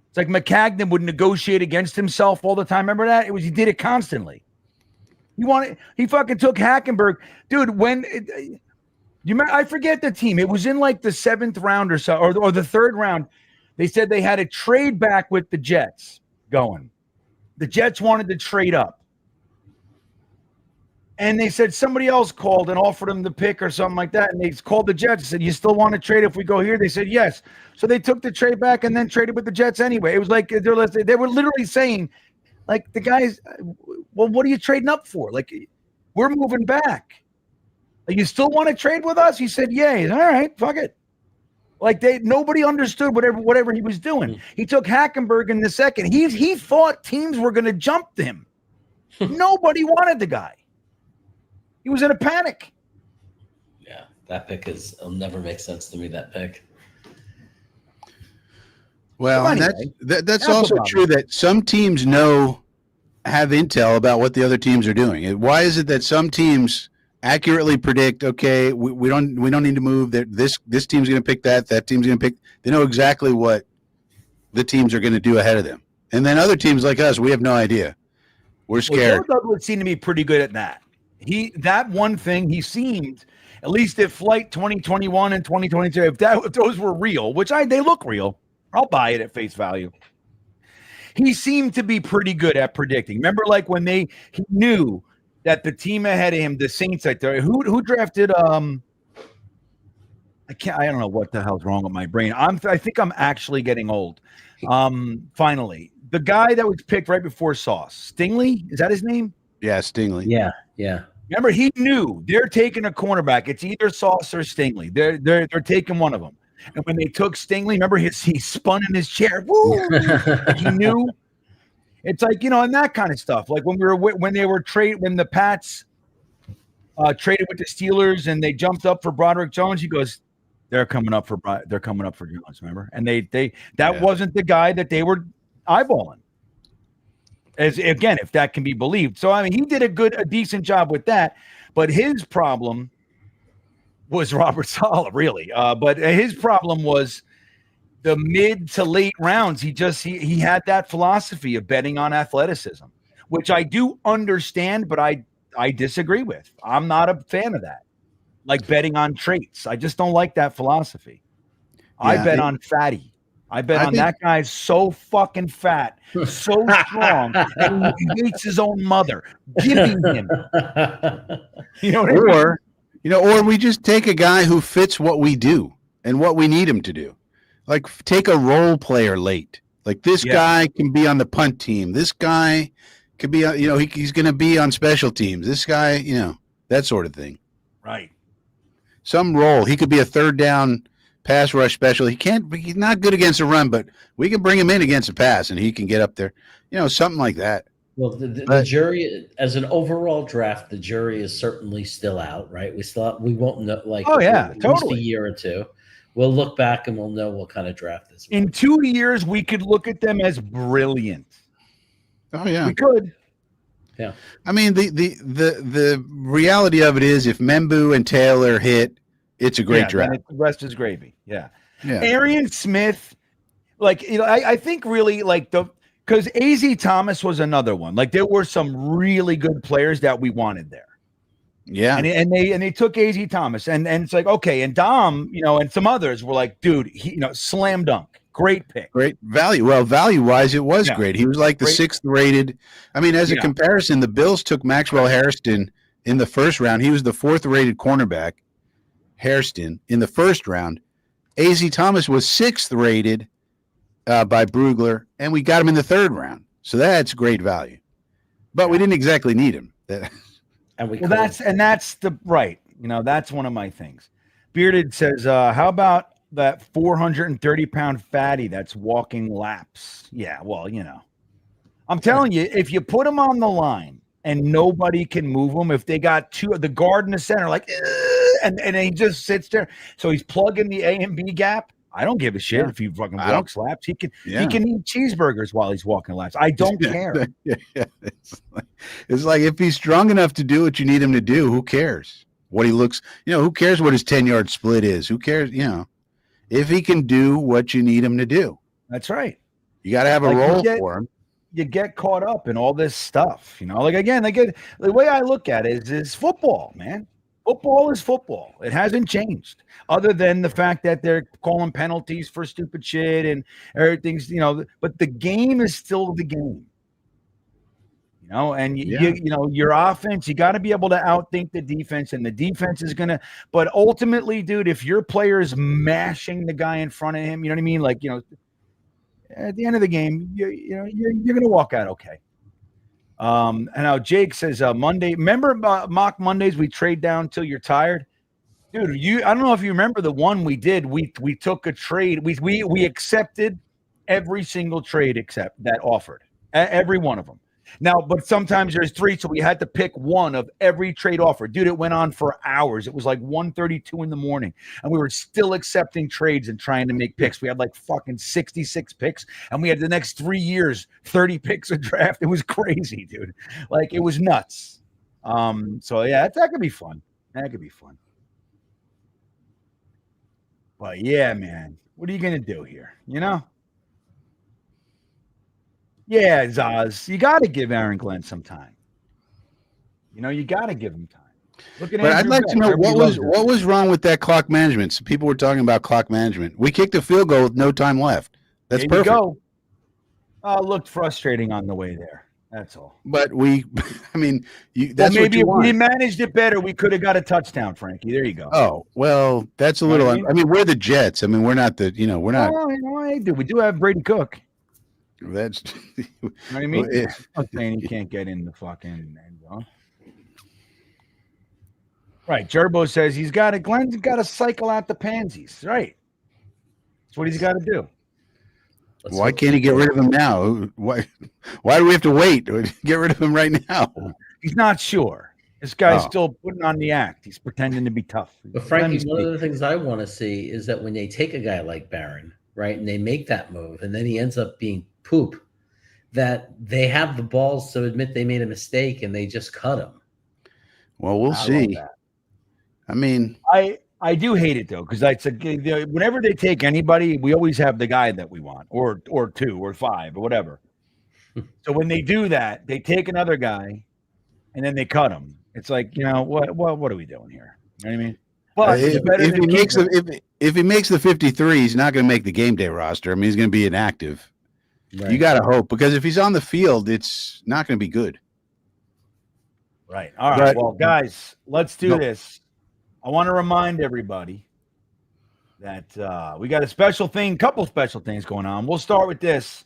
It's like McCagnon would negotiate against himself all the time. Remember that? He did it constantly. He fucking took Hackenberg. Dude, I forget the team. It was in like the 7th round or so, or the 3rd round. They said they had a trade back with the Jets going. The Jets wanted to trade up. And they said somebody else called and offered them the pick or something like that. And they called the Jets and said, you still want to trade if we go here? They said, yes. So they took the trade back and then traded with the Jets anyway. It was like they were literally saying, like, the guys, well, what are you trading up for? Like, we're moving back. Like, you still want to trade with us? He said, yeah. All right, fuck it. Like, nobody understood whatever he was doing. He took Hackenberg in the second. He thought teams were going to jump him. Nobody wanted the guy. He was in a panic. Yeah, that pick it'll never make sense to me, that pick. Well, anyway, that's also true that some teams have intel about what the other teams are doing. Why is it that some teams accurately predict. Okay, we don't need to move. That this team's going to pick that team's going to pick. They know exactly what the teams are going to do ahead of them. And then other teams like us, we have no idea. We're scared. Well, Joe Douglas seemed to be pretty good at that. That one thing he seemed, at least if Flight 2021 and 2022, if those were real, which they look real, I'll buy it at face value. He seemed to be pretty good at predicting. Remember, like when he knew that the team ahead of him, the Saints, right there, who drafted I don't know what the hell's wrong with my brain. I think I'm actually getting old. Finally, the guy that was picked right before Sauce, Stingley, is that his name? Yeah, Stingley. Yeah. Remember, he knew they're taking a cornerback. It's either Sauce or Stingley. They're taking one of them. And when they took Stingley, remember he spun in his chair. Woo! Like he knew. It's like, and that kind of stuff. Like when the Pats traded with the Steelers and they jumped up for Broderick Jones, he goes, they're coming up for Jones, remember? And that wasn't the guy that they were eyeballing. As again, if that can be believed. So I mean, he did a decent job with that, but his problem was Robert Saleh, really. But his problem was the mid to late rounds. He had that philosophy of betting on athleticism, which I do understand, but I disagree with. I'm not a fan of that. Like betting on traits. I just don't like that philosophy. Yeah, I bet on fatty. I bet that guy's so fucking fat, so strong, and he hates his own mother. Give him. Or we just take a guy who fits what we do and what we need him to do. Like take a role player late. Like this guy can be on the punt team. This guy could be, he's going to be on special teams. This guy, that sort of thing. Right. Some role. He could be a third down pass rush special. He's not good against a run, but we can bring him in against a pass and he can get up there. Something like that. Well, the jury, as an overall draft, the jury is certainly still out, right? We won't know, totally. A year or two. We'll look back and we'll know what kind of draft this was. In 2 years, we could look at them as brilliant. Oh yeah, we could. Yeah. I mean, the reality of it is, if Membu and Taylor hit, it's a great draft. The rest is gravy. Yeah. Yeah. Arian Smith, I think really because AZ Thomas was another one. Like there were some really good players that we wanted there. Yeah. And they took AZ Thomas and it's like, okay. And Dom, and some others were like, dude, he, slam dunk. Great pick. Great value. Well, value-wise, it was great. He was like the sixth rated. I mean, as a comparison, the Bills took Maxwell Hairston in the first round. He was the fourth rated cornerback, Hairston, in the first round. AZ Thomas was sixth rated by Brugler, and we got him in the third round. So that's great value. But we didn't exactly need him. That's one of my things. Bearded says, how about that 430-pound fatty that's walking laps? Yeah, well, I'm telling you, if you put him on the line and nobody can move him, if they got the guard in the center, and he just sits there, so he's plugging the A and B gap. I don't give a shit if he fucking walks laps. He can eat cheeseburgers while he's walking laps. I don't care. It's like if he's strong enough to do what you need him to do, who cares what he looks? Who cares what his 10-yard split is? Who cares? If he can do what you need him to do. That's right. You got to have a role for him. You get caught up in all this stuff, the way I look at it is football, man. Football is football. It hasn't changed other than the fact that they're calling penalties for stupid shit and everything's, but the game is still the game. And your offense, you got to be able to outthink the defense, and the defense is going to, but ultimately, dude, if your player is mashing the guy in front of him, you know what I mean? At the end of the game, you're going to walk out okay. And now Jake says, Monday, remember mock Mondays, we trade down till you're tired? Dude, I don't know if you remember the one we did. We took a trade. We accepted every single trade except that offered, every one of them. Now, but sometimes there's three, so we had to pick one of every trade offer. Dude, it went on for hours. It was like 1:32 in the morning, and we were still accepting trades and trying to make picks. We had like fucking 66 picks, and we had the next 3 years, 30 picks a draft. It was crazy, dude. Like, it was nuts. So, yeah, that could be fun. That could be fun. But yeah, man, what are you gonna do here? You know? Yeah, Zaz, you got to give Aaron Glenn some time. You know, you got to give him time. Look at But I'd Andrew like Beck. to know Everybody loves him. what was wrong with that clock management. So people were talking about clock management. We kicked a field goal with no time left. That's There perfect. you go. Looked frustrating on the way there. That's all. But we, I mean, Well, that's maybe if what you we want. managed it better, we could have got a touchdown, Frankie. There you go. Oh, well, that's a You know little. what I mean? I mean, we're the Jets. I mean, we're not the. You know, we're not. Oh, you know, I do. We do have Brady Cook. That's. You know what I mean? Well, yeah. I'm not saying he can't get in the fucking end zone. Right. Gerbo says Glenn's got to cycle out the pansies. Right. That's what he's got to do. Why can't he get rid of him now? Why do we have to wait? Get rid of him right now. He's not sure. This guy's Oh. still putting on the act. He's pretending to be tough. But Frankie, one of the things I want to see is that when they take a guy like Barron, right, and they make that move, and then he ends up being poop, that they have the balls to admit they made a mistake and they just cut him. Well, we'll I love see. that. I mean, I do hate it though, because whenever they take anybody, we always have the guy that we want, or 2 or 5 or whatever. So when they do that, they take another guy, and then they cut him. It's like, you know, what are we doing here? You know what I mean? But if he makes the 53, he's not going to make the game day roster. I mean, he's going to be inactive. Right. You got to hope, because if he's on the field, it's not going to be good. Right. All right. Well, guys, let's do this. I want to remind everybody that we got a couple special things going on. We'll start with this.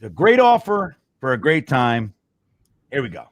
The great offer for a great time. Here we go.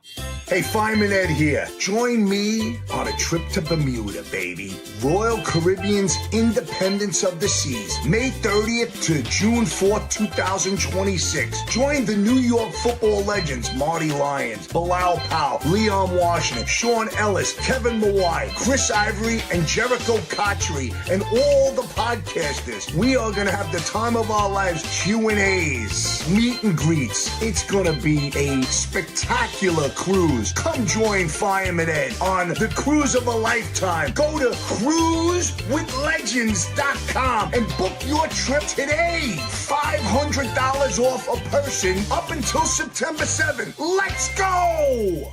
Hey, Fireman Ed here. Join me on a trip to Bermuda, baby. Royal Caribbean's Independence of the Seas, May 30th to June 4th, 2026. Join the New York football legends Marty Lyons, Bilal Powell, Leon Washington, Sean Ellis, Kevin Mawai, Chris Ivory, and Jericho Cotchery, and all the podcasters. We are going to have the time of our lives, Q&As, meet and greets. It's going to be a spectacular cruise. Come join Fireman Ed on the cruise of a lifetime. Go to cruisewithlegends.com and book your trip today. $500 off a person up until September 7th. Let's go!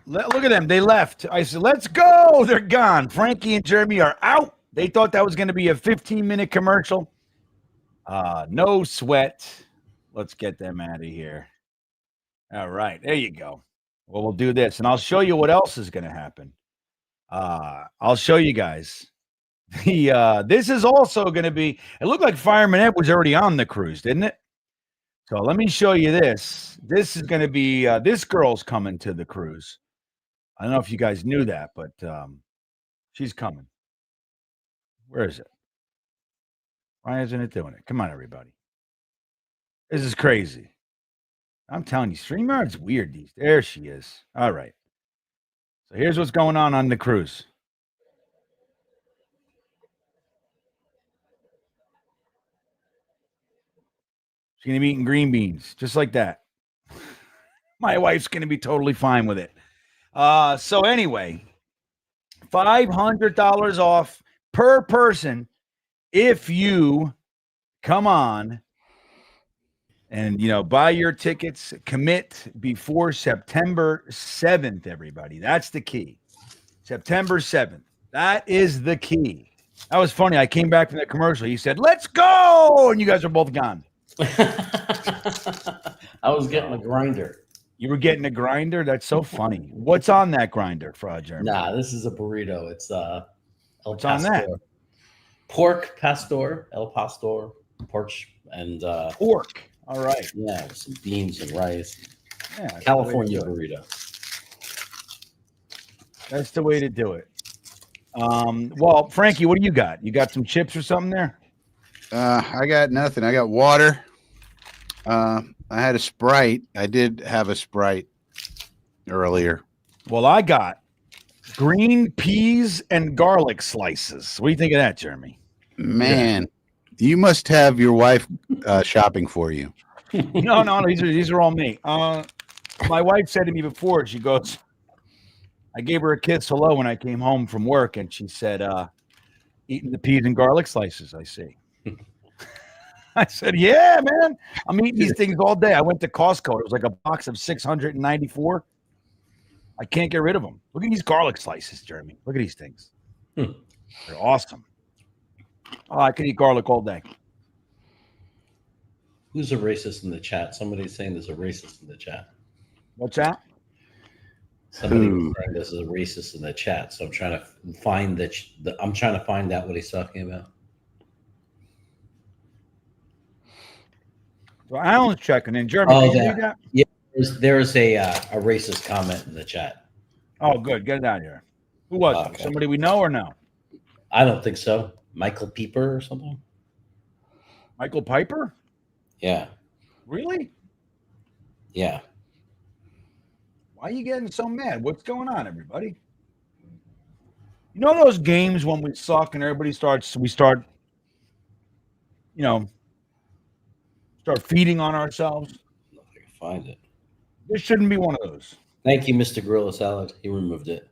Look at them. They left. I said, let's go. They're gone. Frankie and Jeremy are out. They thought that was going to be a 15-minute commercial. No sweat. Let's get them out of here. All right, there you go. Well, we'll do this, and I'll show you what else is going to happen. I'll show you guys. This is also going to be. It looked like Fireman Ed was already on the cruise, didn't it? So let me show you this. This is going to be. This girl's coming to the cruise. I don't know if you guys knew that, but she's coming. Where is it? Why isn't it doing it? Come on, everybody. This is crazy. I'm telling you, StreamYard's weird. There she is. All right. So here's what's going on the cruise. She's going to be eating green beans, just like that. My wife's going to be totally fine with it. So anyway, $500 off per person if you come on and, you know, buy your tickets, commit before September 7th, everybody. That's the key. September 7th. That is the key. That was funny. I came back from that commercial. He said, let's go. And you guys are both gone. I was getting a grinder. You were getting a grinder? That's so funny. What's on that grinder, Jeremy? Nah, this is a burrito. It's El What's Pastor. on that? Pork pastor, El Pastor, pork, and pork. All right. Yeah, with some beans and rice. Yeah, California burrito. That's the way to do it. Well, Frankie, what do you got? You got some chips or something there? I got nothing. I got water. I had a Sprite. I did have a Sprite earlier. Well, I got green peas and garlic slices. What do you think of that, Jeremy? Man, you must have your wife shopping for you. No, these are all me. My wife said to me before, she goes, I gave her a kiss hello when I came home from work, and she said, eating the peas and garlic slices, I see. I said, yeah, man. I'm eating these things all day. I went to Costco. It was like a box of 694. I can't get rid of them. Look at these garlic slices, Jeremy. Look at these things. They're awesome. Oh, I could eat garlic all day. Who's a racist in the chat? Somebody's saying there's a racist in the chat. What's that? Somebody referring this as a racist in the chat. So I'm trying to find that. I'm trying to find out what he's talking about. So Alan's checking in. Jeremy, Oh, can you read that? Yeah, there's a racist comment in the chat. Oh, good. Get it out of here. Who was it? Okay. Somebody we know or no? I don't think so. Michael Pieper or something? Michael Piper? Yeah. Really? Yeah. Why are you getting so mad? What's going on, everybody? You know those games when we suck and everybody start, you know, start feeding on ourselves? If I can find it. This shouldn't be one of those. Thank you, Mr. Gorilla Salad. He removed it.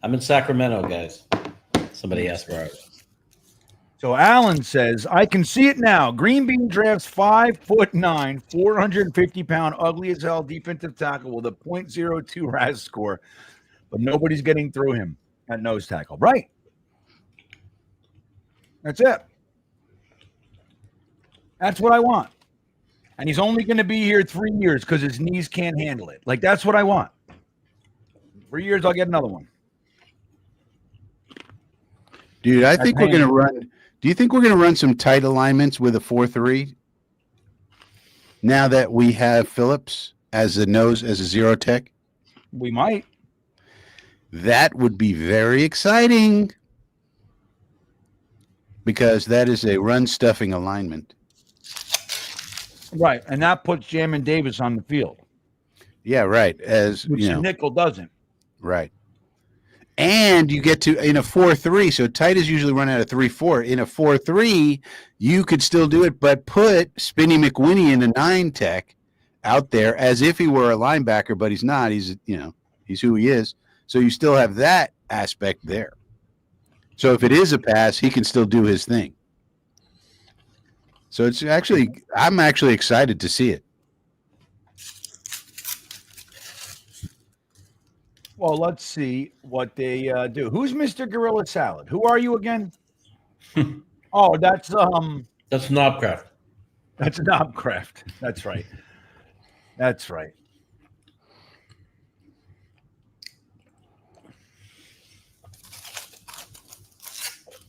I'm in Sacramento, guys. Somebody asked where I was. So Alan says, I can see it now. GreenBean drafts 5'9", 450-pound, ugly as hell defensive tackle with a .02 RAS score, but nobody's getting through him at nose tackle. Right. That's it. That's what I want. And he's only going to be here 3 years because his knees can't handle it. Like, that's what I want. 3 years, I'll get another one. Dude, I think we're going to run. Do you think we're going to run some tight alignments with a 4-3 now that we have Phillips as a nose, as a zero tech? We might. That would be very exciting because that is a run stuffing alignment. Right. And that puts Jamin Davis on the field. Yeah, right. Which the nickel doesn't. Right. And you get to in a 4-3. So tight is usually run out of 3-4. In a 4-3, you could still do it, but put Spinny McWhinney in a 9 tech out there as if he were a linebacker, but he's not. He's he's who he is. So you still have that aspect there. So if it is a pass, he can still do his thing. So it's actually, I'm actually excited to see it. Well, let's see what they do. Who's Mr. Gorilla Salad? Who are you again? Oh, that's Knobcraft. That's Knobcraft. That's right. That's right.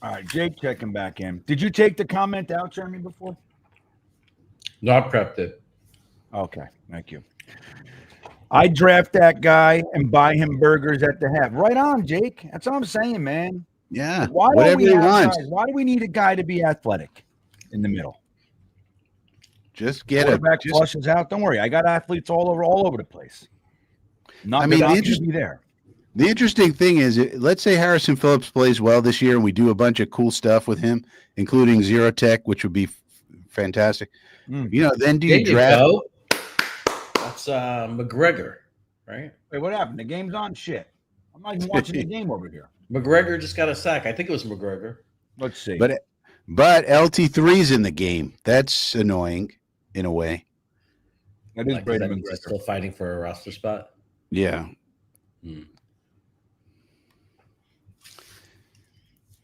All right, Jake checking back in. Did you take the comment out, Jeremy, before? Knobcraft did. Okay, thank you. I draft that guy and buy him burgers at the half. Right on, Jake. That's what I'm saying, man. Yeah. Why whatever he wants. Why do we need a guy to be athletic in the middle? Just get Quarterback flushes out. Don't worry. I got athletes all over the place. Not to be there. The interesting thing is, let's say Harrison Phillips plays well this year and we do a bunch of cool stuff with him, including zero tech, which would be fantastic. You know, then do you draft? That's McGregor, right? Wait, what happened? The game's on? Shit. I'm not even watching the game over here. McGregor just got a sack. I think it was McGregor. Let's see. But LT3's in the game. That's annoying in a way. That is Like, Brady that means he's McGregor. still fighting for a roster spot. Yeah.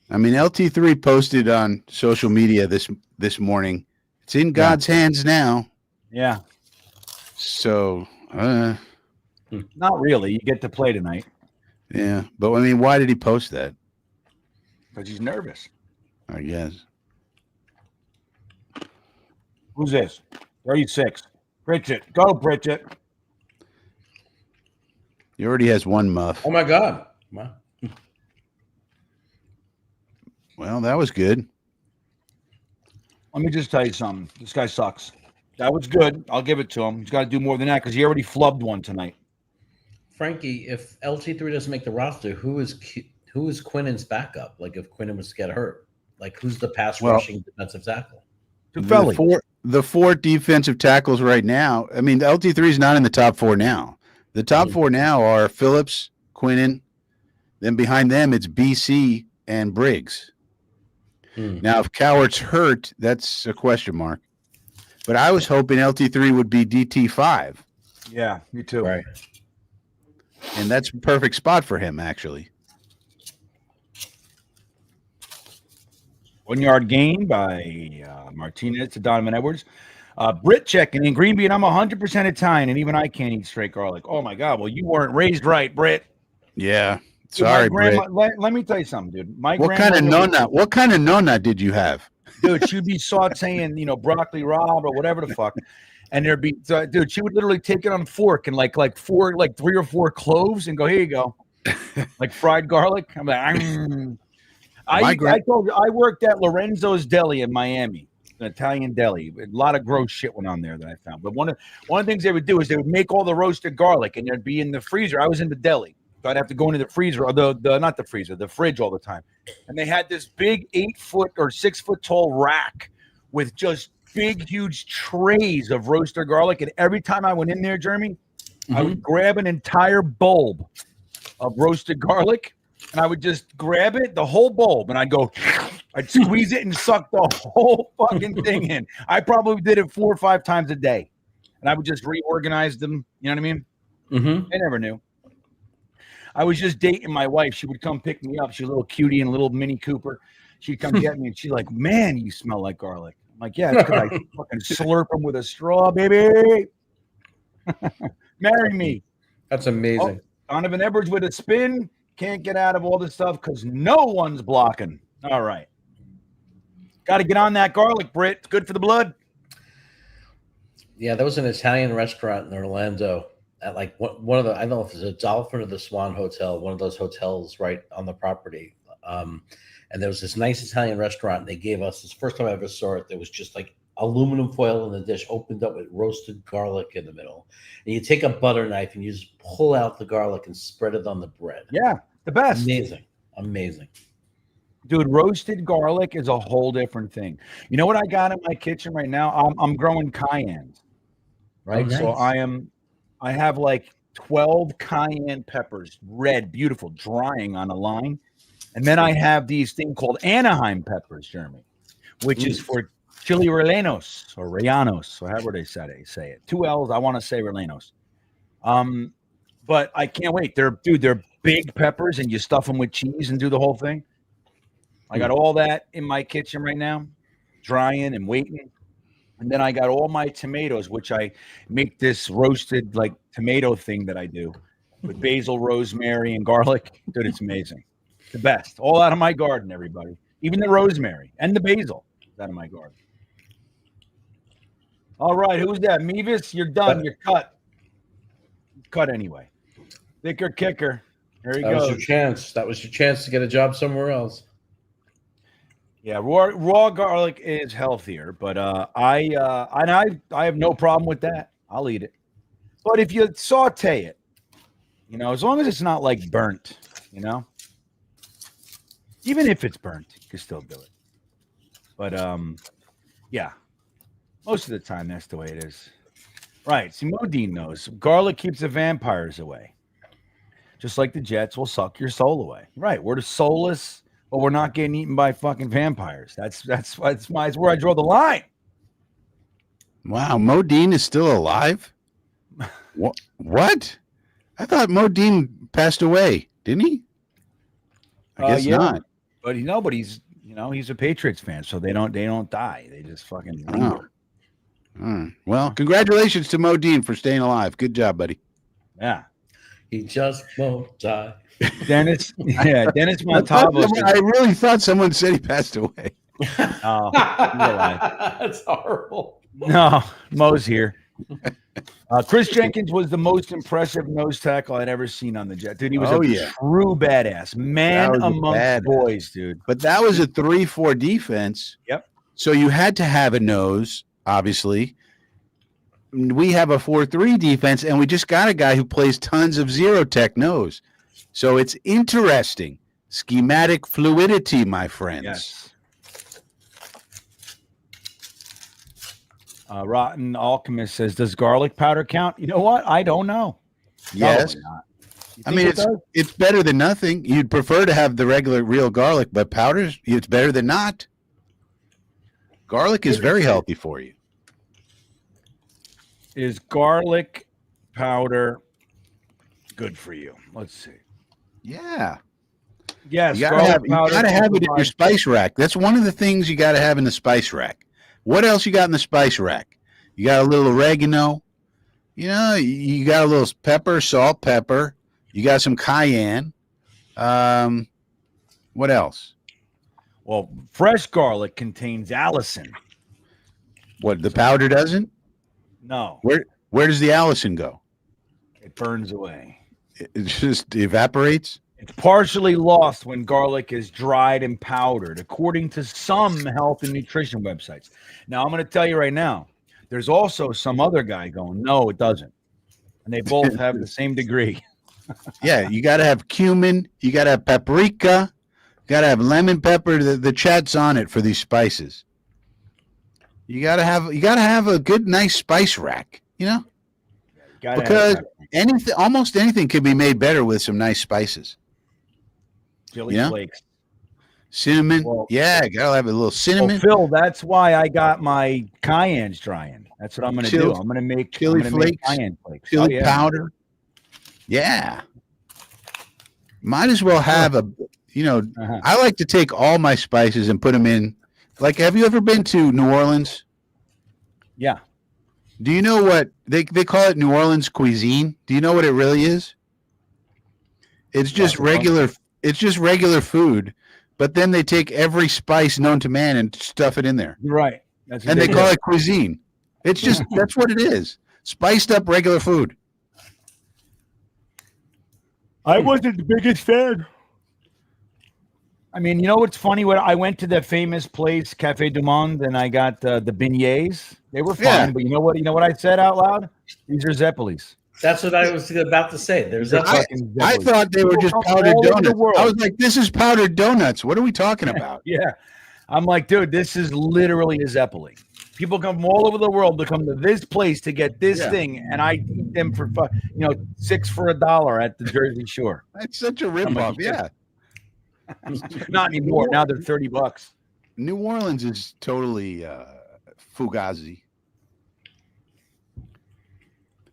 I mean, LT3 posted on social media this morning. It's in God's hands now. Yeah. So, Not really. You get to play tonight. yeah. But I mean, why did he post that? Because he's nervous. I guess. Who's this? 36. Pritchett. Go, Pritchett. He already has one muff. Oh my God! Wow. Well, that was good. Let me just tell you something. This guy sucks. That was good. I'll give it to him. He's got to do more than that because he already flubbed one tonight. Frankie, if LT3 doesn't make the roster, who is Quinnen's backup? Like if Quinnen was to get hurt, like who's the pass rushing defensive tackle? Tufelli. the 4 defensive tackles right now. I mean, the LT3 is not in the top 4 now. The top 4 now are Phillips, Quinnen. Then behind them, it's BC and Briggs. Now, if Cowart's hurt, that's a question mark. But I was hoping LT3 would be DT5. Yeah, me too. Right. And that's a perfect spot for him, actually. 1 yard gain by Martinez to Donovan Edwards. Britt checking in. GreenBean, I'm 100% Italian, and even I can't eat straight garlic. Oh, my God. Well, you weren't raised right, Britt. Yeah. Dude, Sorry, grandma, Britt. let me tell you something, dude. What kind of nonna did you have? Dude, she'd be sauteing, broccoli rabe or whatever the fuck. And there'd be, dude, she would literally take it on a fork and like 3 or 4 cloves and go, here you go. Like fried garlic. I'm like, I told you, I worked at Lorenzo's Deli in Miami, an Italian deli. A lot of gross shit went on there that I found. But one of the things they would do is they would make all the roasted garlic and it'd be in the freezer. I was in the deli. So I'd have to go into the freezer, or not the freezer, the fridge all the time. And they had this big 8-foot or 6-foot tall rack with just big, huge trays of roasted garlic. And every time I went in there, Jeremy, I would grab an entire bulb of roasted garlic and I would just grab it, the whole bulb, and I'd squeeze it and suck the whole fucking thing in. I probably did it 4 or 5 times a day. And I would just reorganize them. You know what I mean? I never knew. I was just dating my wife. She would come pick me up. She's a little cutie and a little Mini Cooper. She'd come get me, and she's like, man, you smell like garlic. I'm like, yeah, it's because I fucking slurp them with a straw, baby. Marry me. That's amazing. Donovan Edwards with a spin. Can't get out of all this stuff because no one's blocking. All right. Got to get on that garlic, Britt. It's good for the blood. Yeah, there was an Italian restaurant in Orlando at like one of the, I don't know if it's a Dolphin or the Swan Hotel, one of those hotels right on the property. And there was this nice Italian restaurant. They gave us, this first time I ever saw it, there was just like aluminum foil in the dish, opened up with roasted garlic in the middle. And you take a butter knife and you just pull out the garlic and spread it on the bread. Yeah, the best. Amazing. Dude, roasted garlic is a whole different thing. You know what I got in my kitchen right now? I'm growing cayennes, right? Oh, nice. So I have like 12 cayenne peppers, red, beautiful, drying on a line. And then I have these thing called Anaheim peppers, Jeremy, which is for chili rellenos or rayanos, or however they say it. 2 L's, I want to say rellenos. But I can't wait. They're big peppers and you stuff them with cheese and do the whole thing. I got all that in my kitchen right now, drying and waiting. And then I got all my tomatoes, which I make this roasted like tomato thing that I do with basil, rosemary, and garlic. Dude, it's amazing. The best. All out of my garden, everybody. Even the rosemary and the basil is out of my garden. All right, who's that? Mevis, you're done. You're cut. Cut anyway. Thicker kicker. There he goes. That was your chance. That was your chance to get a job somewhere else. Yeah, raw garlic is healthier, but I have no problem with that. I'll eat it. But if you saute it, as long as it's not like burnt, even if it's burnt, you can still do it. But yeah, most of the time that's the way it is. Right. See, Modine knows garlic keeps the vampires away, just like the Jets will suck your soul away. Right. We're the soulless. But we're not getting eaten by fucking vampires. That's where I draw the line. Wow, Modine is still alive? What? I thought Modine passed away, didn't he? I guess not. But he's he's a Patriots fan, so they don't die. They just fucking Well, congratulations to Modine for staying alive. Good job, buddy. Yeah. He just won't die. Dennis Montalvo. I really thought someone said he passed away. Oh, that's horrible. No, Mo's here. Chris Jenkins was the most impressive nose tackle I'd ever seen on the Jet. Dude, he was true badass. Man amongst boys, dude. But that was a 3-4 defense. Yep. So you had to have a nose, obviously. We have a 4-3 defense, and we just got a guy who plays tons of zero tech nose. So it's interesting. Schematic fluidity, my friends. Yes. Rotten Alchemist says, "Does garlic powder count?" You know what? I don't know. Yes. Probably not. You I think mean, it does? it's better than nothing. You'd prefer to have the regular real garlic, but powders, it's better than not. Garlic is very healthy for you. Is garlic powder good for you? Let's see. Yeah. Yes, You garlic gotta powder have it in your provides- spice rack. That's one of the things you gotta have in the spice rack. What else you got in the spice rack? You got a little oregano. You know, you got a little pepper, salt, pepper. You got some cayenne. What else? Well, fresh garlic contains allicin. What, the powder doesn't? No, Where does the allicin go? it burns away. It just evaporates? It's partially lost when garlic is dried and powdered, according to some health and nutrition websites. Now, I'm going to tell you right now, there's also some other guy going, no, it doesn't. And they both have the same degree. Yeah, you got to have cumin. You got to have paprika. You got to have lemon pepper. The chat's on it for these spices. You got to have a good, nice spice rack, you know? Gotta Because have almost anything can be made better with some nice spices. chili yeah. flakes. Cinnamon. Well- Yeah, got to have a little cinnamon. Well, Phil, that's why I got my cayennes drying. That's what I'm going to do. I'm going to make chili flakes, cayenne flakes. chili powder. Yeah. Might as well have Uh-huh. I like to take all my spices and put them in. Like, have you ever been to New Orleans? Yeah. Do you know what they call it? New Orleans cuisine. Do you know what it really is? It's just regular. It's just regular food, but then they take every spice known to man and stuff it in there, You're right. That's and they do. call it cuisine. It's just that's what it is. Spiced up regular food. I wasn't the biggest fan. I mean, you know what's funny? When I went to the famous place, Cafe Du Monde, and I got the beignets. They were fine, Yeah. but you know what? You know what I said out loud? These are Zeppelis. That's what I was about to say. There's that. I thought they were just People from powdered all over the donuts. world. I was like, this is powdered donuts. What are we talking about? Yeah. I'm like, dude, this is literally a Zeppeli. People come from all over the world to come to this place to get this Yeah. thing, and I eat them for $6 for $1 at the Jersey Shore. That's such a ripoff. Yeah. Not anymore. Now they're $30. New Orleans is totally fugazi.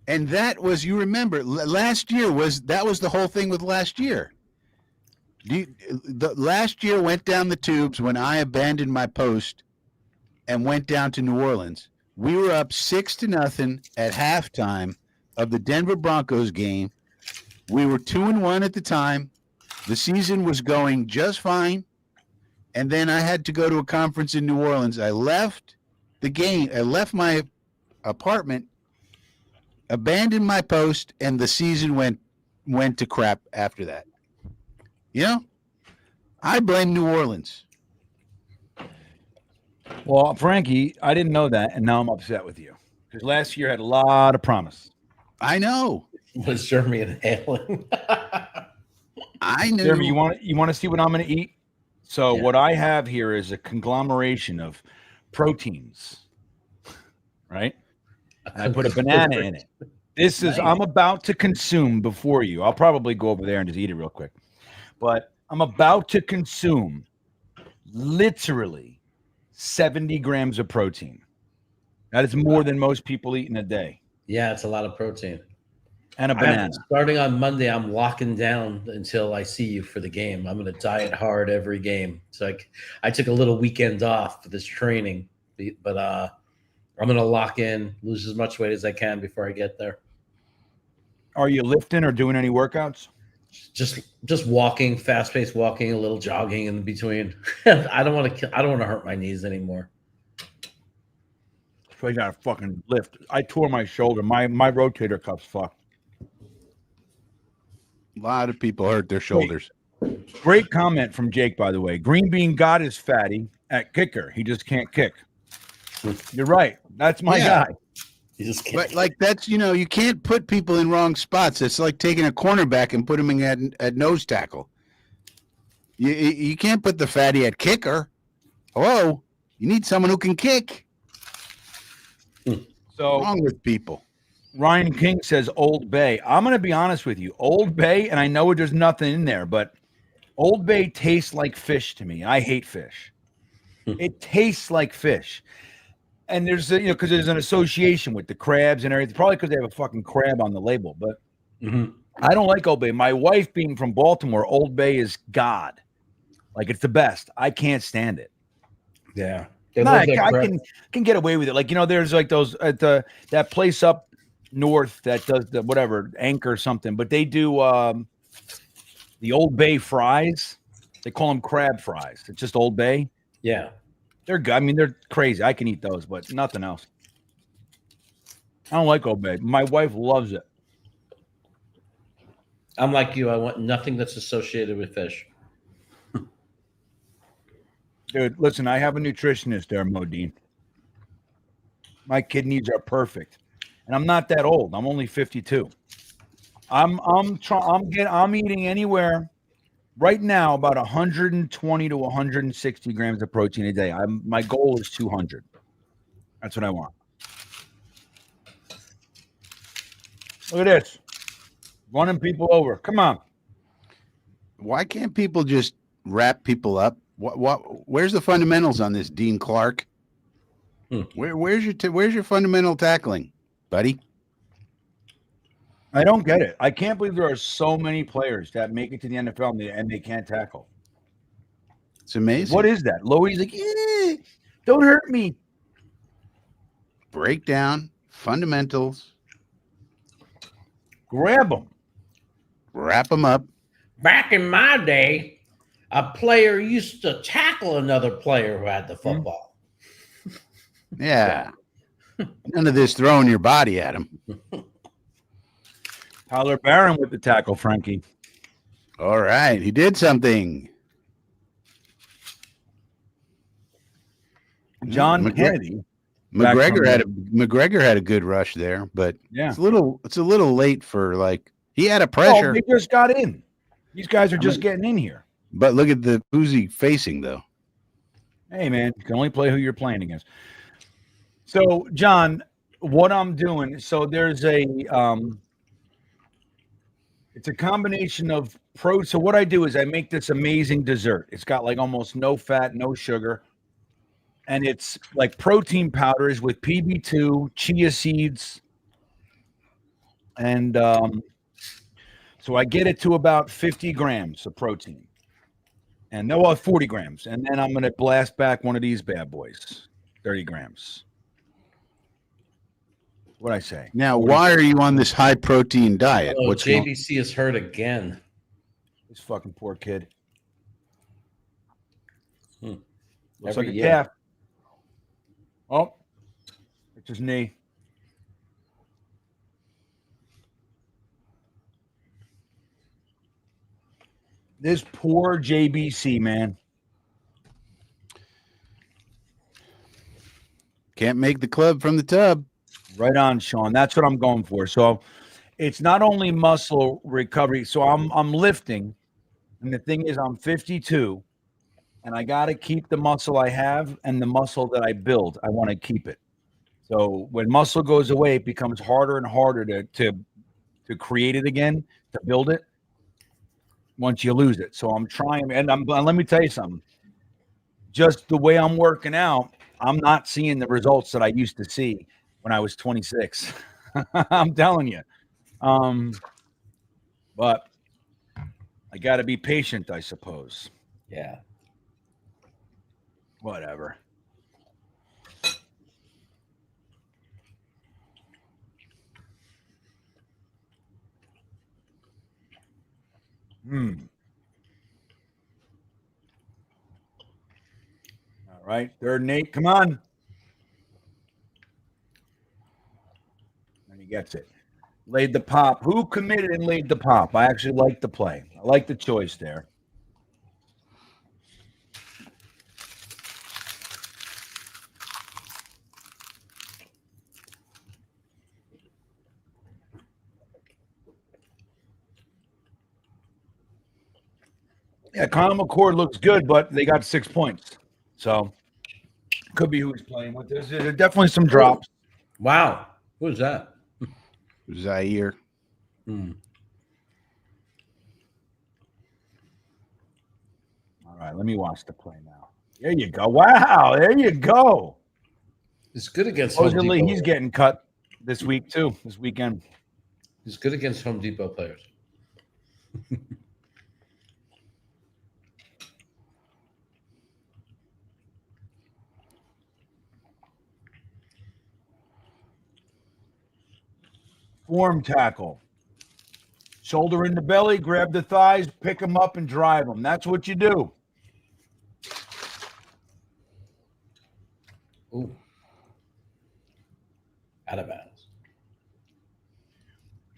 And that was, you remember, last year was the whole thing with last year. The last year went down the tubes when I abandoned my post and went down to New Orleans. We were up 6-0 at halftime of the Denver Broncos game. We were 2-1 at the time. The season was going just fine. And then I had to go to a conference in New Orleans. I left the game. I left my apartment, abandoned my post, and the season went to crap after that. You know, I blame New Orleans. Well, Frankie, I didn't know that, and now I'm upset with you because last year had a lot of promise. I know. Was Jeremy inhaling? I knew. Jeremy, you want to see what I'm going to eat? So Yeah. what I have here is a conglomeration of proteins, right? And I put a banana in it. This is I'm about to consume before you. I'll probably go over there and just eat it real quick. But I'm about to consume literally 70 grams of protein. That is more than most people eat in a day. Yeah, it's a lot of protein. And a banana. Starting on Monday, I'm locking down until I see you for the game. I'm going to diet hard every game. It's like I took a little weekend off for this training, but I'm going to lock in, lose as much weight as I can before I get there. Are you lifting or doing any workouts? Just walking, fast-paced walking, a little jogging in between. I don't want to hurt my knees anymore. So I got to fucking lift. I tore my shoulder. My rotator cuff's fucked. A lot of people hurt their shoulders. Great comment from Jake, by the way. GreenBean got his fatty at kicker. He just can't kick. You're right. That's my Yeah. guy. You just can't. But like that's you can't put people in wrong spots. It's like taking a cornerback and put him in at nose tackle. You can't put the fatty at kicker. Hello, you need someone who can kick. So wrong with people? Ryan King says Old Bay. I'm going to be honest with you. Old Bay, and I know there's nothing in there, but Old Bay tastes like fish to me. I hate fish. It tastes like fish. And there's, because there's an association with the crabs and everything. Probably because they have a fucking crab on the label. But I don't like Old Bay. My wife being from Baltimore, Old Bay is God. Like, it's the best. I can't stand it. Yeah. I can get away with it. Like, there's like those at that place up north that does the whatever Anchor or something, but they do the Old Bay fries. They call them crab fries. It's just Old Bay. Yeah. They're good. I mean, they're crazy. I can eat those, but nothing else. I don't like Old Bay. My wife loves it. I'm like you. I want nothing that's associated with fish. Dude, listen, I have a nutritionist there, Modine. My kidneys are perfect. And I'm not that old. I'm only 52. I'm eating anywhere right now about 120 to 160 grams of protein a day. My goal is 200. That's what I want. Look at this. Running people over. Come on. Why can't people just wrap people up? Where's the fundamentals on this, Dean Clark? Where's your fundamental tackling, buddy? I don't get it. I can't believe there are so many players that make it to the NFL and they can't tackle. It's amazing. What is that? Louie's like, don't hurt me. Breakdown, fundamentals. Grab them. Wrap them up. Back in my day, a player used to tackle another player who had the football. Yeah. None of this throwing your body at him. Tyler Barron with the tackle, Frankie. All right. He did something. John Kennedy. McGregor had a good rush there, but it's a little late for he had a pressure. Oh, they just got in. These guys are just getting in here. But look at who's he facing though. Hey man, you can only play who you're playing against. So John, what I'm doing, so there's it's a combination of so what I do is I make this amazing dessert. It's got like almost no fat, no sugar. And it's like protein powders with PB2, chia seeds. And so I get it to about 50 grams of protein. And 40 grams. And then I'm going to blast back one of these bad boys, 30 grams. What'd I say? Now, why are you on this high protein diet? Oh, JVC is hurt again. This fucking poor kid. Looks Every like a year. calf. Oh, it's his knee. This poor JBC, man. Can't make the club from the tub. Right on, Sean. That's what I'm going for. So it's not only muscle recovery. So I'm lifting, and the thing is I'm 52, and I got to keep the muscle I have and the muscle that I build. I want to keep it. So when muscle goes away, it becomes harder and harder to create it again, to build it once you lose it. So I'm trying, and let me tell you something. Just the way I'm working out, I'm not seeing the results that I used to see when I was 26. I'm telling you. But I got to be patient, I suppose. Yeah. Whatever. All right. Third and 8. Come on. And he gets it. Laid the pop. Who committed and laid the pop? I actually like the play. I like the choice there. Yeah, Conor McCord looks good, but they got 6 points. So could be who he's playing with. There's definitely some drops. Wow. Who's that? Zaire. Hmm. All right, let me watch the play now. There you go. Wow, there you go. He's good against Home Supposedly Depot. he's getting cut this week too. This weekend. He's good against Home Depot players. Form tackle. Shoulder in the belly, grab the thighs, pick them up, and drive them. That's what you do. Ooh. Out of bounds.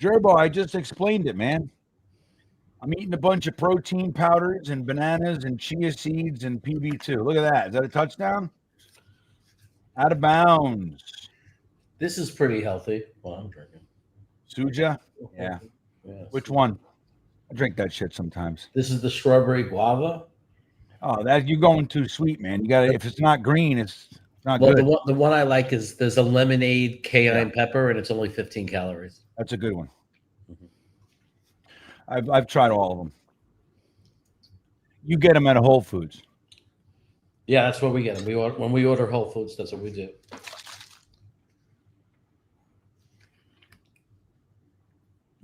Gerbo, I just explained it, man. I'm eating a bunch of protein powders and bananas and chia seeds and PB2. Look at that. Is that a touchdown? Out of bounds. This is pretty healthy. Well, I'm drinking. Suja? Yeah. Yes. Which one? I drink that shit sometimes. This is the strawberry guava. Oh, that you're going too sweet, man. You gotta. If it's not green, it's not Well, good. the one I like is there's a lemonade cayenne pepper, and it's only 15 calories. That's a good one. Mhm. I've tried all of them. You get them at a Whole Foods. Yeah, that's what we get. When we order Whole Foods, that's what we do.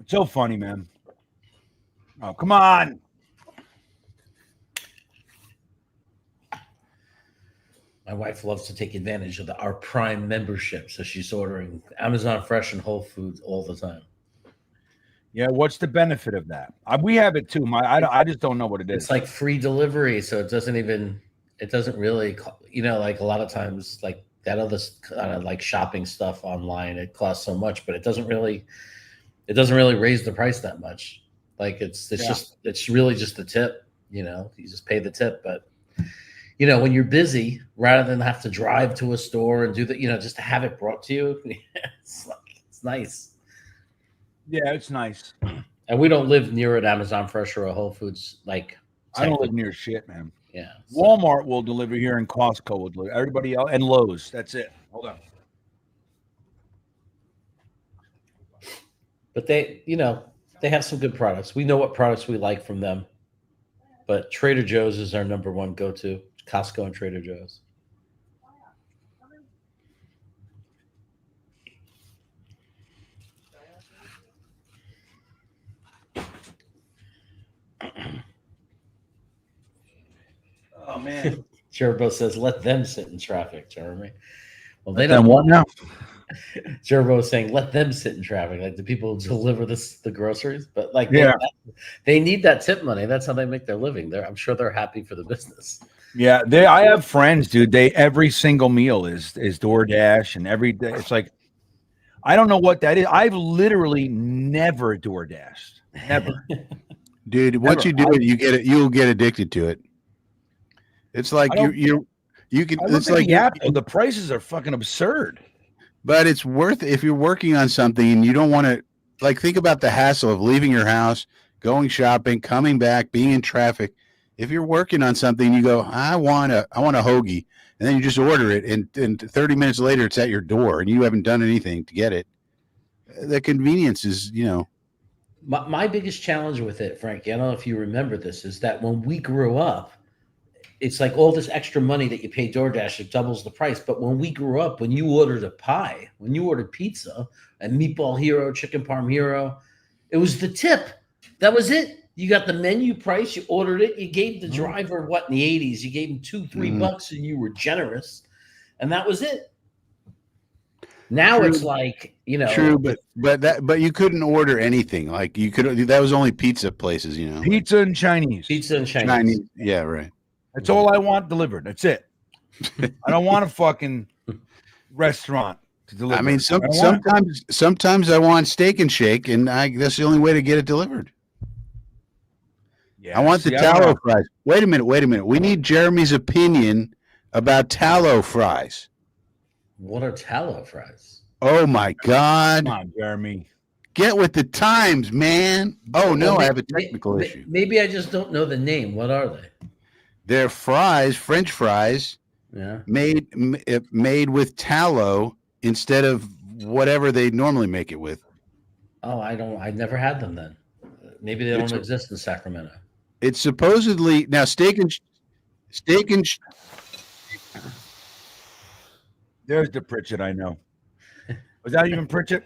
It's so funny, man. Oh, come on. My wife loves to take advantage of our Prime membership, so she's ordering Amazon Fresh and Whole Foods all the time. Yeah, what's the benefit of that? We have it too. I just don't know what it is. It's like free delivery, so it doesn't really, like a lot of times, like that other kind of like shopping stuff online, it costs so much, but it doesn't really raise the price that much. Like it's really just the tip, you just pay the tip. But when you're busy, rather than have to drive to a store and do that, just to have it brought to you, it's nice. Yeah, it's nice. And we don't live near an Amazon Fresh or a Whole Foods. Like I don't live near shit, man. Yeah. Walmart will deliver here, and Costco will deliver. Everybody else, and Lowe's. That's it. Hold on. But they have some good products. We know what products we like from them. But Trader Joe's is our number one go-to. Costco and Trader Joe's. Oh man. Gerbo says, "Let them sit in traffic, Jeremy." Well, they Then don't. what now? Gerbo is saying, "Let them sit in traffic." Like the people who deliver the groceries, but like they need that tip money. That's how they make their living. I'm sure they're happy for the business. Yeah, I have friends, dude. Every single meal is DoorDash, and every day it's like, I don't know what that is. I've literally never DoorDashed, never. Dude, once you do it, you'll get addicted to it. It's like you can. It's like the prices are fucking absurd. But it's worth it if you're working on something and you don't want to, like, think about the hassle of leaving your house, going shopping, coming back, being in traffic. If you're working on something, you go, I want a hoagie, and then you just order it, and 30 minutes later it's at your door, and you haven't done anything to get it. The convenience is, My biggest challenge with it, Frankie, I don't know if you remember this, is that when we grew up, it's like all this extra money that you pay DoorDash, it doubles the price. But when we grew up, when you ordered a pie, when you ordered pizza, and Meatball Hero, Chicken Parm Hero, it was the tip. That was it. You got the menu price, you ordered it, you gave the driver in the 80s, you gave him $2-3 and you were generous. And that was it. Now it's like, True, but you couldn't order anything. Like that was only pizza places, Pizza and Chinese. Chinese. Yeah, right. That's all I want delivered. That's it. I don't want a fucking restaurant to deliver. I mean, sometimes I want Steak and Shake, and that's the only way to get it delivered. Yeah, I want the tallow fries. Wait a minute. We need Jeremy's opinion about tallow fries. What are tallow fries? Oh my God! Come on, Jeremy. Get with the times, man. Oh no, I have a technical issue. Maybe I just don't know the name. What are they? They're fries, French fries, yeah, made with tallow instead of whatever they normally make it with. Oh, I never had them then. Maybe they don't exist in Sacramento. It's supposedly now steak and There's the Pritchett I know. Was that even Pritchett?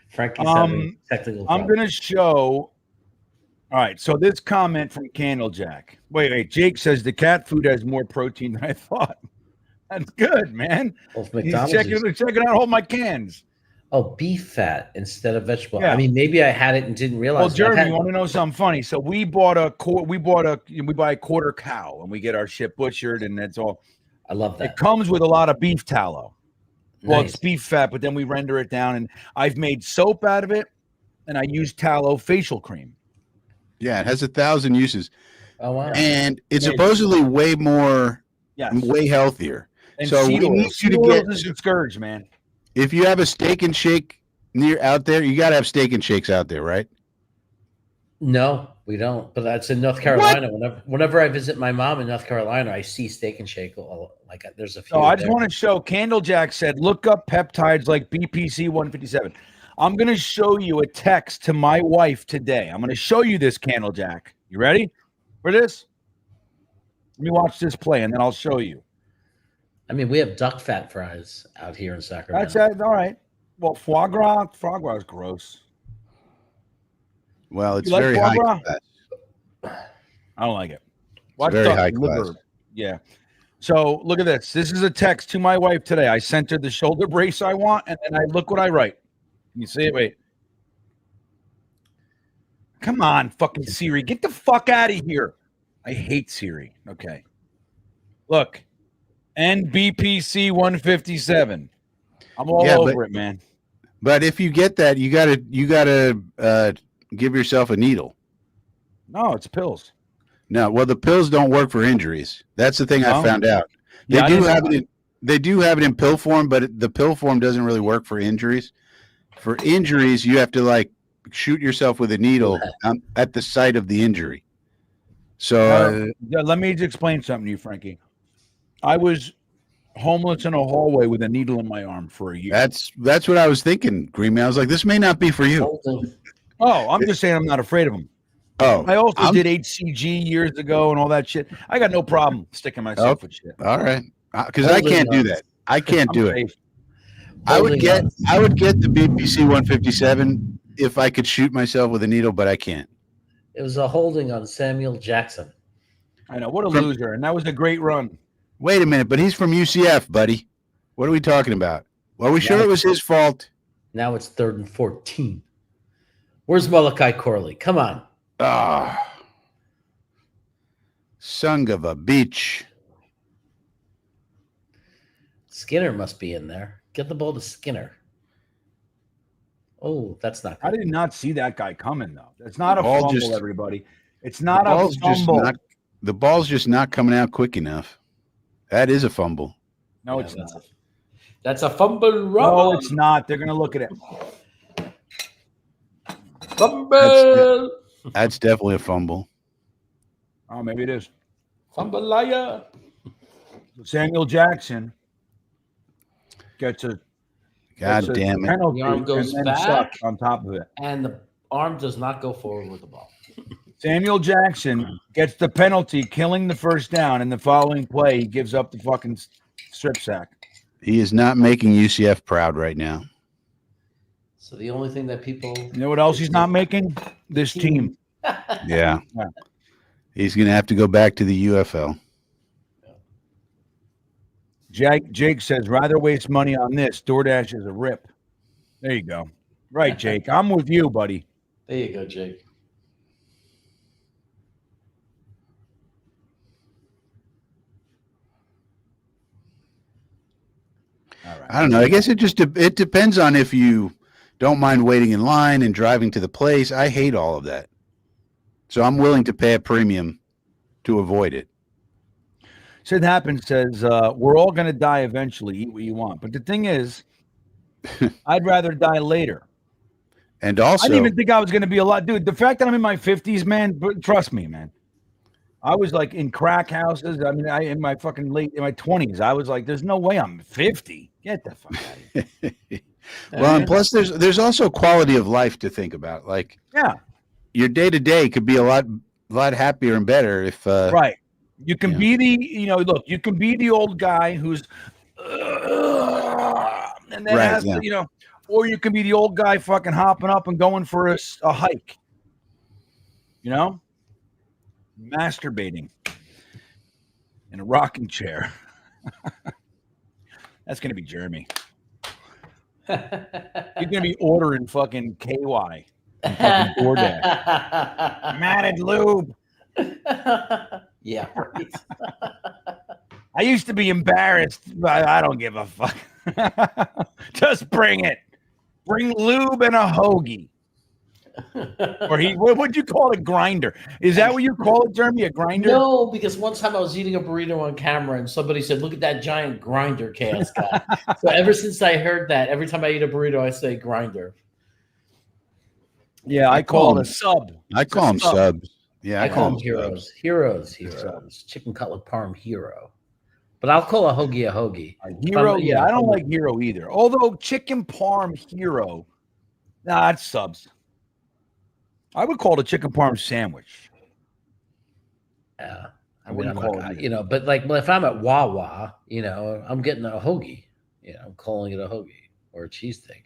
Frankie's having technical I'm problems. going to show. All right. So this comment from Candlejack. Wait. Jake says the cat food has more protein than I thought. That's good, man. Well, if He's McDonald's checking out all my cans. Oh, beef fat instead of vegetable. Yeah. I mean, maybe I had it and didn't realize. Well, it. Jeremy, you want to know something funny? So we buy a quarter cow and we get our shit butchered, and that's all. I love that. It comes with a lot of beef tallow. Well, Nice. it's beef fat, but then we render it down, and I've made soap out of it, and I use tallow facial cream. Yeah, it has 1,000 uses, Oh wow. and it's Yeah. supposedly way more, Yes. way healthier. And So seed we oil. need you Seed to oil get- is a scourge, man. If you have a steak and shake near out there, you got to have steak and shakes out there, right? No, we don't. But that's in North Carolina. Whenever I visit my mom in North Carolina, I see Steak and Shake. Like there's a few. So I just there. want to show. Candlejack said, "Look up peptides like BPC 157." I'm going to show you a text to my wife today. I'm going to show you this, Candlejack. You ready for this? Let me watch this play, and then I'll show you. I mean, we have duck fat fries out here in Sacramento. That's all right. Well, foie gras is gross. Well, it's You like very foie high gras? class. I don't like it. Watch very duck high liver. class. Yeah. So look at this. This is a text to my wife today. I sent her the shoulder brace I want, and then I look what I write. Can you see it? Wait. Come on, fucking Siri. Get the fuck out of here. I hate Siri. Okay. Look. NBPC 157. I'm all over it, man. But if you get that, you gotta give yourself a needle. No, it's pills. No, well, the pills don't work for injuries. That's the thing I No? found out. They Yeah, I do didn't have know. it. They do have it in pill form, but the pill form doesn't really work for injuries. For injuries, you have to like shoot yourself with a needle at the site of the injury. So Yeah, let me explain something to you, Frankie. I was homeless in a hallway with a needle in my arm for a year. that's what I was thinking, GreenBean. I was like, this may not be for you. Oh, I'm just saying I'm not afraid of them. Oh, I also I'm- did HCG years ago and all that shit. I got no problem sticking myself with shit. all right, because I can't do that. I can't do it. Safe. I would get the BPC 157 if I could shoot myself with a needle, but I can't. It was a holding on Samuel Jackson. I know. What a loser. And that was a great run. Wait a minute, but he's from UCF, buddy. What are we talking about? Well, we sure it was his fault? Now it's 3rd and 14. Where's Malachi Corley? Come on. Ah, son of a beach. Skinner must be in there. Get the ball to Skinner. Oh, that's not I good. did not see that guy coming, though. It's not a ball fumble, just- everybody. It's not a fumble. The ball's just not coming out quick enough. That is a fumble. No, Yeah, it's that's not. That's a fumble. No, it's not. They're going to look at it. Fumble. That's definitely a fumble. Oh, maybe it is. Fumble liar. Samuel Jackson gets a God damn it. penalty The arm goes and then back. sucks on top of it. And the arm does not go forward with the ball. Samuel Jackson gets the penalty, killing the first down. In the following play, he gives up the fucking strip sack. He is not making UCF proud right now. So the only thing that people You know what else he's not making? This team. Yeah. Yeah. He's going to have to go back to the UFL. Jake says, rather waste money on this. DoorDash is a rip. There you go. Right, Jake. I'm with you, buddy. There you go, Jake. All right. I don't know. I guess it depends on if you don't mind waiting in line and driving to the place. I hate all of that. So I'm willing to pay a premium to avoid it. Sid Happen says, we're all going to die eventually. Eat what you want. But the thing is, I'd rather die later. And also, I didn't even think I was going to be alive. Dude, the fact that I'm in my 50s, man, but trust me, man. I was like in crack houses. I mean, in my 20s, I was like, there's no way I'm 50. Get the fuck out of here. Well, and plus there's also quality of life to think about. Like, Yeah. your day to day could be a lot happier and better if Right. You can Yeah. be look, you can be the old guy who's and then Right, has yeah. to, or you can be the old guy fucking hopping up and going for a hike. Masturbating in a rocking chair. That's gonna be Jeremy. You're gonna be ordering fucking KY and fucking DoorDash. Matted lube. Yeah. Right. I used to be embarrassed, but I don't give a fuck. Just bring it. Bring lube and a hoagie. Or what would you call it? A grinder? Is that what you call it, Jeremy? A grinder? No, because one time I was eating a burrito on camera and somebody said, "Look at that giant grinder chaos guy." So ever since I heard that, every time I eat a burrito, I say grinder. Yeah, I call it a sub. I call them subs. Yeah, I call them subs. heroes. Chicken cutlet parm hero. But I'll call a hoagie a hoagie. Hero, I don't like hero either. Although chicken parm hero, that's subs. I would call it a chicken parm sandwich. Yeah, I wouldn't call it. But like, if I'm at Wawa, I'm getting a hoagie. I'm calling it a hoagie or a cheesesteak.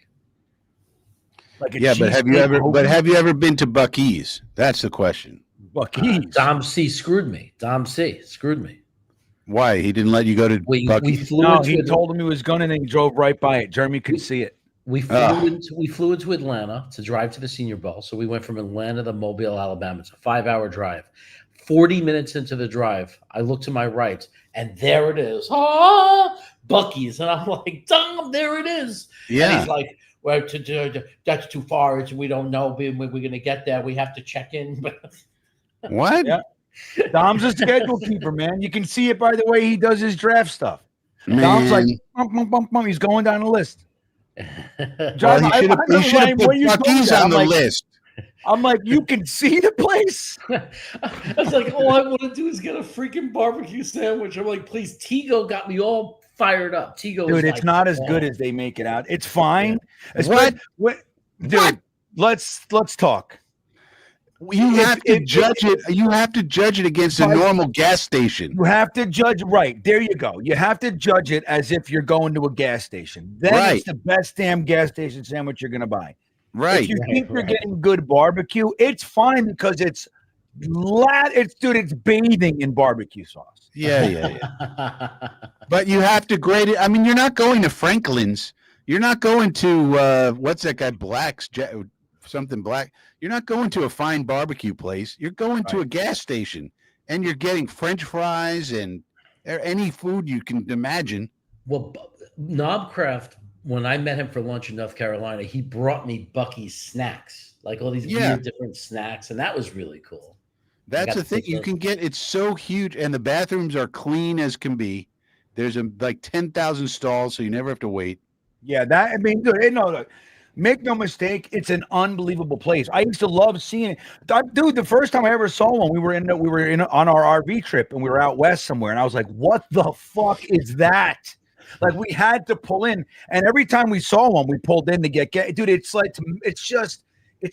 Like a But have you ever? hoagie? But have you ever been to Buc-ee's? That's the question. Buc-ee's? Dom C screwed me. Why he didn't let you go to We Buc-ee's? flew. No, into he it- told him he was going, and then he drove right by it. Jeremy could see it. We flew into Atlanta to drive to the Senior Bowl. So we went from Atlanta to Mobile, Alabama. It's a 5-hour drive. 40 minutes into the drive, I look to my right, and there it is. Buc-ee's. And I'm like, Dom, there it is. And Yeah. he's like, well, that's too far. We don't know when we're going to get there. We have to check in. What? Yeah. Dom's a schedule keeper, man. You can see it by the way he does his draft stuff. Dom's like, bump, bump, bump, bump. He's going down the list. Well, he should have put Buc-ee's on the like, list. I'm like, you can see the place. I was like, all I want to do is get a freaking barbecue sandwich. I'm like, please, Tigo got me all fired up. Tigo, Dude, is it's like, not as good as they make it out. It's fine. Dude, let's talk. You have to judge it. You have to judge it against a normal gas station. You have to judge, right? There you go. You have to judge it as if you're going to a gas station. Then it's the best damn gas station sandwich you're gonna buy. Right. If you think you're getting good barbecue, it's fine because it's bathing in barbecue sauce. Yeah. But you have to grade it. I mean, you're not going to Franklin's. You're not going to what's that guy? Black's something Black. You're not going to a fine barbecue place. You're going to a gas station, and you're getting French fries and any food you can imagine. Well, Knobcraft, when I met him for lunch in North Carolina, he brought me Buc-ee's snacks, like all these weird different snacks, and that was really cool. That's the thing. You can get, it's so huge, and the bathrooms are clean as can be. There's like 10,000 stalls, so you never have to wait. Yeah, look, make no mistake, it's an unbelievable place. I used to love seeing it. Dude, the first time I ever saw one, we were on our RV trip, and we were out west somewhere, and I was like, what the fuck is that? Like, we had to pull in, and every time we saw one, we pulled in to get dude, it's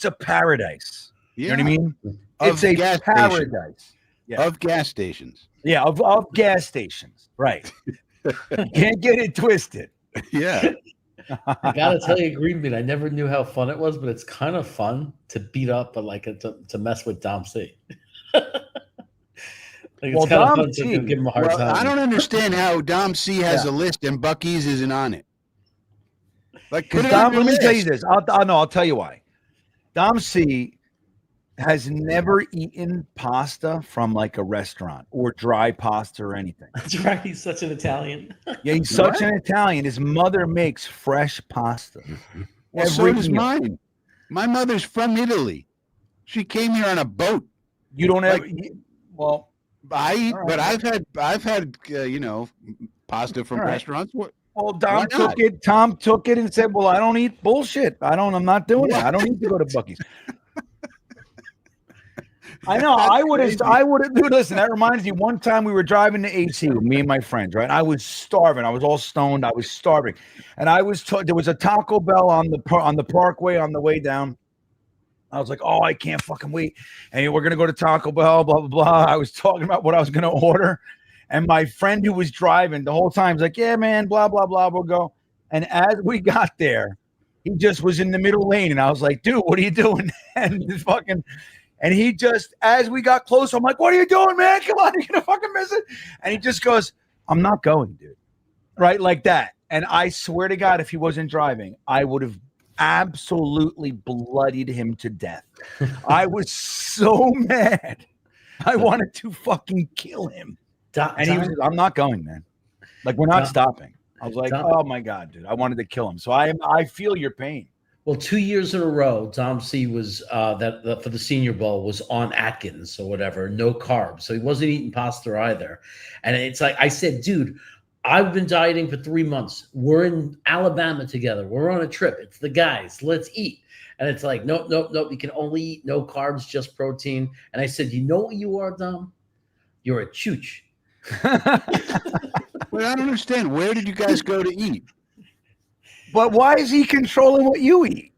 a paradise. You know what I mean? It's a paradise. Yeah. Of gas stations. Yeah, of gas stations. Right. Can't get it twisted. Yeah. I gotta tell you, GreenBean, I never knew how fun it was, but it's kind of fun to beat up, but to mess with Dom C. Well, Dom C, give him a hard time. I don't understand how Dom C has a list and Buc-ee's isn't on it. Like, Dom, let me tell you this. I'll tell you why. Dom C has never eaten pasta from like a restaurant or dry pasta or anything. That's right. He's such an Italian. Yeah, he's such an Italian. His mother makes fresh pasta. Well, so does mine. My mother's from Italy. She came here on a boat. You don't have but I've had pasta from restaurants. Well, Tom took it and said, "Well, I don't eat bullshit. I'm not doing it. I don't need to go to Buc-ee's." I know. I would have. Dude, listen, that reminds me. One time we were driving to AC with me and my friends, right? I was starving. I was all stoned. I was starving, and I was there was a Taco Bell on the Parkway on the way down. I was like, oh, I can't fucking wait. And we're gonna go to Taco Bell. Blah blah blah. I was talking about what I was gonna order, and my friend who was driving the whole time was like, yeah, man, blah blah blah. We'll go. And as we got there, he just was in the middle lane, and I was like, dude, what are you doing? And he just, as we got close, I'm like, what are you doing, man? Come on, you're going to fucking miss it. And he just goes, I'm not going, dude. Right? Like that. And I swear to God, if he wasn't driving, I would have absolutely bloodied him to death. I was so mad. I wanted to fucking kill him. And he was, I'm not going, man. Like, we're not stopping. I was like, oh my God, dude. I wanted to kill him. So I feel your pain. Well, 2 years in a row, Dom C was for the Senior Bowl was on Atkins or whatever, no carbs. So he wasn't eating pasta either. And it's like I said, dude, I've been dieting for 3 months. We're in Alabama together. We're on a trip. It's the guys. Let's eat. And it's like, nope. You can only eat no carbs, just protein. And I said, you know what you are, Dom? You're a chooch. Well, I don't understand. Where did you guys go to eat? But why is he controlling what you eat?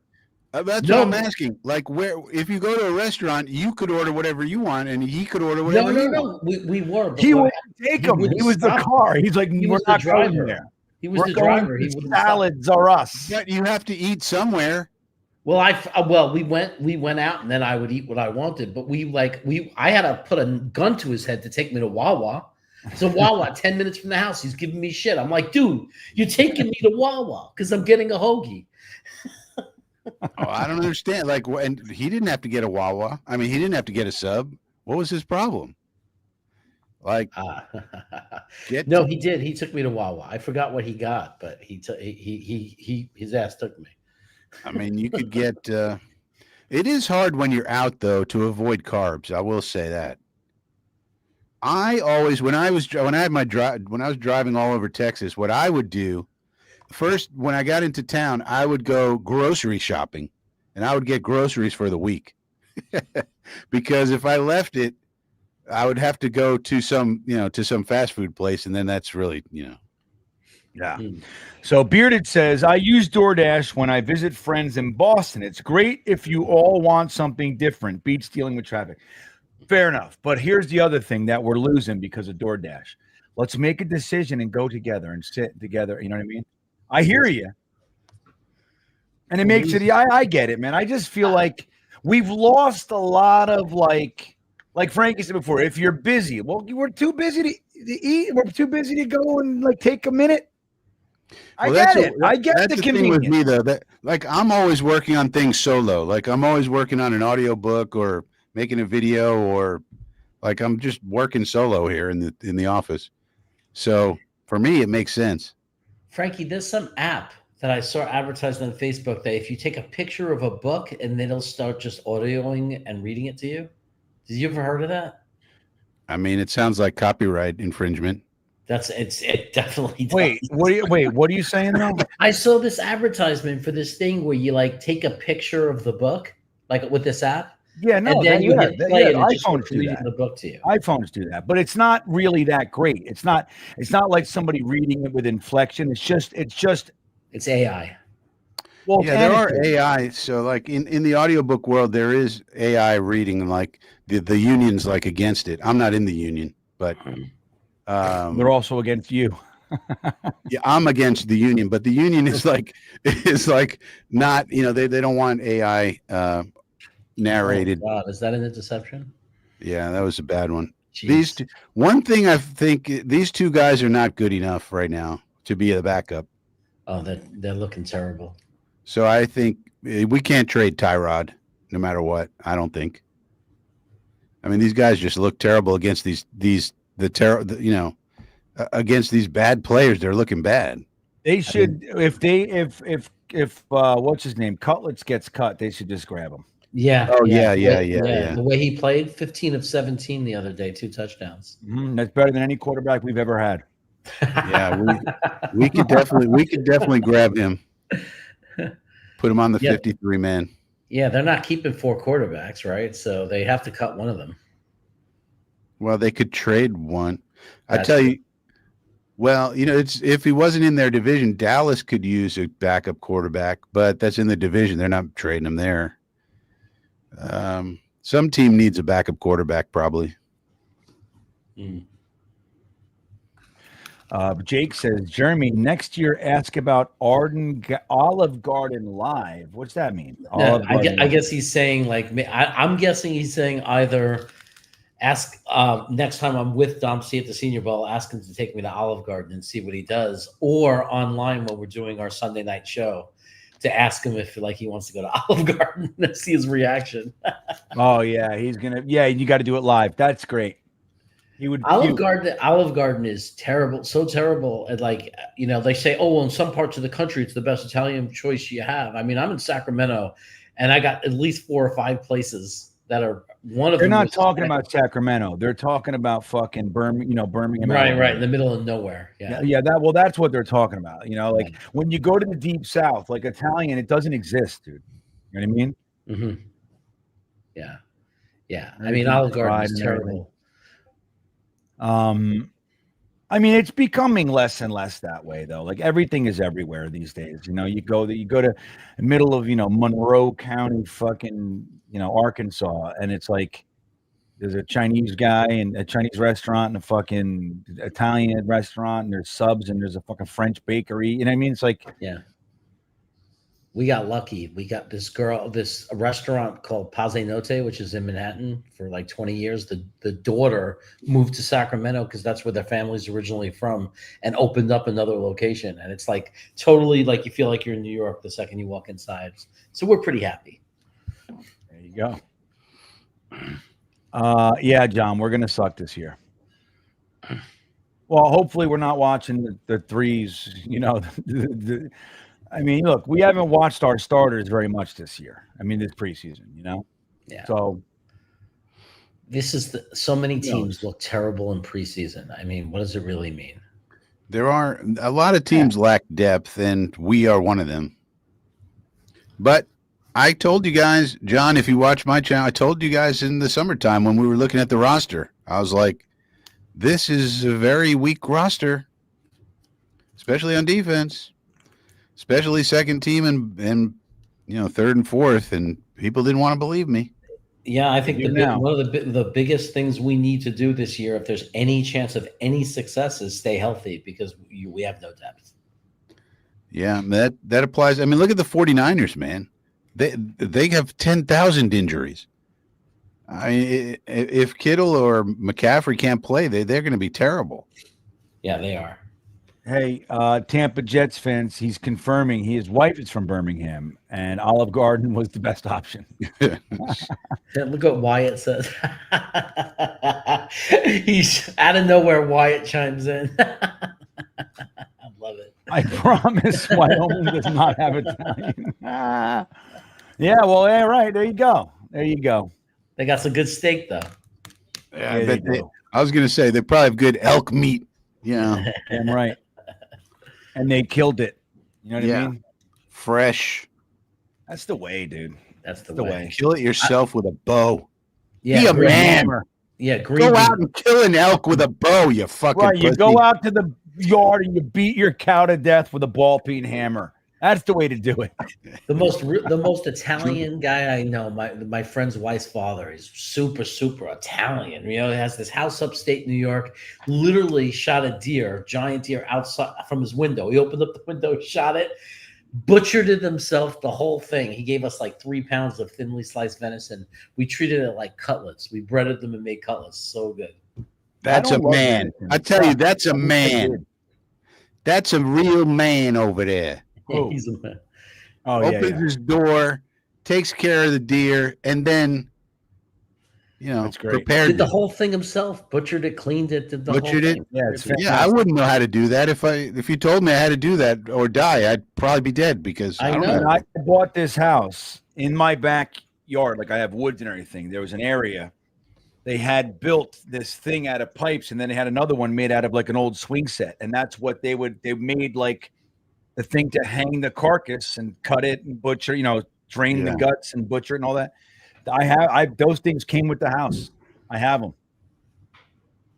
That's what I'm asking. Like, where, if you go to a restaurant, you could order whatever you want, and he could order whatever you want. We were. He would take him. He was the car. He's like, we're not going there. He was the driver. He salads are us. But you have to eat somewhere. Well, we went out, and then I would eat what I wanted. But I had to put a gun to his head to take me to Wawa. So Wawa, 10 minutes from the house, he's giving me shit. I'm like, dude, you're taking me to Wawa because I'm getting a hoagie. I don't understand. Like, and he didn't have to get a Wawa. I mean, he didn't have to get a sub. What was his problem? Like, no, he did. He took me to Wawa. I forgot what he got, but his ass took me. I mean, you could get. It is hard when you're out though to avoid carbs. I will say that. I always, when I was driving all over Texas, what I would do first, when I got into town, I would go grocery shopping, and I would get groceries for the week, because if I left it, I would have to go to some fast food place, and then that's really, yeah. So Bearded says, I use DoorDash when I visit friends in Boston. It's great if you all want something different. Beats dealing with traffic. Fair enough. But here's the other thing that we're losing because of DoorDash. Let's make a decision and go together and sit together. You know what I mean? I hear you. And it makes it, I get it, man. I just feel like we've lost a lot of like Frankie said before, if you're busy, well, we're too busy to eat. We're too busy to go and like take a minute. I get it. I get the convenience. Thing with me though, that like I'm always working on things solo. Like I'm always working on an audio book or making a video, or like I'm just working solo here in the office. So for me, it makes sense. Frankie, there's some app that I saw advertised on Facebook that if you take a picture of a book and then it'll start just audioing and reading it to you. Did you ever heard of that? I mean, it sounds like copyright infringement. It definitely does. What are you saying now? I saw this advertisement for this thing where you like take a picture of the book, like with this app. Yeah, no, and then you hit play and it just iPhones do reading that. the book to you. iPhones do that, but it's not really that great. It's not like somebody reading it with inflection. It's AI. Well, yeah, there are AI. So like in the audiobook world, there is AI reading, like the union's like against it. I'm not in the union, but they're also against you. Yeah, I'm against the union, but the union is like not, they don't want AI narrated. Oh, God, is that in the deception? Yeah, that was a bad one. Jeez. One thing I think these two guys are not good enough right now to be a backup. Oh, they're looking terrible. So I think we can't trade Tyrod no matter what. I don't think. I mean, these guys just look terrible against against these bad players. They're looking bad. They should, if what's his name, Cutlets gets cut, they should just grab him. Yeah. Oh yeah. The way he played, 15 of 17 the other day, 2 touchdowns. That's better than any quarterback we've ever had. Yeah, we could definitely grab him. Put him on the 53 man. Yeah, they're not keeping 4 quarterbacks, right? So they have to cut one of them. Well, they could trade one. I That's tell true. you, well, it's if he wasn't in their division, Dallas could use a backup quarterback, but that's in the division. They're not trading him there. Some team needs a backup quarterback, probably. Jake says, Jeremy, next year ask about Olive Garden Live. What's that mean? No, I guess he's saying I'm guessing he's saying either ask next time I'm with Dom C at the Senior Bowl, ask him to take me to Olive Garden and see what he does, or online when we're doing our Sunday night show to ask him if he wants to go to Olive Garden and see his reaction. Oh yeah, he's gonna. Yeah, you got to do it live. That's great. He would. Olive Garden is terrible, so terrible. And they say, oh, well, in some parts of the country, it's the best Italian choice you have. I mean, I'm in Sacramento, and I got at least 4 or 5 places that are one of They're them. not talking about Sacramento. They're talking about fucking Birmingham. Right, in the middle of nowhere. Yeah. That's what they're talking about. When you go to the deep South, like Italian, it doesn't exist, dude. You know what I mean? Mm-hmm. Yeah. I mean, Olive Garden is terrible. I mean, it's becoming less and less that way, though. Like everything is everywhere these days. You go to the middle of Monroe County, fucking Arkansas, and it's like there's a Chinese guy and a Chinese restaurant and a fucking Italian restaurant, and there's subs and there's a fucking French bakery. You know what I mean? It's like, yeah. We got lucky. We got this restaurant called Pase Note, which is in Manhattan for like 20 years. The daughter moved to Sacramento because that's where their family's originally from, and opened up another location. And it's like totally like you feel like you're in New York the second you walk inside. So we're pretty happy. There you go. Yeah, John, we're gonna suck this year. Well, hopefully we're not watching the threes. I mean, look, we haven't watched our starters very much this year. I mean, this preseason, Yeah. So this is so many teams look terrible in preseason. I mean, what does it really mean? There are a lot of teams lack depth, and we are one of them. But I told you guys, John, if you watch my channel, I told you guys in the summertime when we were looking at the roster, I was like, this is a very weak roster, especially on defense. Especially second team and third and fourth, and people didn't want to believe me. Yeah, I think one of the biggest things we need to do this year, if there's any chance of any success, is stay healthy because we have no depth. Yeah, that applies. I mean, look at the 49ers, man. They have 10,000 injuries. I mean, if Kittle or McCaffrey can't play, they're going to be terrible. Yeah, they are. Hey, Tampa Jets fans, he's confirming his wife is from Birmingham, and Olive Garden was the best option. Look what Wyatt says. He's out of nowhere. Wyatt chimes in. I love it. I promise Wyoming does not have Italian. Yeah, well, yeah, right. There you go. They got some good steak, though. Yeah, I was going to say they probably have good elk meat. Yeah, damn right. And they killed it. You know what I mean? Fresh. That's the way, dude. That's the way. Kill it yourself with a bow. Yeah, be a man. Yeah, go out and kill an elk with a bow, you fucking right, you pussy. go out to the yard and you beat your cow to death with a ball-peen hammer. That's the way to do it. The most Italian guy I know, my friend's wife's father, is super, super Italian. He has this house upstate New York, literally shot a giant deer outside from his window. He opened up the window, shot it, butchered it himself, the whole thing. He gave us like 3 pounds of thinly sliced venison. We treated it like cutlets. We breaded them and made cutlets. So good. That's a man. I tell you, that's a man. That's a real man over there. Oh. He's a man. Opens his door, takes care of the deer, and then, prepared. Did the whole thing himself. Butchered it, cleaned it, did the butchered whole it. thing. Yeah, it's fantastic. I wouldn't know how to do that. If you told me I had to do that or die, I'd probably be dead because I don't know. When I bought this house in my backyard, like I have woods and everything, there was an area. They had built this thing out of pipes, and then they had another one made out of like an old swing set, and that's what they made like the thing to hang the carcass and cut it and butcher, drain the guts and butcher and all that. I those things came with the house. I have them.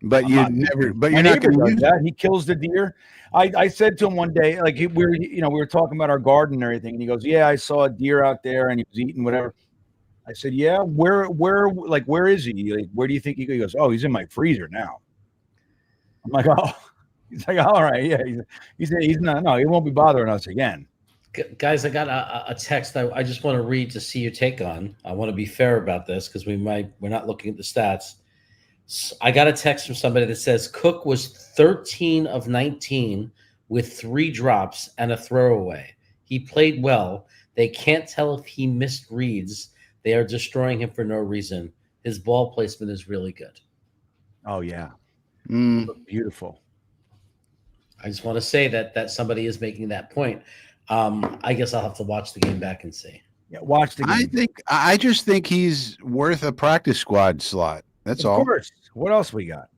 But I'm you not- never. But My you're not neighbor going to does use that. He kills the deer. I said to him one day, like we were talking about our garden and everything, and he goes, "Yeah, I saw a deer out there, and he was eating whatever." I said, "Yeah, where is he? Like, where do you think he goes?" He goes, "Oh, he's in my freezer now." I'm like, "Oh." He's like, "All right, yeah." He's not. No, he won't be bothering us again. Guys, I got a text I just want to read to see your take on. I want to be fair about this because we're not looking at the stats. I got a text from somebody that says Cook was 13 of 19 with 3 drops and a throwaway. He played well. They can't tell if he missed reads. They are destroying him for no reason. His ball placement is really good. Oh yeah, beautiful. I just want to say that somebody is making that point. I guess I'll have to watch the game back and see. Yeah, watch the game. I just think he's worth a practice squad slot. That's all. Of course. What else we got?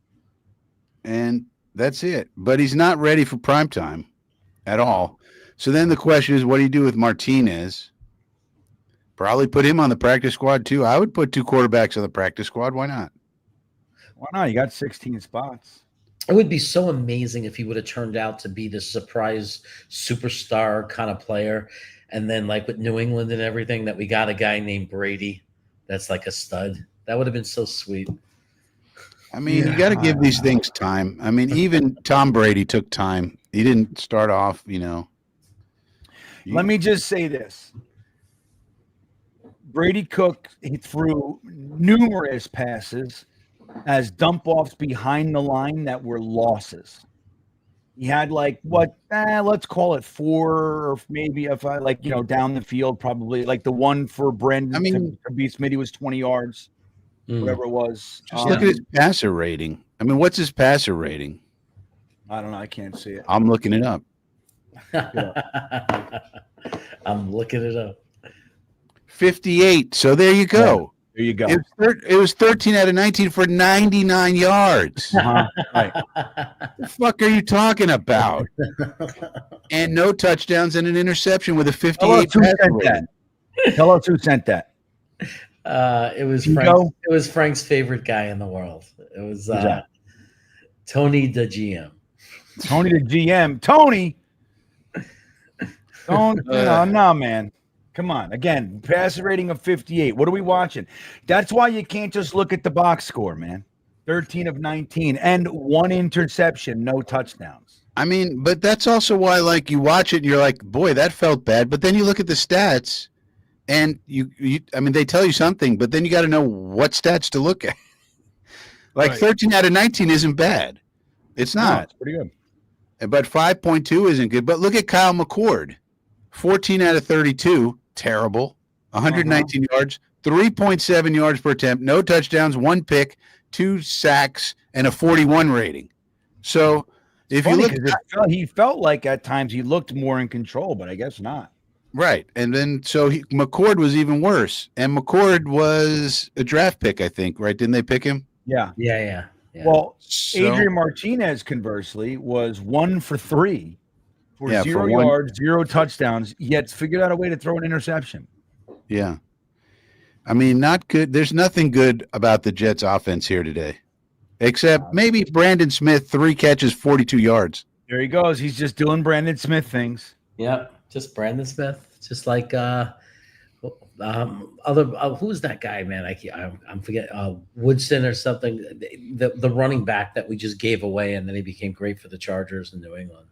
And that's it. But he's not ready for prime time at all. So then the question is, what do you do with Martinez? Probably put him on the practice squad too. I would put 2 quarterbacks on the practice squad. Why not? Why not? You got 16 spots. It would be so amazing if he would have turned out to be this surprise superstar kind of player. And then like with New England and everything, that we got a guy named Brady that's like a stud. That would have been so sweet. I mean, you got to give these things time. I mean, even Tom Brady took time. He didn't start off, Let me just say this. Brady Cook, he threw numerous passes as dump-offs behind the line that were losses. He had let's call it 4 or maybe down the field, probably like the one for Brandon to be Smitty was 20 yards. Whatever it was. Just look at his passer rating. I mean, what's his passer rating? I don't know. I can't see it. I'm looking it up. I'm looking it up. 58. So there you go. Yeah, there you go. It was 13 out of 19 for 99 yards. Right. The fuck are you talking about? And no touchdowns and an interception with a 58 passer rating. Tell us who sent that. It was Tigo? It was Frank's favorite guy in the world. It was Tony the GM. Tony the GM. Tony. No, man. Come on. Again, passer rating of 58. What are we watching? That's why you can't just look at the box score, man. 13 of 19 and 1 interception, no touchdowns. I mean, but that's also why, like, you watch it and you're like, boy, that felt bad. But then you look at the stats and they tell you something, but then you got to know what stats to look at. Like, right. 13 out of 19 isn't bad. It's not. No, it's pretty good. But 5.2 isn't good. But look at Kyle McCord. 14 out of 32, terrible. 119 yards, 3.7 yards per attempt, no touchdowns, 1 pick, 2 sacks, and a 41 rating. So if you look, he felt like at times he looked more in control, but I guess not. Right. And then McCord was even worse. And McCord was a draft pick, I think, right? Didn't they pick him? Yeah. Yeah. Well, Adrian Martinez, conversely, was 1 for 3 for 0 yards, 0 touchdowns, yet figured out a way to throw an interception. Yeah. I mean, not good. There's nothing good about the Jets offense here today, except maybe Brandon Smith, 3 catches, 42 yards. There he goes. He's just doing Brandon Smith things. Yeah. Just Brandon Smith, just like who's that guy, man? I'm forgetting Woodson or something. The running back that we just gave away, and then he became great for the Chargers in New England.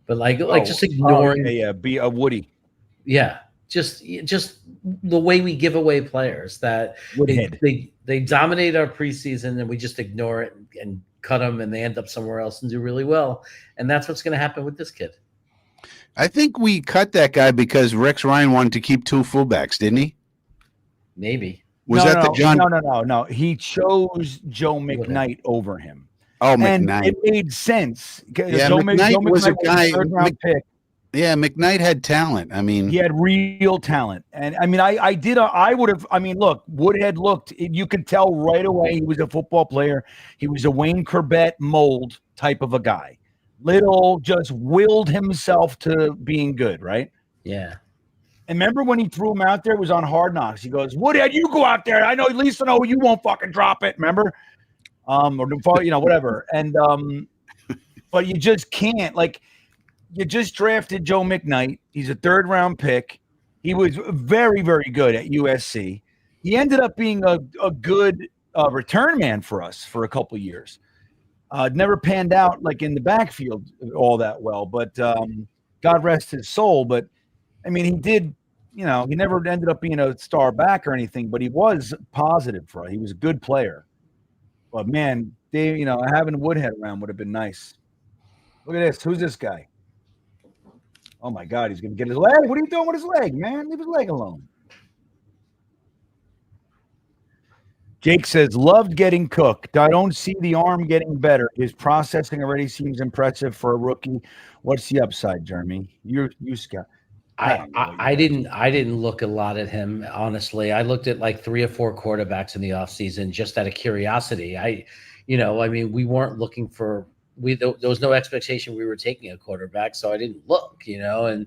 But just ignoring, be a Woody. Yeah, just the way we give away players that they dominate our preseason, and we just ignore it and cut them, and they end up somewhere else and do really well. And that's what's going to happen with this kid. I think we cut that guy because Rex Ryan wanted to keep 2 fullbacks, didn't he? Maybe. No. He chose Joe McKnight over him. Oh, McKnight. And it made sense. Yeah, McKnight was a guy. Yeah, McKnight had talent. I mean, he had real talent. And I mean, look, Woodhead looked, you could tell right away he was a football player. He was a Wayne Corbett mold type of a guy. Little just willed himself to being good, right? Yeah. And remember when he threw him out there? It was on Hard Knocks. He goes, Woody, you go out there. I know, at least I know you won't fucking drop it. Remember? Or, whatever. And, but you just can't. Like, you just drafted Joe McKnight. He's a 3rd-round pick. He was very, very good at USC. He ended up being a good return man for us for a couple years. Never panned out like in the backfield all that well, but God rest his soul. But I mean, he did, he never ended up being a star back or anything, but he was positive for us. He was a good player. But man, having Woodhead around would have been nice. Look at this. Who's this guy? Oh my God, he's gonna get his leg. What are you doing with his leg, man? Leave his leg alone. Jake says, loved getting cooked. I don't see the arm getting better. His processing already seems impressive for a rookie. What's the upside, Jeremy? You scout. I didn't look a lot at him, honestly. I looked at like 3 or 4 quarterbacks in the offseason just out of curiosity. We weren't looking for there was no expectation we were taking a quarterback, so I didn't look, and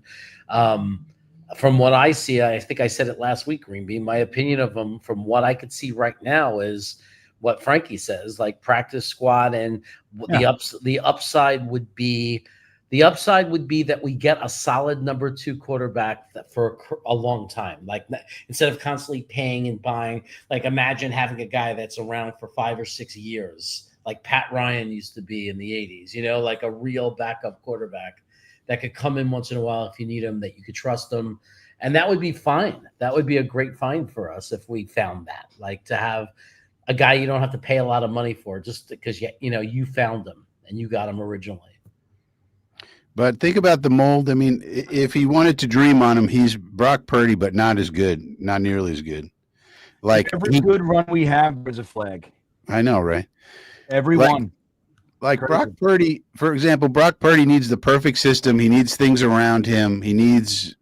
from what I see, I think I said it last week, GreenBean, my opinion of him from what I could see right now is what Frankie says, like practice squad, and the upside would be that we get a solid number 2 quarterback for a long time. Like, instead of constantly paying and buying, like imagine having a guy that's around for 5 or 6 years, like Pat Ryan used to be in the 80s, like a real backup quarterback that could come in once in a while if you need him, that you could trust him. And that would be fine. That would be a great find for us if we found that, like to have a guy you don't have to pay a lot of money for just because, you found him and you got him originally. But think about the mold. I mean, if he wanted to dream on him, he's Brock Purdy, but not as good, not nearly as good. Like every good run we have, there's a flag. I know, right? Everyone. Like Brock Purdy, for example, Brock Purdy needs the perfect system. He needs things around him. He needs,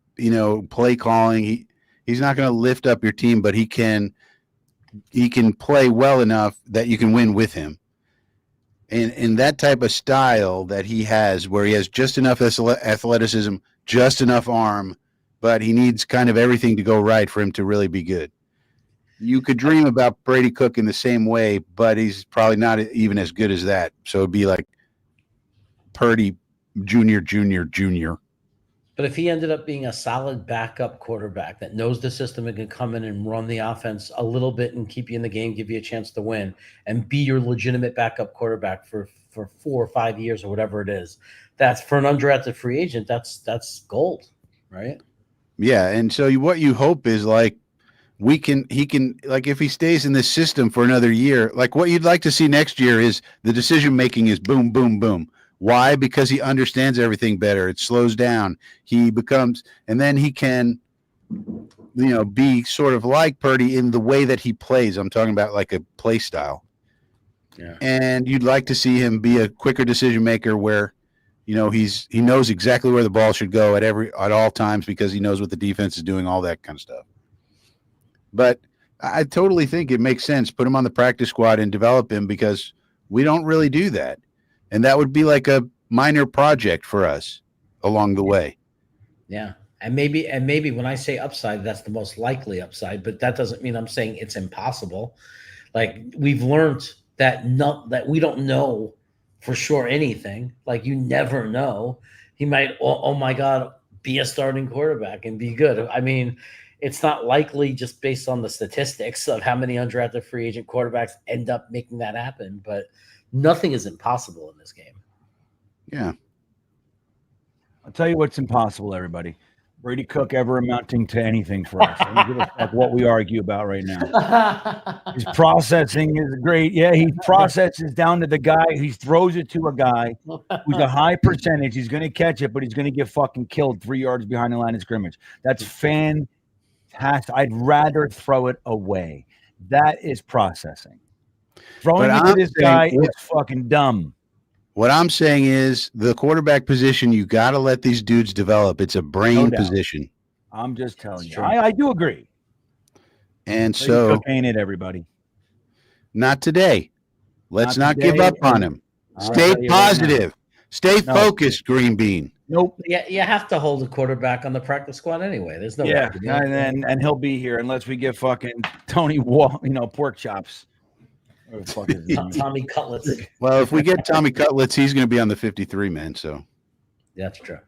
play calling. He's not going to lift up your team, but he can play well enough that you can win with him. And in that type of style that he has, where he has just enough athleticism, just enough arm, but he needs kind of everything to go right for him to really be good. You could dream about Brady Cook in the same way, but he's probably not even as good as that. So it'd be like Purdy Junior. But if he ended up being a solid backup quarterback that knows the system and can come in and run the offense a little bit and keep you in the game, give you a chance to win, and be your legitimate backup quarterback for 4 or 5 years or whatever it is, that's for an undrafted free agent. That's gold, right? Yeah, and so what you hope is like, he can like if he stays in this system for another year, like what you'd like to see next year is the decision making is boom, boom, boom. Why? Because he understands everything better. It slows down. He becomes, and then he can, be sort of like Purdy in the way that he plays. I'm talking about like a play style. Yeah. And you'd like to see him be a quicker decision maker where, he knows exactly where the ball should go at all times because he knows what the defense is doing, all that kind of stuff. But I totally think it makes sense. Put him on the practice squad and develop him because we don't really do that. And that would be like a minor project for us along the way. Yeah. And maybe when I say upside, that's the most likely upside, but that doesn't mean I'm saying it's impossible. Like we've learned that we don't know for sure anything. Like you never know. He might, oh my God, be a starting quarterback and be good. I mean, it's not likely just based on the statistics of how many undrafted free agent quarterbacks end up making that happen, but nothing is impossible in this game. Yeah. I'll tell you what's impossible, everybody. Brady Cook ever amounting to anything for us. I don't give a fuck what we argue about right now. His processing is great. Yeah, he processes down to the guy. He throws it to a guy who's a high percentage. He's going to catch it, but he's going to get fucking killed 3 yards behind the line of scrimmage. That's fantastic. I'd rather throw it away. That is processing. Throwing it to this guy is fucking dumb. What I'm saying is the quarterback position, you got to let these dudes develop. It's a brain position. I'm just telling you. I do agree. And so ain't it, everybody? Not today. Let's not give up on him. Stay positive. Stay focused, GreenBean. Nope. Yeah, you have to hold a quarterback on the practice squad anyway. There's no way Yeah, to do it. and he'll be here unless we get fucking Tony Wall, pork chops. Or the fuck is his name? Tommy Cutlets. Well, if we get Tommy Cutlets, he's going to be on the 53 man. So That's true.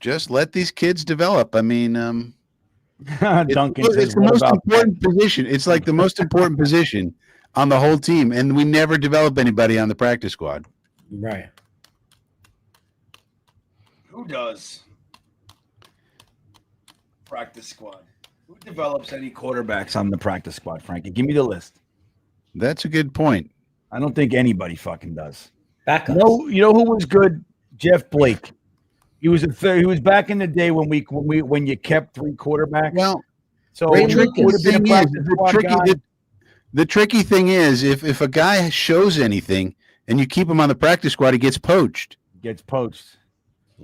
just let these kids develop. I mean, Duncan it's says, the "What most about important position. It's like the most important position on the whole team, and we never develop anybody on the practice squad. Right. who does practice squad? Who develops any quarterbacks on the practice squad, Frankie? Give me the list. That's a good point. I don't think anybody fucking does. Backups. No, you know who was good? Jeff Blake. He was he was back in the day when you kept three quarterbacks. Well, so Ray he Lucas. would have been a thing is, practice squad guy. the tricky thing is if a guy shows anything and you keep him on the practice squad, he gets poached. Gets poached.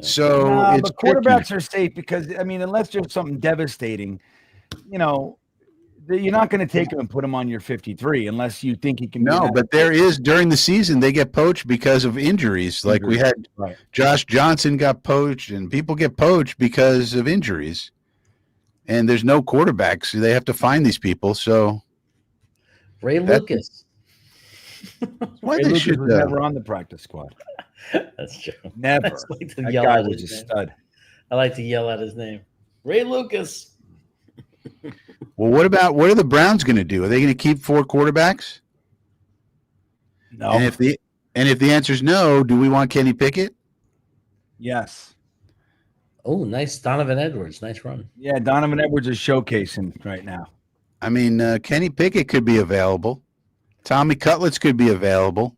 So Nah, it's but quarterbacks tricky. are safe because unless there's something devastating, you're not going to take him and put him on your 53 unless you think he can. No, but there is during the season they get poached because of injuries. Like we had Right. Josh Johnson got poached, and people get poached because of injuries. And there's no quarterbacks, so they have to find these people. So Ray That- Lucas. why Ray they Lucas should was never on the practice squad. That's true. Never. I like to That yell guy at was a his name. stud. I like to yell at his name. Ray Lucas. Well, what are the Browns going to do? Are they going to keep four quarterbacks? No. And if the answer is no, do we want Kenny Pickett? Yes. Oh, nice. Donovan Edwards. Nice run. Yeah, Donovan Edwards is showcasing right now. I mean, Kenny Pickett could be available. Tommy Cutlets could be available.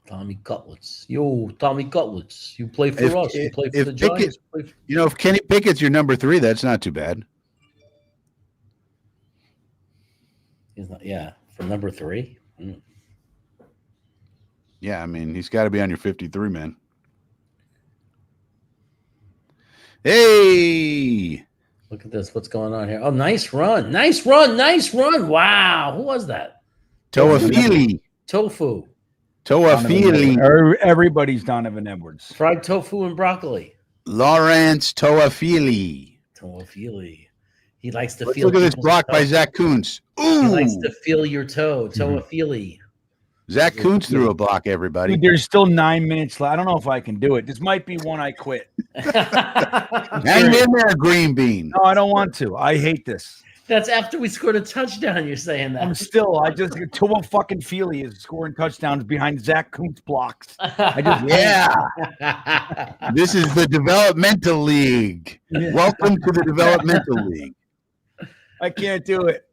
Tommy Cutlets. Yo, Tommy Cutlets. You play for If- us. You play for if the Pickett- Giants. Play for- If Kenny Pickett's your number 3, that's not too bad. He's not, yeah, for number 3. Mm. Yeah, I mean, he's got to be on your 53, man. Hey! Look at this. What's going on here? Oh, nice run. Nice run. Nice run. Wow. Who was that? Toafili. Tofu. Toafili. Everybody's Donovan Edwards. Fried tofu and broccoli. Lawrence Toafili. Toafili. He likes to Let's feel. look at this people's block by toes. Zach Kuntz. He Ooh! likes to feel your toe. Toafili. Zach Kuntz threw a block, everybody. Dude, there's still 9 minutes left. I don't know if I can do it. This might be one I quit. Hang in there, Green Bean. No, I don't want to. I hate this. That's after we scored a touchdown. You're saying I'm that. still. I just Tua fucking Feely is scoring touchdowns behind Zach Kuntz blocks. I just Yeah. This is the developmental league. Welcome to the developmental league. I can't do it.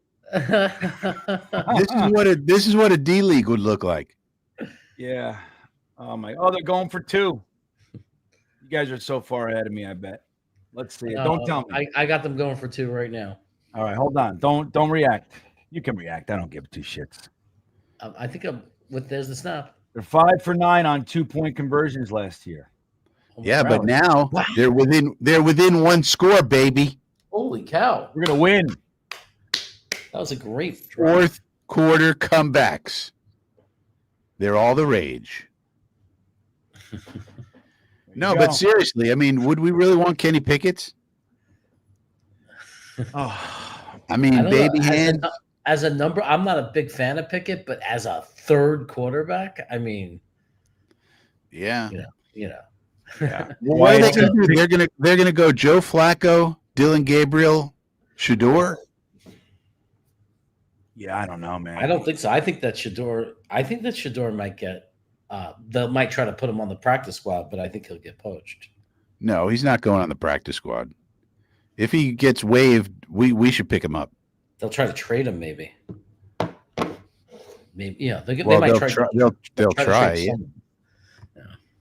This is what a D league would look like. Yeah. Oh my. Oh, they're going for 2. You guys are so far ahead of me. I bet. Let's see it. Don't tell me. I got them going for 2 right now. All right, hold on. Don't react. You can react. I don't give 2 shits. I think I'm with. There's the snap. They're 5 for 9 on 2-point conversions last year. Oh, Yeah, wow. but now Wow. they're within 1 score, baby. Holy cow! We're gonna win. That was a great drive. 4th quarter comebacks. They're all the rage. No, but seriously, I mean, would we really want Kenny Pickett? Oh, I mean, I don't baby know. hand. As a number, I'm not a big fan of Pickett, but as a third quarterback, I mean, Yeah. you know, yeah. Well, what are they Wyatt going to says- do? They're gonna go Joe Flacco, Dylan Gabriel, Shador. Yeah, I don't know, man. I don't think so. I think that Shador might get. They might try to put him on the practice squad, but I think he'll get poached. No, he's not going on the practice squad. If he gets waived, we should pick him up. They'll try to trade him, maybe. Maybe, they Well, might they'll try. try. They'll to try. trade Yeah. someone.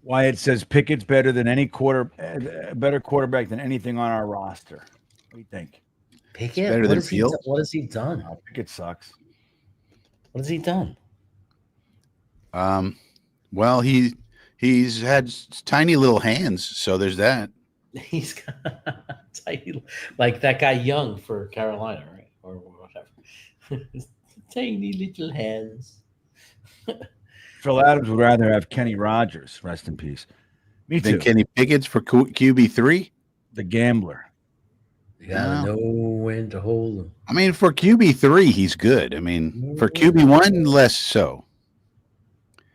Wyatt says Pickett's better than any better quarterback than anything on our roster. What do you think? Pickett. better What than has he Fields? done? What has he done? Oh, Pickett sucks. What has he done? Well, he's had tiny little hands, so there's that. He's got tiny, like that guy Young for Carolina, right? Or whatever. Tiny little hands. Phil Adams would rather have Kenny Rogers. Rest in peace. Me Then too. Kenny Pickett's for QB3. The gambler. You gotta know when to hold them. I mean, for QB3, he's good. I mean, for QB1, less so.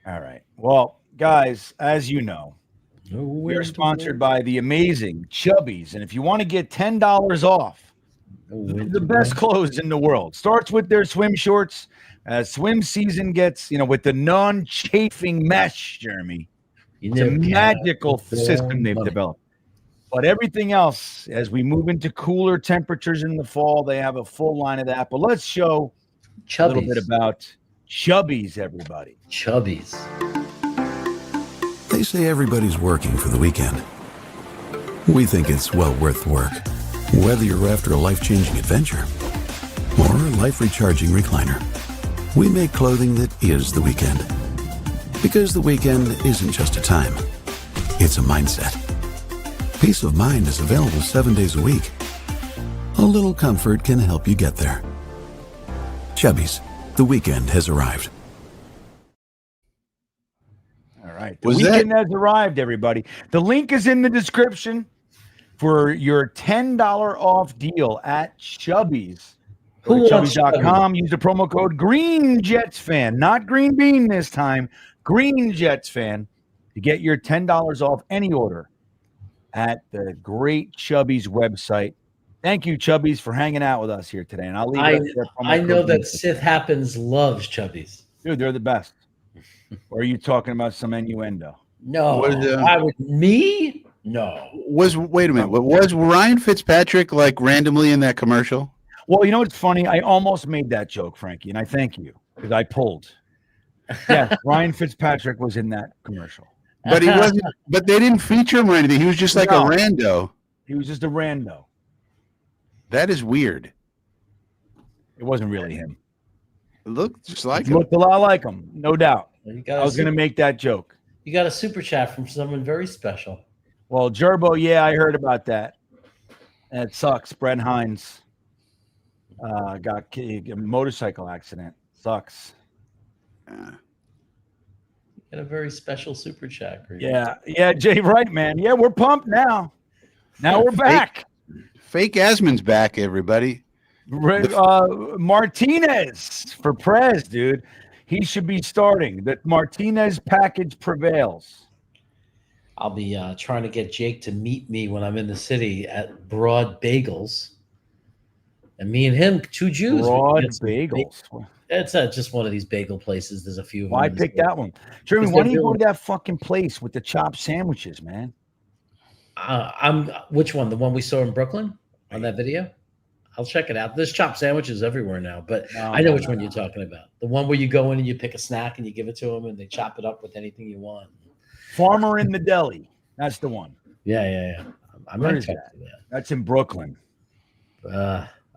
All right. Well, guys, as you know, we're sponsored by the amazing Chubbies. And if you want to get $10 off, the best clothes in the world starts with their swim shorts. As swim season gets, with the non-chafing mesh, Jeremy, it's a magical system they've developed. But everything else, as we move into cooler temperatures in the fall, they have a full line of that. But let's show a little bit about Chubbies, everybody. Chubbies. They say everybody's working for the weekend. We think it's well worth the work. Whether you're after a life-changing adventure or a life-recharging recliner, we make clothing that is the weekend. Because the weekend isn't just a time, it's a mindset. Peace of mind is available 7 days a week. A little comfort can help you get there. Chubbies, the weekend has arrived. All right. The weekend has arrived, everybody. The link is in the description for your $10 off deal at Chubbies. Chubbies.com. Use the promo code GreenJetsFan, not GreenBean this time, GreenJetsFan, to get your $10 off any order at the great Chubbies website. Thank you, Chubbies, for hanging out with us here today. And I'll leave I know that Sith Happens loves Chubbies. Dude, they're the best. Or are you talking about some innuendo? No. Why would me? No. Wait a minute. Was Ryan Fitzpatrick like randomly in that commercial? Well, you know what's funny? I almost made that joke, Frankie, and I thank you because I pulled. Yeah, Ryan Fitzpatrick was in that commercial. But he wasn't. But they didn't feature him or anything. He was just like a rando. He was just a rando. That is weird. It wasn't really him. It looked just like him. Him. Looked a lot like him, no doubt. I was going to make that joke. You got a super chat from someone very special. Well, Gerbo, yeah, I heard about that. It sucks. Brent Hines got a motorcycle accident. Sucks. Got a very special super chat. Yeah, Jay, right, man. Yeah, we're pumped now. Now we're back. Fake Asman's back, everybody. Martinez for Prez, dude. He should be starting. The Martinez package prevails. I'll be trying to get Jake to meet me when I'm in the city at Broad Bagels. And me and him, two Jews. Broad Bagels. It's just one of these bagel places. There's a few of them. Why pick that one? Jeremy, why don't you go to that fucking place with the chopped sandwiches, man? Which one? The one we saw in Brooklyn on that video? I'll check it out. There's chopped sandwiches everywhere now, but I know which one you're talking about. The one where you go in and you pick a snack and you give it to them and they chop it up with anything you want. Farmer in the Deli. That's the one. Yeah. Where is that? That's in Brooklyn.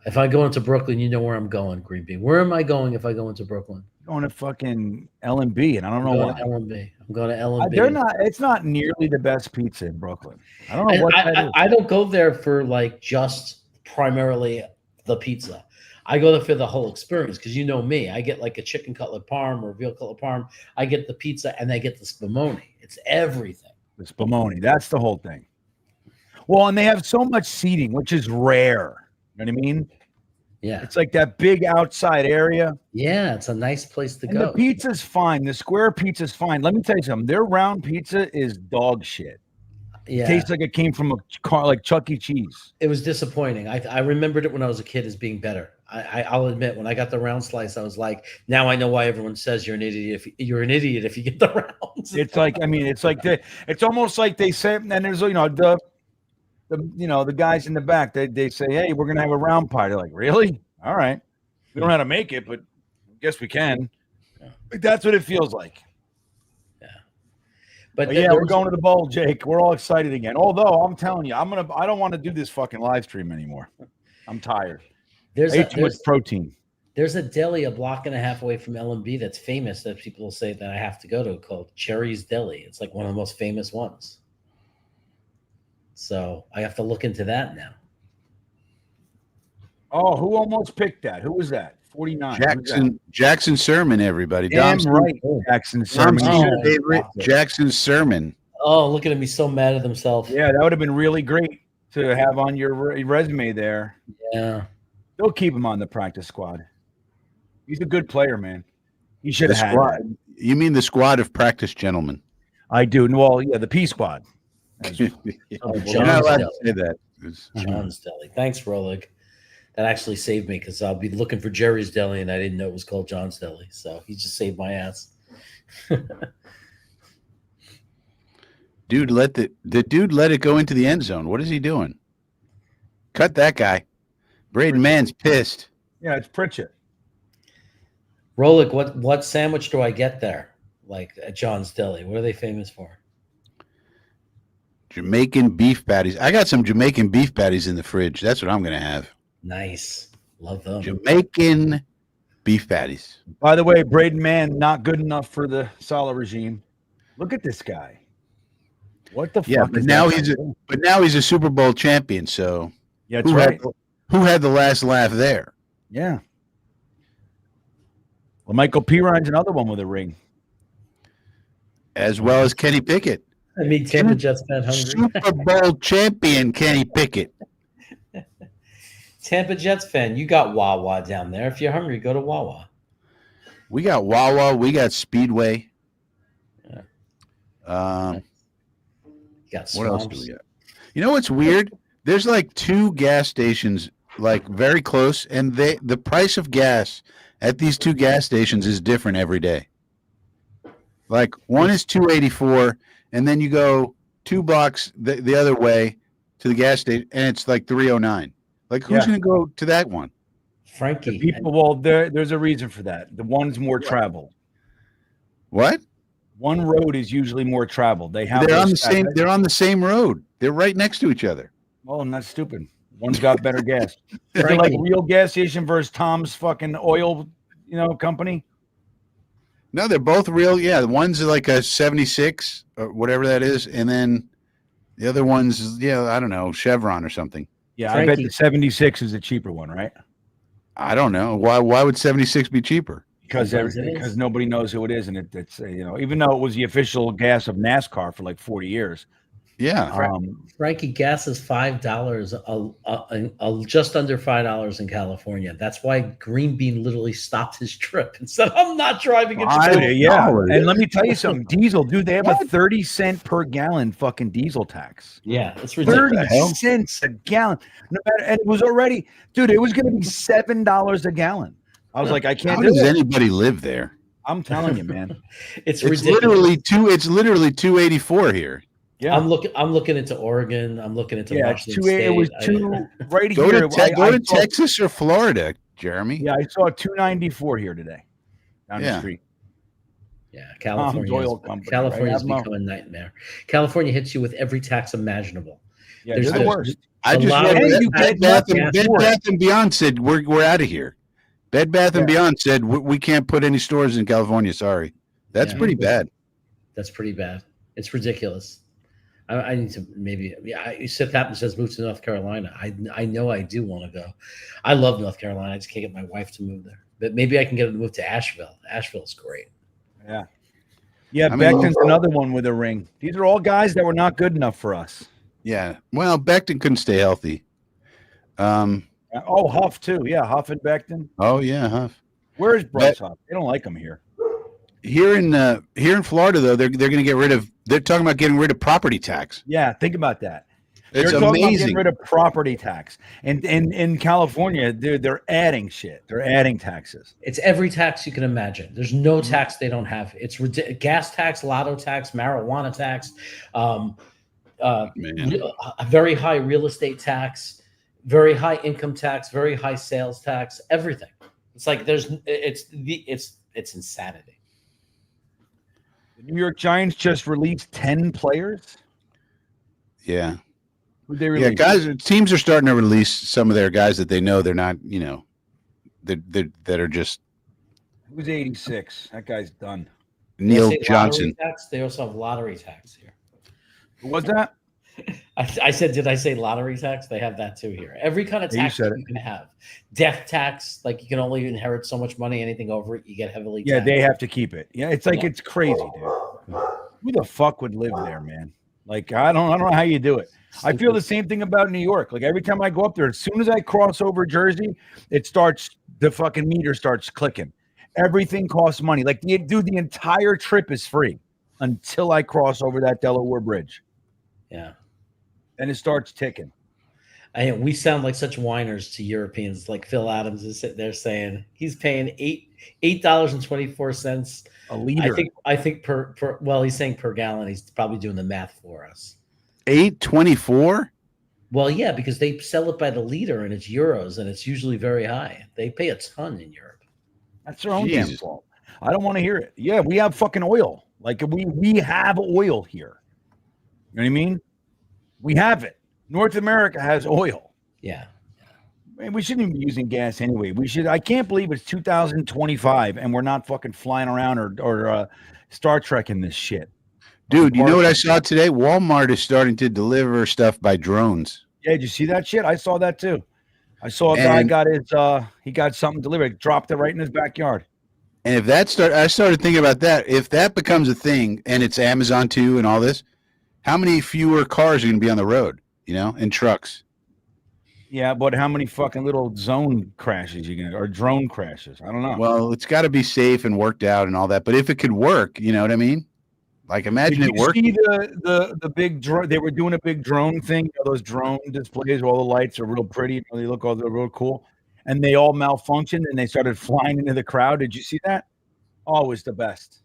If I go into Brooklyn, you know where I'm going, GreenBean. Where am I going if I go into Brooklyn? Going to fucking L&B, and I don't know why. L&B. I'm going to L&B. It's not nearly the best pizza in Brooklyn. I don't know what that is. I don't go there for like just primarily the pizza. I go there for the whole experience because you know me. I get like a chicken cutlet parm or veal cutlet parm. I get the pizza and I get the spumoni. It's everything. The spumoni. That's the whole thing. Well, and they have so much seating, which is rare. You know what I mean? Yeah. It's like that big outside area. Yeah, it's a nice place to go. The pizza's fine. The square pizza's fine. Let me tell you something. Their round pizza is dog shit. Yeah. It tastes like it came from a car like Chuck E. Cheese. It was disappointing. I remembered it when I was a kid as being better. I'll admit, when I got the round slice, I was like, now I know why everyone says you're an idiot if you get the rounds. It's like, it's almost like they say, and there's the guys in the back, they say, hey, we're gonna have a round pie. They're like, really? All right. We don't know how to make it, but I guess we can. Like, that's what it feels like. Yeah. But yeah, we're going to the bowl, Jake. We're all excited again. Although I'm telling you, I don't want to do this fucking live stream anymore. I'm tired. I ate too much protein. There's a deli a block and a half away from L&B that's famous that people will say that I have to go to called Cherry's Deli. It's like one of the most famous ones. So I have to look into that now. Oh, who almost picked that? Who was that? 49. Jackson Sermon, everybody. Damn Dom's right. Jackson Sermon. Oh, favorite. Jackson Sermon. Oh, look at him. He's so mad at himself. Yeah, that would have been really great to have on your resume there. Yeah. They'll keep him on the practice squad. He's a good player, man. He should The have had squad. that. You mean the squad of practice gentlemen? I do. Well, yeah, the P squad. You're not allowed to say that. John's Deli. Thanks, Rolig. That actually saved me because I'll be looking for Jerry's Deli and I didn't know it was called John's Deli. So he just saved my ass. Dude, let the dude let it go into the end zone. What is he doing? Cut that guy. Braden Mann's pissed. Yeah, it's Pritchett. Rolig, what sandwich do I get there? Like at John's Deli? What are they famous for? Jamaican beef patties. I got some Jamaican beef patties in the fridge. That's what I'm going to have. Nice. Love them. Jamaican beef patties. By the way, Braden Mann, not good enough for the Saleh regime. Look at this guy. What the Yeah, fuck? but now he's a Super Bowl champion. So yeah, that's right. Who had the last laugh there? Yeah. Well, Michael Piron's another one with a ring. As well as Kenny Pickett. I mean, Tampa Jetsfan hungry. Super Bowl champion Kenny Pickett. Tampa Jets fan, you got Wawa down there. If you're hungry, go to Wawa. We got Wawa. We got Speedway. Yeah. You got What else do Swamps. we got? You know what's weird? There's like 2 gas stations like very close, and the price of gas at these 2 gas stations is different every day. Like one is $2.84, and then you go 2 blocks the other way to the gas station, and it's like $3.09. Like who's going to go to that one? Frankie. People, well, there's a reason for that. The one's more traveled. What? One road is usually more traveled. They're on the same. They're on the same road. They're right next to each other. Oh, and that's stupid. One's got better gas. Is it like real gas station versus Tom's fucking oil, company? No, they're both real. Yeah, one's like a 76 or whatever that is, and then the other one's I don't know, Chevron or something. Yeah, Frankie. I bet the 76 is a cheaper one, right? I don't know why. Why would 76 be cheaper? Because nobody knows who it is, and it's even though it was the official gas of NASCAR for like 40 years. Yeah, Frankie, gas is $5, just under $5 in California. That's why GreenBean literally stopped his trip and said, "I'm not driving it." Yeah, and let me tell you something. Diesel, dude, they have a 30-cent per gallon fucking diesel tax. Yeah, it's ridiculous. 30 cents a gallon. No matter, and it was already, dude, it was going to be $7 a gallon. I was like, I can't. How does anybody live there? I'm telling you, man. It's literally $2.84 here. Yeah, I'm looking into Oregon. I'm looking into Washington State. It was two right Go here. to Texas or Florida, Jeremy. Yeah, I saw $2.94 here today down the street. Yeah, California's become a nightmare. California hits you with every tax imaginable. Yeah, they're the worst. I just read Bed Bath and Beyond said we're out of here. Bed Bath and Beyond said we can't put any stores in California. Sorry, that's pretty bad. That's pretty bad. It's ridiculous. I need to maybe. Yeah, Seth Happen says move to North Carolina. I know I do want to go. I love North Carolina. I just can't get my wife to move there. But maybe I can get her to move to Asheville. Asheville's great. Yeah. Yeah, Becton's another one with a ring. These are all guys that were not good enough for us. Yeah. Well, Becton couldn't stay healthy. Huff too. Yeah, Huff and Becton. Oh yeah, Huff. Where's Bryce Huff? They don't like him here. Here in Florida though, they're going to get rid of. They're talking about getting rid of property tax. Yeah, think about that. It's they're talking amazing. about getting rid of property tax, and in California, they're adding shit. They're adding taxes. It's every tax you can imagine. There's no tax they don't have. It's gas tax, lotto tax, marijuana tax, a very high real estate tax, very high income tax, very high sales tax. Everything. It's like it's insanity. The New York Giants just released 10 players. Yeah. Who'd they release? Yeah, teams are starting to release some of their guys that they know they're not, that are just. Who's 86? That guy's done. Neil Johnson. They also have lottery tax here. Who was that? I said, did I say lottery tax? They have that too here. Every kind of Yeah, you tax said that you can have. Death tax, like you can only inherit so much money. Anything over it, you get heavily Yeah, taxed. they have to keep it. Yeah, it's like Yeah. it's crazy, dude. Who the fuck would live there, man? Like I don't know how you do it. I feel the same thing about New York. Like every time I go up there, as soon as I cross over Jersey, the fucking meter starts clicking. Everything costs money. Like the entire trip is free until I cross over that Delaware Bridge. Yeah. And it starts ticking. We sound like such whiners to Europeans. Like Phil Adams is sitting there saying he's paying $8.24 a liter. I think per well, he's saying per gallon. He's probably doing the math for us. $8.24. Well, yeah, because they sell it by the liter and it's euros and it's usually very high. They pay a ton in Europe. That's their own damn fault. I don't want to hear it. Yeah, we have fucking oil. Like we have oil here. You know what I mean? We have it. North America has oil. Yeah. Man, we shouldn't even be using gas anyway. I can't believe it's 2025 and we're not fucking flying around or Star Trek in this shit. Dude, you know what I saw today? Walmart is starting to deliver stuff by drones. Yeah, did you see that shit? I saw that too. I saw a guy he got something delivered, dropped it right in his backyard. And if I started thinking about that. If that becomes a thing and it's Amazon too and all this, how many fewer cars are going to be on the road, and trucks? Yeah, but how many fucking little zone crashes or drone crashes? I don't know. Well, it's got to be safe and worked out and all that. But if it could work, you know what I mean? Like imagine it working. See the big drone? They were doing a big drone thing. Those drone displays, all the lights are real pretty. They look all real cool, and they all malfunctioned and they started flying into the crowd. Did you see that? Oh, it was the best.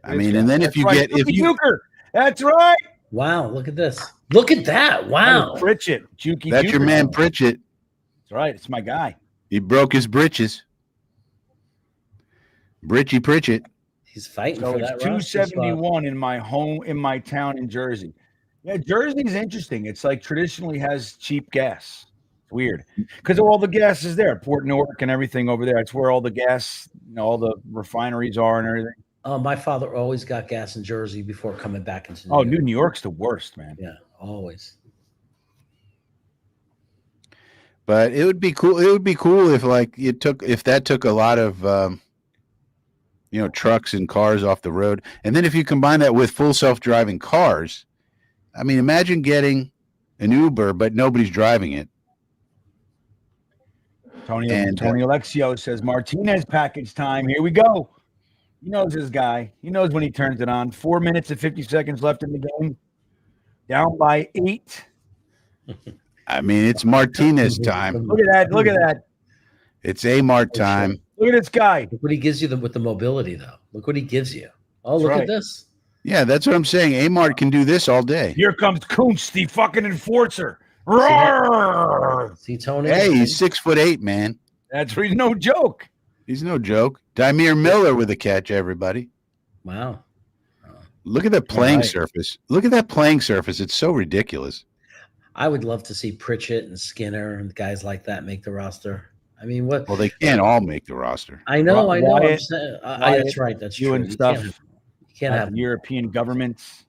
I mean, and then if you get Juker, that's right. Wow, look at this. Look at that. Wow. Pritchett. That's your man Pritchett. That's right. It's my guy. He broke his britches. Britchy Pritchett. He's fighting so for it's that. 271 in my town in Jersey. Yeah, Jersey's interesting. It's like traditionally has cheap gas. It's weird because all the gas is there. Port Newark and everything over there. It's where all the gas, all the refineries are and everything. My father always got gas in Jersey before coming back into New York. New York's the worst, man. Yeah, always. But it would be cool. It would be cool if that took a lot of trucks and cars off the road. And then if you combine that with full self-driving cars, I mean, imagine getting an Uber, but nobody's driving it. Tony Alexio says, Martinez package time. Here we go. He knows this guy. He knows when he turns it on. 4 minutes and 50 seconds left in the game. Down by 8. I mean, it's Martinez time. Look at that. Look at that. It's A-Mart time. Look at this guy. Look what he gives you with the mobility, though. Look what he gives you. Oh, look at this. Yeah, that's what I'm saying. A-Mart can do this all day. Here comes Kuntz, the fucking enforcer. Roar! See, Tony? Hey, he's 6'8", man. That's no joke. He's no joke. Dymere Miller with a catch, everybody. Wow. Look at that playing surface. Look at that playing surface. It's so ridiculous. I would love to see Pritchett and Skinner and guys like that make the roster. I mean, what? Well, they can't all make the roster. I know. Wyatt, that's right. That's you true. and stuff. You can't have European governments.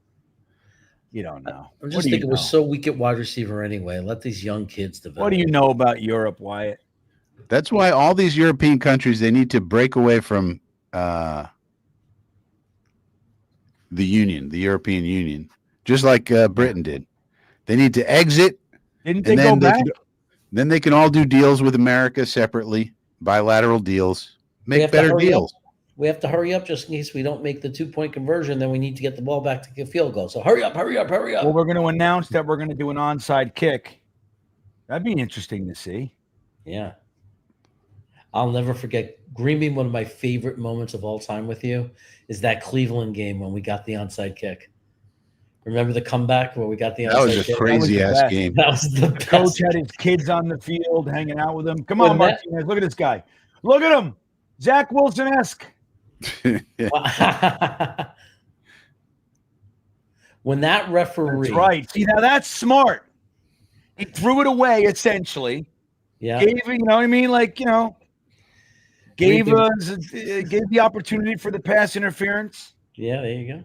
You don't know. I'm just thinking we're so weak at wide receiver anyway. Let these young kids develop. What do you know about Europe, Wyatt? That's why all these European countries, they need to break away from the European Union, just like Britain did. They need to exit. Didn't they go back? Then they can all do deals with America separately, bilateral deals, make better deals. We have to hurry up just in case we don't make the 2-point conversion. Then we need to get the ball back to get field goal. So hurry up. Well, we're going to announce that we're going to do an onside kick. That'd be interesting to see. Yeah. I'll never forget GreenBean. One of my favorite moments of all time with you is that Cleveland game when we got the onside kick. Remember the comeback where we got the onside kick? That was a crazy-ass game. That was the best. Coach had his kids on the field hanging out with him. Come on, Martinez. Look at this guy. Look at him. Zach Wilson-esque. When that referee. That's right. See, now that's smart. He threw it away, essentially. Yeah. Gave, you know what I mean? Like, gave the opportunity for the pass interference. Yeah, there you go.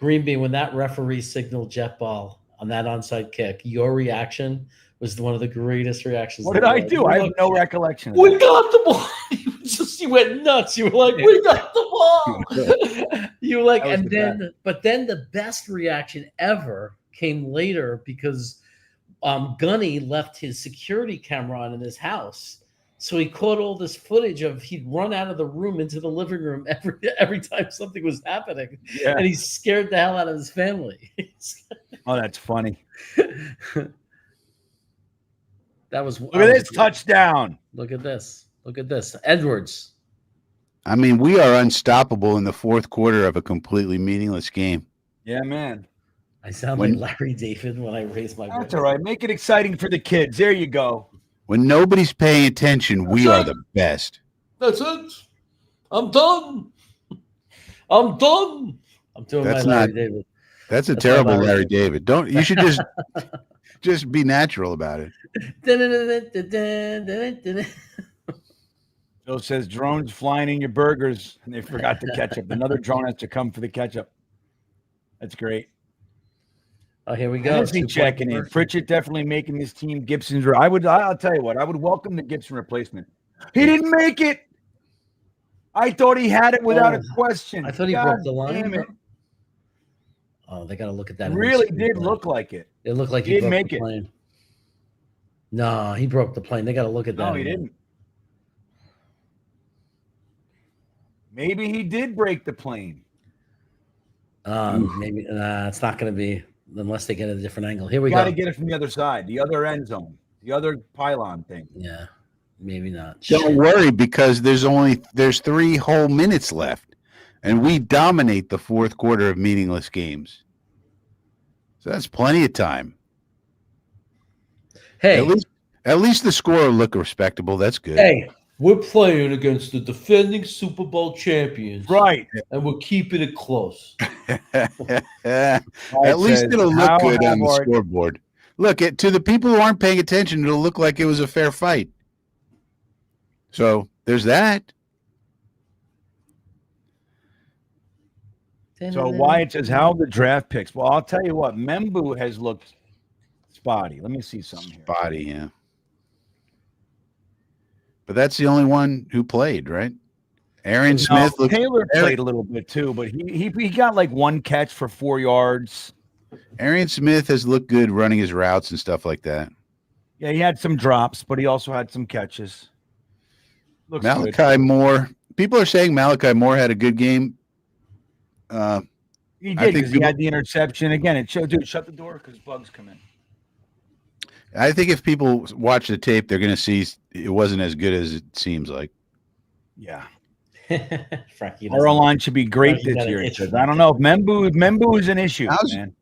GreenBean, when that referee signaled jet ball on that onside kick, your reaction was one of the greatest reactions. What did I do? I have no recollection. Of We that. got the ball. You went nuts. You were like, we got the ball. You were like, and then, but then the best reaction ever came later because Gunny left his security camera on in his house. So he caught all this footage of he'd run out of the room into the living room every time something was happening. Yeah. And he scared the hell out of his family. Oh, that's funny. That was Look at this touchdown. Look at this. Look at this. Edwards. I mean, we are unstoppable in the fourth quarter of a completely meaningless game. Yeah, man. I sound like Larry David when I raise my voice. That's all right. Make it exciting for the kids. There you go. When nobody's paying attention, we are the best. That's it. I'm done. I'm done. I'm doing That's my Larry not- David. That's a That's terrible my Larry David. You should just be natural about it. Phil says drones flying in your burgers and they forgot the ketchup. Another drone has to come for the ketchup. That's great. Oh, here we go. Hennessy checking in. Pritchett definitely making this team. Gibson's. I'll tell you what. I would welcome the Gibson replacement. He didn't make it. I thought he had it without a question. I thought he broke the line. Damn it. Oh, they got to look at that. It really did look like it. It looked like He he didn't broke make the it. plane. No, he broke the plane. They got to look at that. No, he didn't. Maybe he did break the plane. Maybe it's not going to be unless they get a different angle. Here we Got to go. get it from the other side, the other end zone, the other pylon thing. Yeah, maybe not. Don't worry, because there's 3 whole minutes left, and we dominate the fourth quarter of meaningless games. So that's plenty of time. Hey, At least the score will look respectable. That's good. hey, we're playing against the defending Super Bowl champions, Right. and we're keeping it close. At least it'll look good on the scoreboard. Look, to the people who aren't paying attention, it'll look like it was a fair fight. So there's that. So Wyatt says, how are the draft picks? Well, I'll tell you what, Membu has looked spotty. Let me see something here. Spotty, yeah. But that's the only one who played, right? Aaron Smith. Taylor played a little bit too, but he got like 1 catch for 4 yards. Aaron Smith has looked good running his routes and stuff like that. Yeah, he had some drops, but he also had some catches. Looks Malachi good. Moore. People are saying Malachi Moore had a good game. He did because he had the interception. Again, it showed, dude, shut the door because bugs come in. I think if people watch the tape, they're going to see it wasn't as good as it seems like. Yeah. Frankie, Our line should be great Frankie this got year. an It itch says. for I don't know if Membu is an issue, man.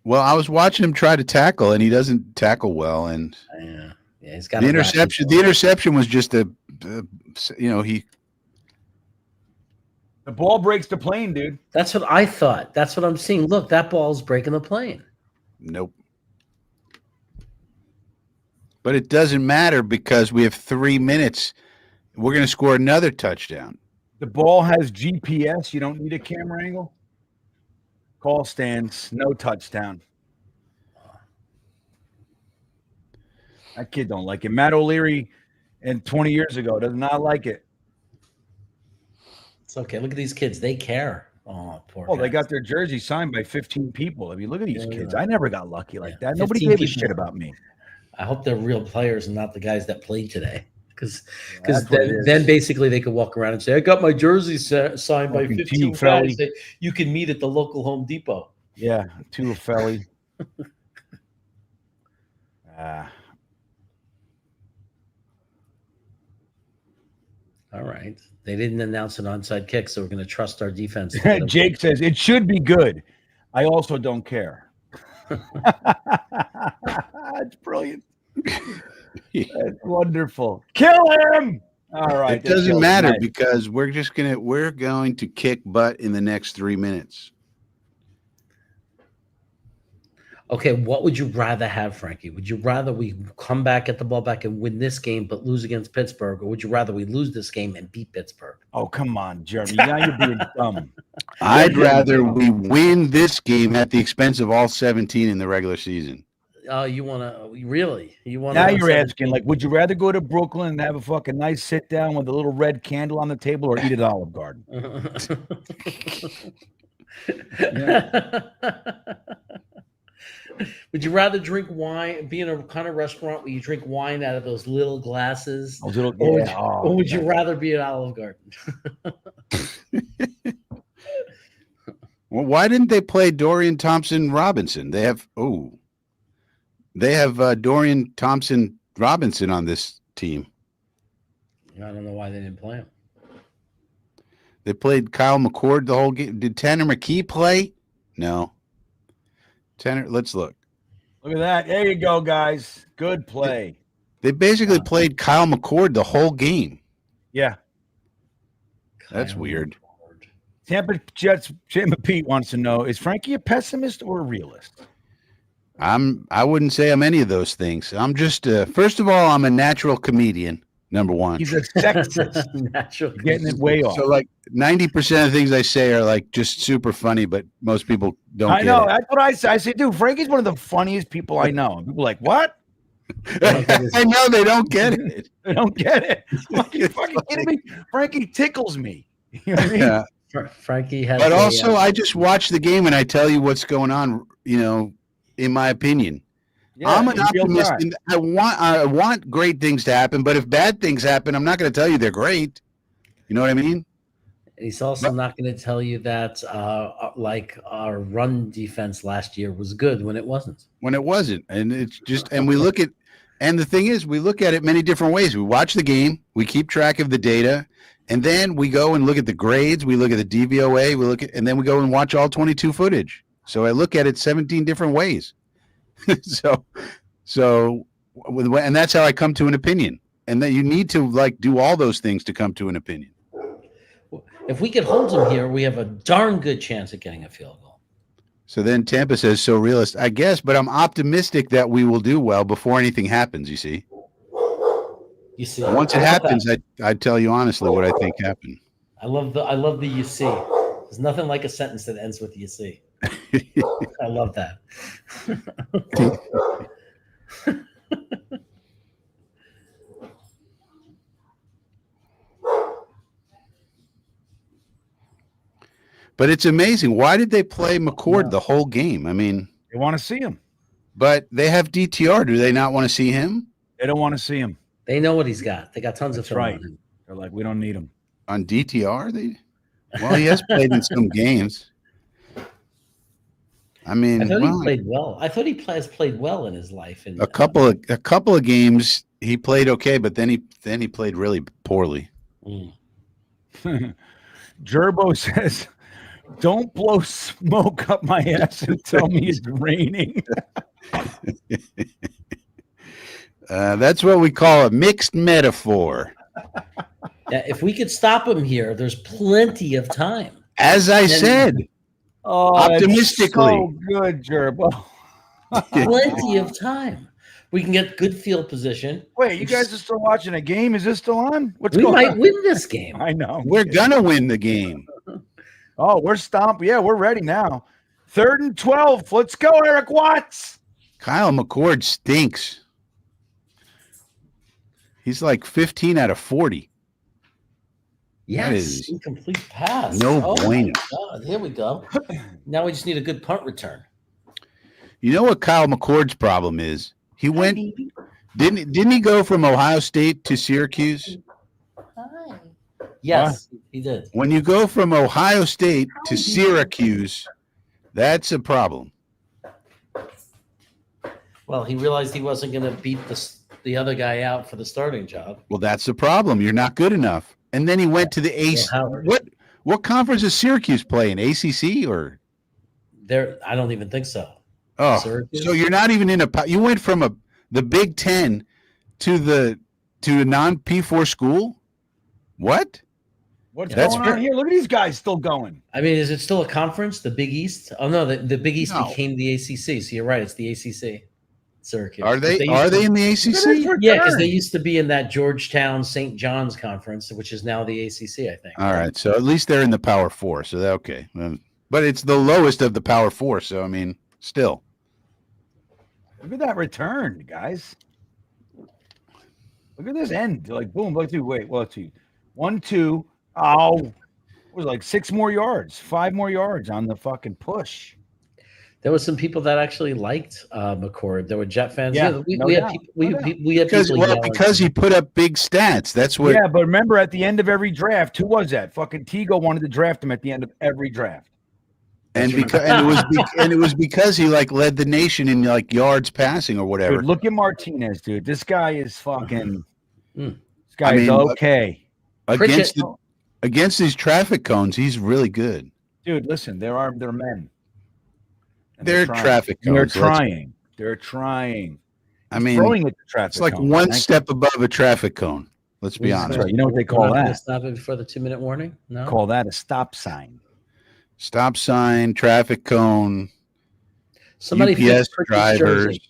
Well, I was watching him try to tackle, and he doesn't tackle well. And yeah, he's got the interception. The interception was just the ball breaks the plane, dude. That's what I thought. That's what I'm seeing. Look, that ball's breaking the plane. Nope. But it doesn't matter because we have 3 minutes. We're going to score another touchdown. The ball has GPS. You don't need a camera angle. Call stands. No touchdown. That kid don't like it. Matt O'Leary, and 20 years ago, does not like it. It's okay. Look at these kids. They care. Oh, poor Oh, they guys. got their jersey signed by 15 people. I mean, look at these Yeah, kids. yeah. I never got lucky like that. 15 Nobody gave a people. shit about me. I hope they're real players and not the guys that played today. Because That's what it is. then basically they could walk around and say, I got my jersey signed by Fucking 15 T, Felly. guys that you can meet at the local Home Depot. Yeah, to Felly. All right. They didn't announce an onside kick, so we're going to trust our defense. Jake says it should be good. I also don't care. That's brilliant. That's wonderful. Kill him. All right. It doesn't matter because we're going to kick butt in the next 3 minutes. Okay, what would you rather have, Frankie? Would you rather we come back, get the ball back, and win this game, but lose against Pittsburgh, or would you rather we lose this game and beat Pittsburgh? Oh, come on, Jeremy. Now you're being dumb. I'd rather we win this game at the expense of all 17 in the regular season. Oh, you want to really? You want Now you're asking, like, would you rather go to Brooklyn and have a fucking nice sit down with a little red candle on the table, or eat at Olive Garden? Would you rather drink wine, be in a kind of restaurant where you drink wine out of those little glasses, Those little, or yeah, or would you rather be at Olive Garden? Well, why didn't they play Dorian Thompson Robinson? They have Dorian Thompson Robinson on this team. I don't know why they didn't play him. They played Kyle McCord the whole game. Did Tanner McKee play? No. Tanner, let's look. Look at that. There you go, guys. Good play. They basically played Kyle McCord the whole game. Yeah. That's Kyle weird. McCord. Tampa Jets, Tampa Pete wants to know, is Frankie a pessimist or a realist? I wouldn't say I'm any of those things. I'm just first of all, I'm a natural comedian, number one. He's a sexist. Natural. Getting it way off. So like 90% of the things I say are like just super funny, but most people don't I get know. it. That's what I say. I say, dude, Frankie's one of the funniest people I know. And people are like, what? I know they don't get it. They don't get it. Are you fucking kidding me? Frankie tickles me. You know what I mean? Yeah. Frankie has. But also, I just watch the game and I tell you what's going on, in my opinion. Yeah, I'm an in real optimist, time. and I want great things to happen, but if bad things happen, I'm not going to tell you they're great. You know what I mean? He's also not going to tell you that, like our run defense last year was good when it wasn't. When it wasn't. And it's just, and we look at, and the thing is, we look at it many different ways. We watch the game, we keep track of the data, and then we go and look at the grades, we look at the DVOA, and then we go and watch all 22 footage. So I look at it 17 different ways. and that's how I come to an opinion. And that you need to like do all those things to come to an opinion. If we could hold him here, we have a darn good chance at getting a field goal. So then Tampa says, so realist, I guess, but I'm optimistic that we will do well before anything happens, you see. You see, Once it happens, I tell you honestly what I think happened. I love the you see. There's nothing like a sentence that ends with you see. I love that. But it's amazing. Why did they play McCord the whole game? I mean, They want to see him. but they have DTR. Do they not want to see him They don't want to see him. They know what he's got. They got tons of That's film right. on him. They're like, we don't need him. on DTR? Well, he has played in some games. I mean, I thought he played well. I thought he has played well in his life. And a couple of games he played okay, but then he played really poorly. Gerbo says, don't blow smoke up my ass and tell me it's raining. That's what we call a mixed metaphor. yeah, if we could stop him here, there's plenty of time. As I said, Oh, optimistically. so good, Gerbo. Plenty of time. We can get good field position. Wait, you guys are still watching a game? Is this still on? What's We going might on? win this game. I know. we're gonna win the game. Oh, we're stomping. Yeah, we're ready now. 3rd and 12. Let's go, Eric Watts. Kyle McCord stinks. He's like 15 out of 40. Yes, is incomplete pass. no oh bueno. my God, here we go. Now we just need a good punt return. You know what Kyle McCord's problem is? He went didn't he go from Ohio State to Syracuse? Yes, he did. When you go from Ohio State to Syracuse, that's a problem. Well, he realized he wasn't going to beat the other guy out for the starting job. Well, that's the problem. You're not good enough. And then he went to the ACC. What conference does Syracuse play in? ACC or? There, I don't even think so. Oh, Syracuse? so you're not even in you went from the Big Ten to a non P4 school? What? What's That's going fair. on here? Look at these guys still going. I mean, is it still a conference, the Big East? Oh no, the Big East No. became the ACC. So you're right, it's the ACC. Syracuse. Are they? Used Are to- they in the Look at this ACC? Yeah, because return. they used to be in that Georgetown St. John's conference, which is now the ACC, I think. All right, so at least they're in the Power Four. So okay, but it's the lowest of the Power Four. So I mean, still. Look at that return, guys. Look at this end. Like, boom. Let's see. Wait, well, let's see. 1, 2. Oh, it was like 6 more yards, 5 more yards on the fucking push. There were some people that actually liked McCord. There were Jet fans. Yeah, we, no we had doubt, people. no doubt. We had Because people well, yelling. because he put up big stats. That's what. Yeah, but remember at the end of every draft, who was that? Fucking Tigo wanted to draft him at the end of every draft. And because it was because he like led the nation in like yards passing or whatever. Dude, look at Martinez, dude. This guy is fucking. Mm. This guy is mean, okay, against these traffic cones, he's really good. dude. Listen, they're men. And They're trying. traffic And cones. They're trying. They're trying. I mean, throwing at the traffic. it's like cone. one Thank step above a traffic cone. Let's be That's That's honest. right. You know what they We're call not gonna that? Stop it before the 2-minute warning. No. Call that a stop sign. Stop sign, traffic cone, Somebody UPS fix Pritchard's drivers. jersey.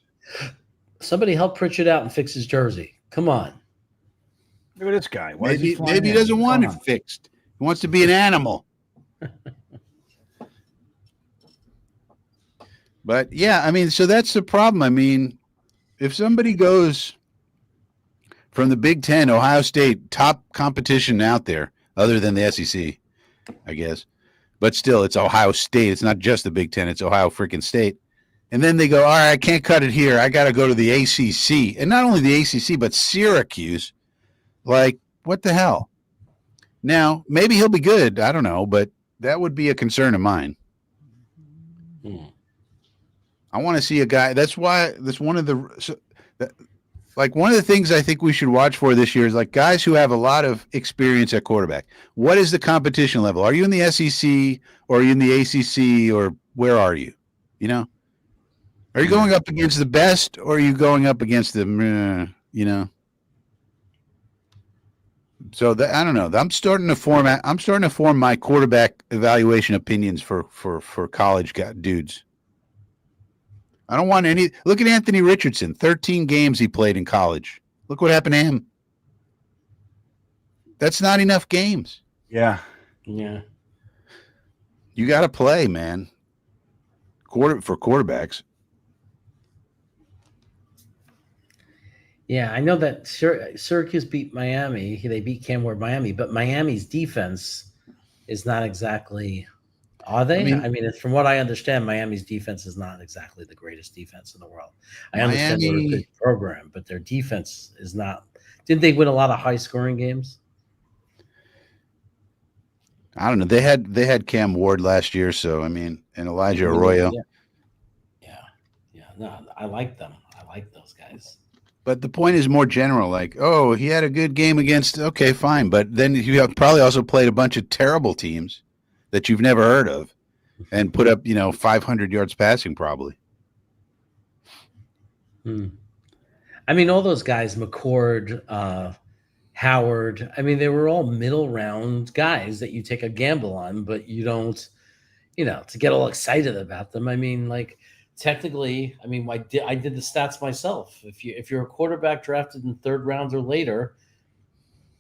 Somebody help Pritchard out and fix his jersey. Come on. Look at this guy. Why is Maybe flying maybe he in? doesn't want it Come on. fixed. He wants to be an animal. But yeah, I mean, so that's the problem. I mean, if somebody goes from the Big Ten, Ohio State, top competition out there, other than the SEC, I guess, but still, it's Ohio State. It's not just the Big Ten; it's Ohio freaking State. And then they go, all right, I can't cut it here. I got to go to the ACC, and not only the ACC, but Syracuse. Like, what the hell? Now, maybe he'll be good. I don't know, but that would be a concern of mine. I want to see a guy. That's why that's one of the one of the things I think we should watch for this year is like guys who have a lot of experience at quarterback. What is the competition level? Are you in the SEC or are you in the ACC or where are you? You know, are you going up against the best or are you going up against the you know? So I don't know. I'm starting to form my quarterback evaluation opinions for college dudes. I don't want any. Look at Anthony Richardson. 13 games he played in college. Look what happened to him. That's not enough games. Yeah. Yeah. You got to play, man. For quarterbacks. Yeah, I know that Syracuse beat Miami. They beat Cam Ward Miami, but Miami's defense is not exactly. Are they? I mean, from what I understand, Miami's defense is not exactly the greatest defense in the world. I understand they're a good program, but their defense is not. Didn't they win a lot of high-scoring games? I don't know. They had Cam Ward last year, so I mean, and Elijah Arroyo. Yeah. No, I like them. I like those guys. But the point is more general. Like, oh, he had a good game against. Okay, fine, but then you have probably also played a bunch of terrible teams that you've never heard of, and put up 500 yards passing probably. I mean, all those guys, McCord, Howard. I mean, they were all middle round guys that you take a gamble on, but you don't, to get all excited about them. I mean, like technically, I mean, I did the stats myself. If you're a quarterback drafted in 3rd round or later,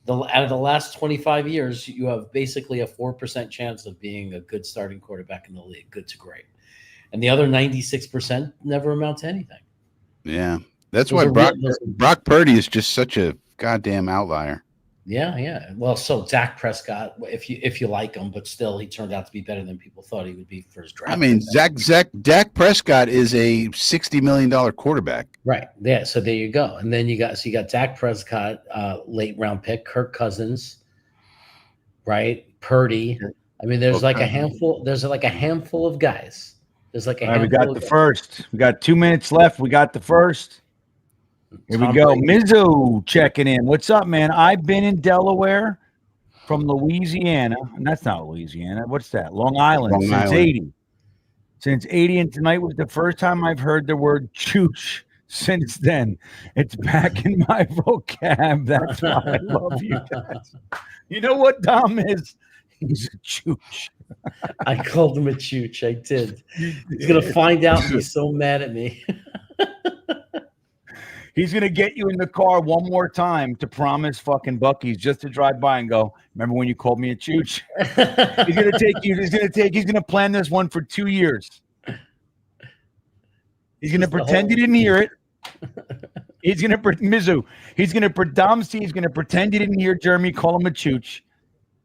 out of the last 25 years, you have basically a 4% chance of being a good starting quarterback in the league, good to great, and the other 96% never amount to anything. Yeah, that's why Brock Purdy is just such a goddamn outlier. Yeah. Well, so Dak Prescott, if you like him, but still, he turned out to be better than people thought he would be for his draft. I mean, Dak Prescott is a $60 million quarterback. Right. Yeah. So there you go. And then you got Dak Prescott, late round pick, Kirk Cousins, right? Purdy. I mean, there's like a handful. There's like a handful of guys. There's like a handful. We got the first. We got 2 minutes left. We got the first. Here we go. Mizzo checking in. What's up, man? I've been in Delaware from Louisiana. And that's not Louisiana. What's that? Long Island since 80. Since 80, and tonight was the first time I've heard the word chooch Since then, it's back in my vocab. That's why I love you guys. You know what Dom is? He's a chooch. I called him a chooch. I did. He's gonna find out and be so mad at me. He's gonna get you in the car one more time to promise fucking Buc-ee's just to drive by and go, remember when you called me a chooch? He's gonna take you. He's gonna plan this one for 2 years. He's gonna pretend he didn't hear it. He's gonna Mizu. He's gonna Dom C. He's gonna pretend he didn't hear Jeremy call him a chooch.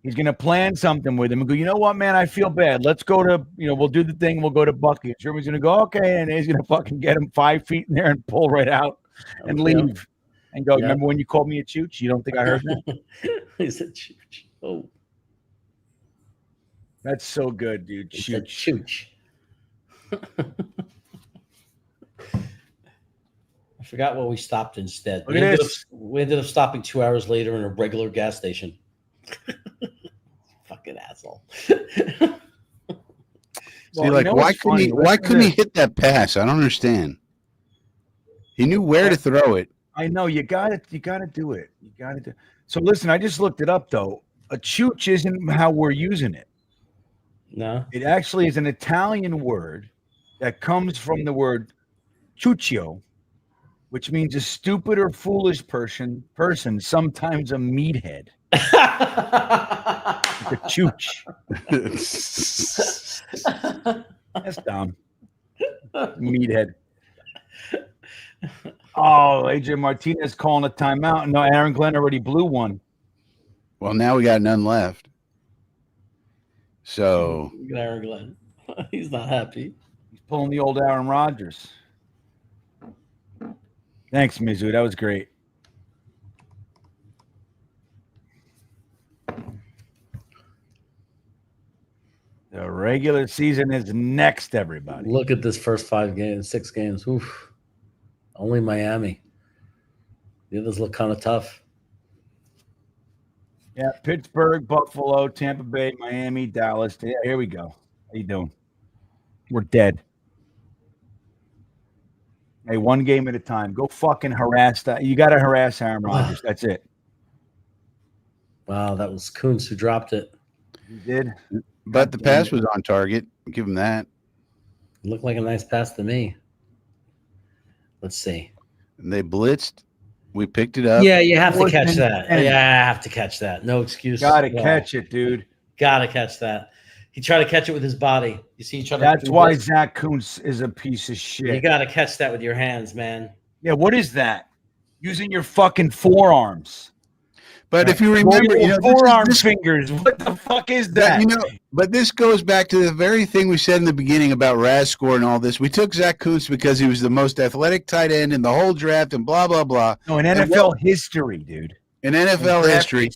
He's gonna plan something with him and go, you know what, man, I feel bad. Let's go to, we'll do the thing. We'll go to Buc-ee's. Jeremy's gonna go, okay, and he's gonna fucking get him 5 feet in there and pull right out and leave and go. Remember when you called me a chooch? You don't think I heard that? He's a chooch. Oh, that's so good, dude. he's a chooch. I forgot what we stopped instead. Look at this. We ended up stopping 2 hours later in a regular gas station. Fucking asshole. Why couldn't he hit that pass? I don't understand. He knew where to throw it. I know you got it. You got to do it. So listen, I just looked it up though. A chooch isn't how we're using it. No, it actually is an Italian word that comes from the word chuccio, which means a stupid or foolish person, sometimes a meathead. Like a chooch. That's dumb. Meathead. Oh, AJ Martinez calling a timeout. No, Aaron Glenn already blew one. Well, now we got none left. So Aaron Glenn. He's not happy. He's pulling the old Aaron Rodgers. Thanks, Mizu. That was great. The regular season is next, everybody. Look at this first 6 games. Oof. Only Miami. The others look kind of tough. Yeah, Pittsburgh, Buffalo, Tampa Bay, Miami, Dallas. Yeah, here we go. How you doing? We're dead. Hey, one game at a time. Go fucking harass that. You got to harass Aaron Rodgers. That's it. Wow, that was Kuntz who dropped it. You did? But the pass was on target. Give him that. It looked like a nice pass to me. Let's see. And they blitzed. We picked it up. Yeah, you have to catch that. Yeah, I have to catch that. No excuse. Got to catch it, dude. Got to catch that. He tried to catch it with his body. You see each other. That's why Zach Kuntz is a piece of shit. You got to catch that with your hands, man. Yeah, what is that? Using your fucking forearms. But if you remember, forearm fingers. What the fuck is that? But this goes back to the very thing we said in the beginning about Raz score and all this. We took Zach Kuntz because he was the most athletic tight end in the whole draft and blah, blah, blah. No, in NFL history, dude. In NFL history.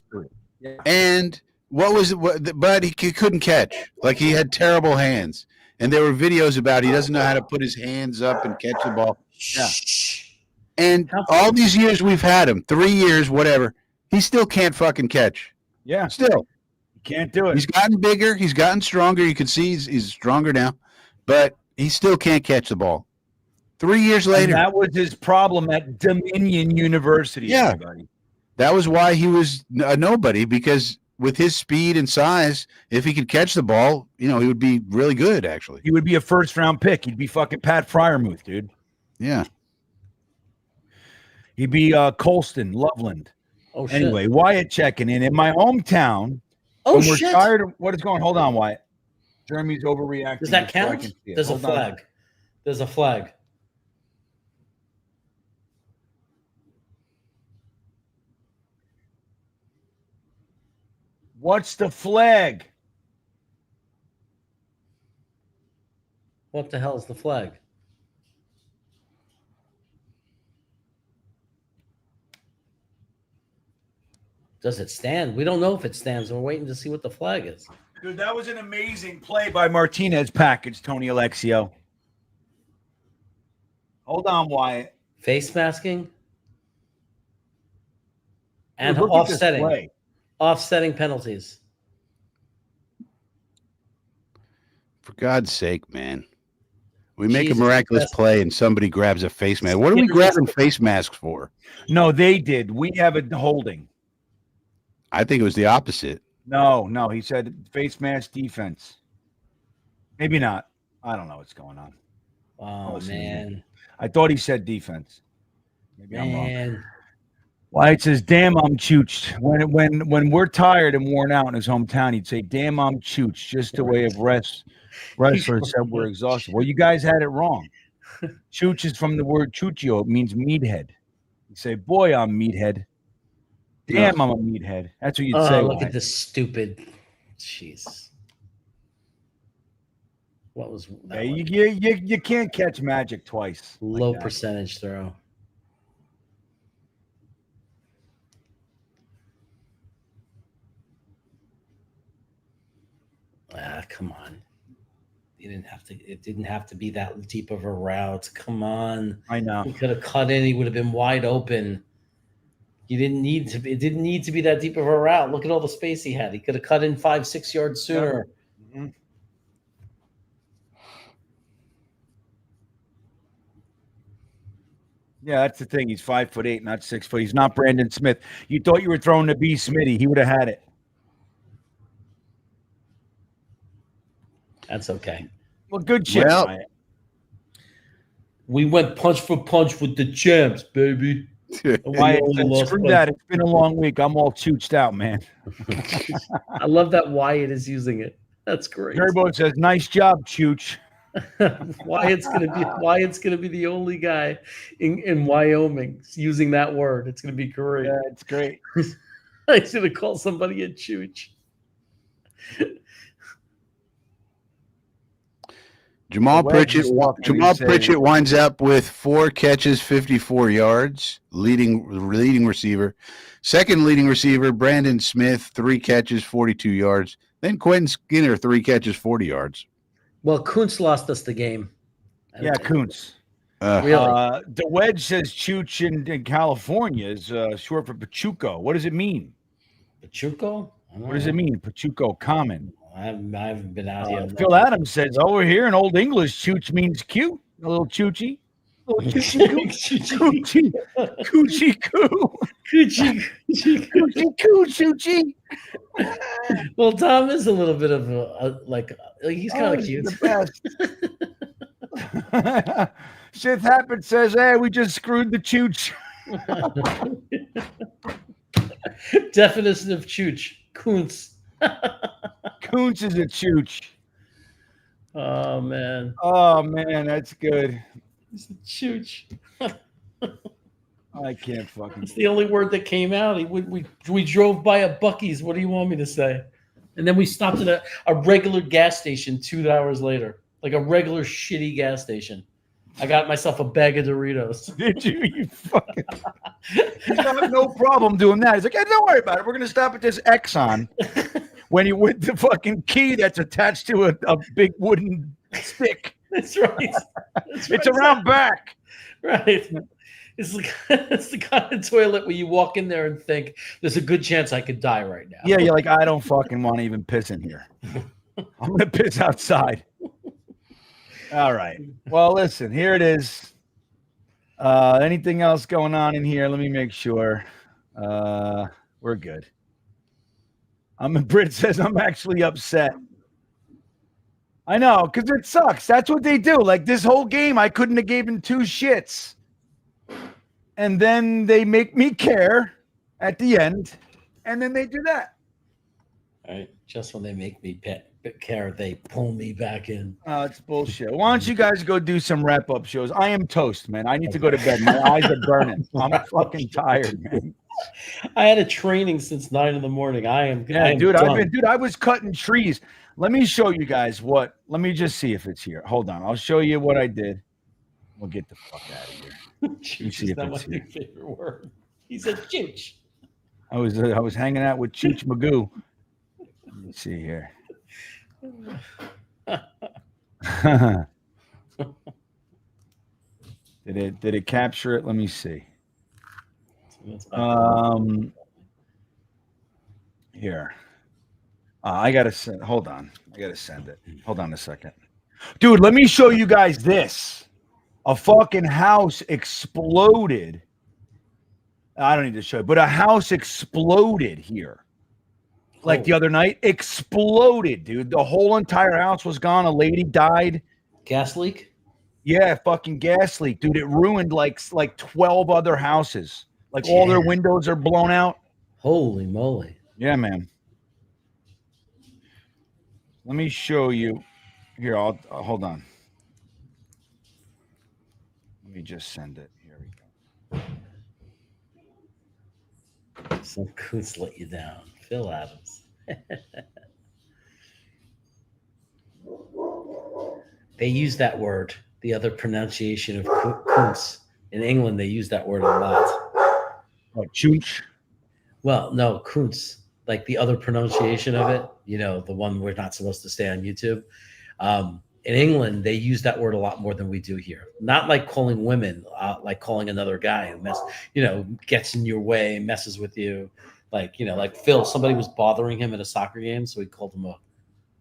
Yeah. And but he couldn't catch. Like he had terrible hands. And there were videos about he doesn't know how to put his hands up and catch the ball. Yeah. And all these years we've had him, 3 years, whatever. He still can't fucking catch. Yeah. Still. You can't do it. He's gotten bigger. He's gotten stronger. You can see he's stronger now. But he still can't catch the ball. 3 years later. And that was his problem at Dominion University. Yeah. Everybody. That was why he was a nobody, because with his speed and size, if he could catch the ball, he would be really good, actually. He would be a first-round pick. He'd be fucking Pat Fryermuth, dude. Yeah. He'd be Colston, Loveland. Oh, shit. Anyway, Wyatt checking in my hometown. Oh, when we're shit. tired of what is going on. Hold on, Wyatt. Jeremy's overreacting. Does that count? There's a flag. There's a flag. What's the flag? What the hell is the flag? Does it stand? We don't know if it stands. We're waiting to see what the flag is. Dude, that was an amazing play by Martinez package, Tony Alexio. Hold on, Wyatt. Face masking and Dude, offsetting. Offsetting penalties. For God's sake, man. We make Jesus, a miraculous that's- play and somebody grabs a face mask. What are we grabbing face masks for? No, they did. We have it holding. I think it was the opposite. No. He said face mask defense. Maybe not. I don't know what's going on. Oh man. I thought he said defense. Maybe I'm wrong. Man. Why it says, "Damn, I'm chooched." When we're tired and worn out in his hometown, he'd say, "Damn, I'm chooched." Just a way of wrestlers said we're exhausted. Well, you guys had it wrong. Chooch is from the word chuchio. It means meathead. You say, "Boy, I'm meathead." Damn, I'm a meathead. That's what you'd say. Look at this stupid. Jeez. What was that? You can't catch magic twice. Low like that. percentage throw. Come on. It didn't have to be that deep of a route. Come on. I know. He could have cut in, he would have been wide open. It didn't need to be that deep of a route. Look at all the space he had. He could have cut in 5-6 yards sooner. Mm-hmm. Yeah, that's the thing. He's 5'8", not 6 foot. He's not Brandon Smith. You thought you were throwing to B. Smitty. He would have had it. That's okay. Well, good shit. Well, Ryan. We went punch for punch with the champs, baby. Why? lost Screw by- that. It's been a long week. I'm all chooched out, man. I love that Wyatt is using it. That's great. Turbo says, "Nice job, Chooch." Wyatt's gonna be the only guy in Wyoming using that word. It's gonna be great. Yeah, it's great. I should have called somebody a chooch. Jamal The wedge is Pritchett. tough, Jamal we say. Pritchett winds up with 4 catches, 54 yards. Leading receiver. Second leading receiver, Brandon Smith, 3 catches, 42 yards. Then Quentin Skinner, 3 catches, 40 yards. Well, Kuntz lost us the game. Yeah, Kuntz. Really? The wedge says Chooch in California is short for Pachuco. What does it mean? Pachuco? What does it mean? Pachuco common. I haven't been out here. Phil Adams says, "Over here in Old English, Chooch means cute. A little choochy. A little choochy coo. Coochie coo. Coochie coo choochie." Well, Tom is a little bit of a he's kind of cute. The best. Shit happened says, "Hey, we just screwed the chooch." Definition of chooch. Kuntz. Kuntz is a chooch. Oh man. Oh man, that's good. It's a chooch. I can't fucking. It's the only word that came out. We drove by a Buc-ee's. What do you want me to say? And then we stopped at a regular gas station 2 hours later, like a regular shitty gas station. I got myself a bag of Doritos. Did you? You fucking. He's got no problem doing that. He's like, "Hey, don't worry about it. We're gonna stop at this Exxon." When he with the fucking key that's attached to a big wooden stick. That's right. It's around back. Right. It's the kind of toilet where you walk in there and think, "There's a good chance I could die right now." Yeah, you're like, "I don't fucking want to even piss in here. I'm gonna piss outside." All right. Well, listen, here it is. Anything else going on in here? Let me make sure. We're good. Brit says, "I'm actually upset." I know, because it sucks. That's what they do. Like this whole game, I couldn't have given 2 shits. And then they make me care at the end. And then they do that. All right. Just when they make me care, they pull me back in. Oh, it's bullshit. Why don't you guys go do some wrap-up shows? I am toast, man. I need to go to bed. My eyes are burning. I'm fucking tired, man. I had a training since 9 in the morning. I am Dude, done. I was cutting trees. Let me show you guys what. Let me just see if it's here. Hold on. I'll show you what I did. We'll get the fuck out of here. Chooch see is if not my it's new here. favorite word. He said chooch. I was hanging out with Cheech Magoo. Let me see here. Did it capture it? Let me see. Here. I gotta send. Hold on. I gotta send it. Hold on a second. Dude, let me show you guys this. A fucking house exploded. I don't need to show you, but a house exploded here. Like the other night, exploded, dude. The whole entire house was gone. A lady died. Gas leak? Yeah, fucking gas leak, dude. It ruined like 12 other houses. Like all their windows are blown out. Holy moly. Yeah, man. Let me show you. Here, I'll hold on. Let me just send it. Here we go. Some coots let you down. Phil Adams. They use that word, the other pronunciation of coots. In England, they use that word a lot. Oh, chooch? Well, no, coots. Like the other pronunciation of it, you know, the one we're not supposed to say on YouTube. In England, they use that word a lot more than we do here. Not like calling women, like calling another guy who gets in your way, messes with you. Like, you know, like Phil, somebody was bothering him at a soccer game, so he called him a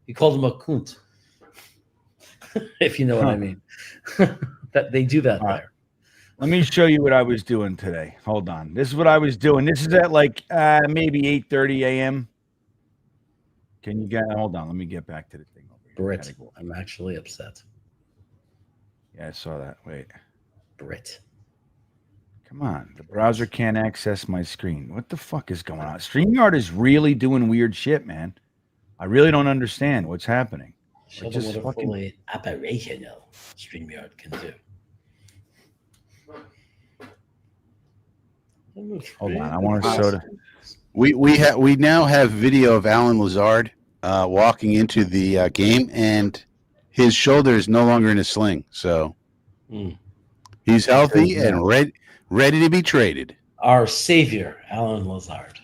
cunt. If you know what I mean. That they do that there. Let me show you what I was doing today. Hold on. This is what I was doing. This is at like maybe 8:30 a.m. Can you get? Hold on. Let me get back to the thing over here. Brit, I'm actually upset. Yeah, I saw that. Wait. Brit. Come on. The browser can't access my screen. What the fuck is going on? StreamYard is really doing weird shit, man. I really don't understand what's happening. Show them what a fully operational StreamYard can do. Hold on, I want a soda. We now have video of Alan Lazard walking into the game, and his shoulder is no longer in a sling, so he's healthy and ready to be traded. Our savior, Alan Lazard.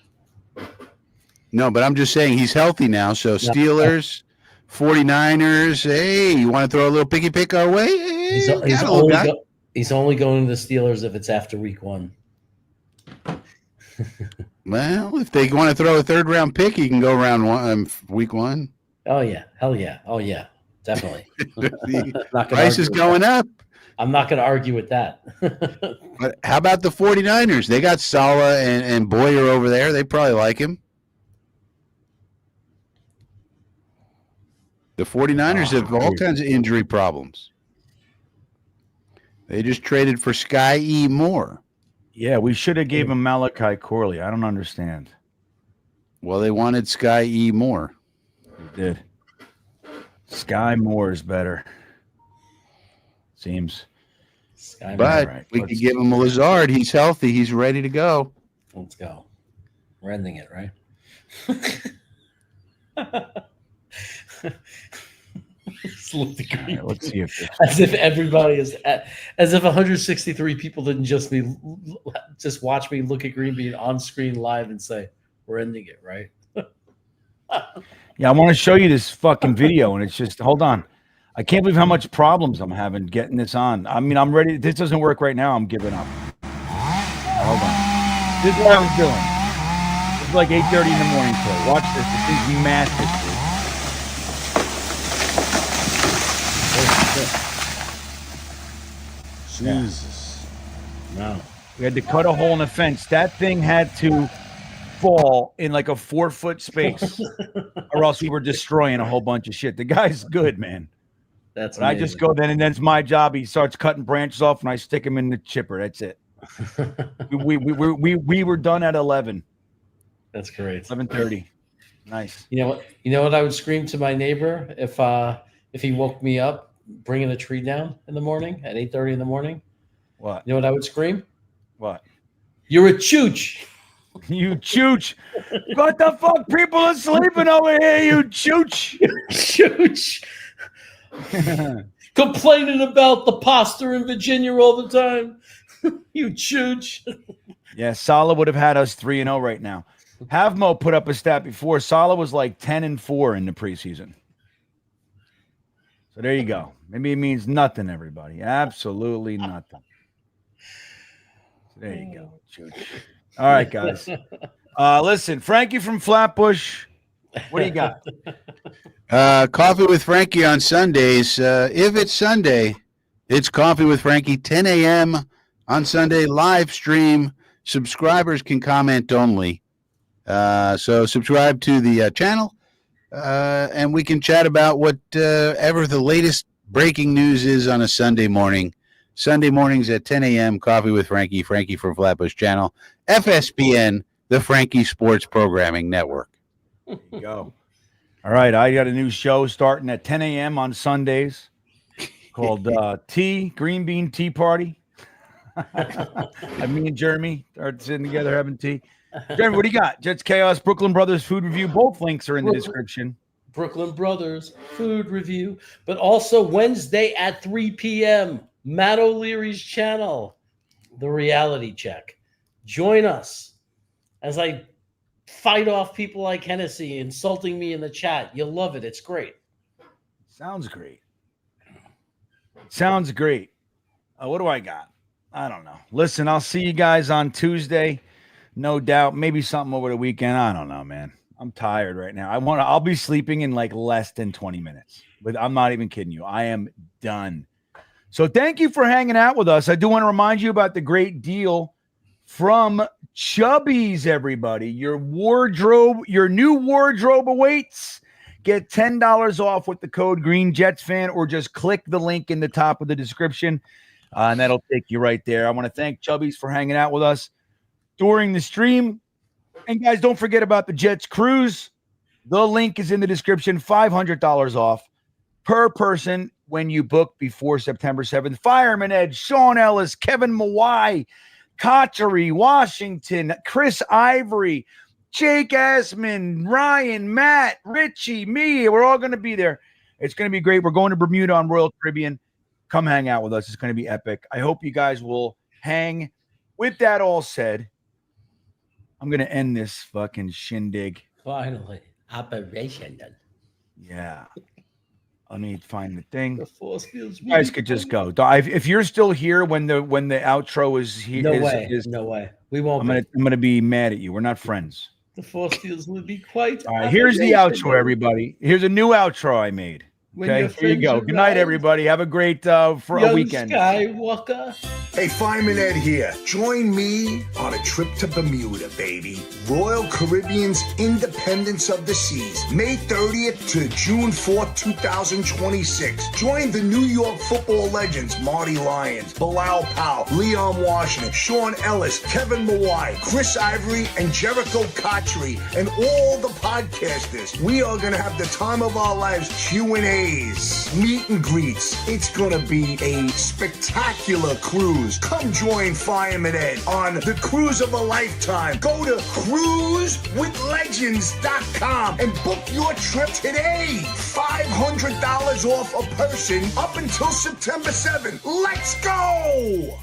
No, but I'm just saying he's healthy now. So Steelers, 49ers, hey, you want to throw a little picky pick our way? Hey, he's only going to the Steelers if it's after week 1. Well, if they want to throw a third-round pick, he can go week 1. Oh, yeah. Hell yeah. Oh, yeah. Definitely. The price is going up. I'm not going to argue with that. But how about the 49ers? They got Saleh and Boyer over there. They probably like him. The 49ers have all kinds of injury problems. They just traded for Sky E. Moore. Yeah, we should have gave him Malachi Corley. I don't understand. Well, they wanted Sky E. Moore. They did. Sky Moore is better. Seems. But we could give him a Lazard. He's healthy. He's ready to go. Let's go. We're ending it, right? Right, let's see if as if everybody is as if 163 people didn't just watch me look at GreenBean on screen live and say we're ending it, right? Yeah, I want to show you this fucking video, and it's just hold on. I can't believe how much problems I'm having getting this on. I mean, I'm ready. This doesn't work right now. I'm giving up. Hold on. This is what I was doing. It's like 8:30 in the morning today. Watch this. This thing's massive, dude. Jesus. No. We had to cut a hole in the fence. That thing had to fall in like a 4-foot space, or else we were destroying a whole bunch of shit. The guy's good, man. But I just go then, and then it's my job. He starts cutting branches off, and I stick him in the chipper. That's it. we were done at 11. That's great. 11:30. Nice. You know what I would scream to my neighbor if he woke me up bringing the tree down in the morning at 8:30 in the morning? What? You know what I would scream? What? You're a chooch. You chooch. What the fuck? People are sleeping over here, you chooch. Chooch. Complaining about the pasta in Virginia all the time. You chooch. Yeah, Saleh would have had us 3-0 right now. Havmo put up a stat before. Saleh was like 10-4 in the preseason. So there you go. Maybe it means nothing, everybody. Absolutely nothing. So there you go. Chooch. All right, guys. Listen, Frankie from Flatbush What do you got? Coffee with Frankie on Sundays. If it's Sunday, it's Coffee with Frankie, 10 a.m. on Sunday, live stream. Subscribers can comment only. So subscribe to the channel, and we can chat about whatever the latest breaking news is on a Sunday morning. Sunday mornings at 10 a.m., Coffee with Frankie, Frankie from Flatbush Channel, FSPN, the Frankie Sports Programming Network. There you go. All right, I got a new show starting at 10 a.m. on Sundays called GreenBean Tea Party. Me and Jeremy are sitting together having tea. Jeremy, what do you got? Jets Chaos, Brooklyn Brothers Food Review. Both links are in the description. Brooklyn Brothers Food Review. But also Wednesday at 3 p.m., Matt O'Leary's channel, The Reality Check. Join us as I fight off people like Hennessy insulting me in the chat. You'll love it. It's great. Sounds great. Sounds great. What do I got? I don't know. Listen, I'll see you guys on Tuesday. No doubt. Maybe something over the weekend. I don't know, man. I'm tired right now. I'll be sleeping in like less than 20 minutes. But I'm not even kidding you. I am done. So thank you for hanging out with us. I do want to remind you about the great deal from Chubby's, everybody. Your new wardrobe awaits. Get $10 off with the code GreenJetsFan, or just click the link in the top of the description, and that'll take you right there. I want to thank Chubby's for hanging out with us during the stream. And guys, don't forget about the Jets Cruise. The link is in the description. $500 off per person when you book before September 7th. Fireman Ed, Sean Ellis, Kevin Mawai, Cotchery, Washington, Chris Ivory, Jake Asman, Ryan, Matt, Richie, me. We're all going to be there. It's going to be great. We're going to Bermuda on Royal Caribbean. Come hang out with us. It's going to be epic. I hope you guys will hang. With that all said, I'm going to end this fucking shindig. Finally. Operation done. Yeah. Let me find the thing. The force feels You guys could just go. If you're still here when the outro is here, no way. We won't. I'm gonna be mad at you. We're not friends. The force feels will be quite. All right, here's the outro, everybody. Here's a new outro I made. Okay, here you go. Good night, everybody. Have a great for a weekend. Skywalker. Hey, Fireman Ed here. Join me on a trip to Bermuda, baby. Royal Caribbean's Independence of the Seas, May 30th to June 4th, 2026. Join the New York football legends Marty Lyons, Bilal Powell, Leon Washington, Sean Ellis, Kevin Mawai, Chris Ivory, and Jericho Cotchery, and all the podcasters. We are going to have the time of our lives. Q&As, meet and greets. It's going to be a spectacular cruise. Come join Fireman Ed on the cruise of a lifetime. Go to cruisewithlegends.com and book your trip today. $500 off a person up until September 7th. Let's go!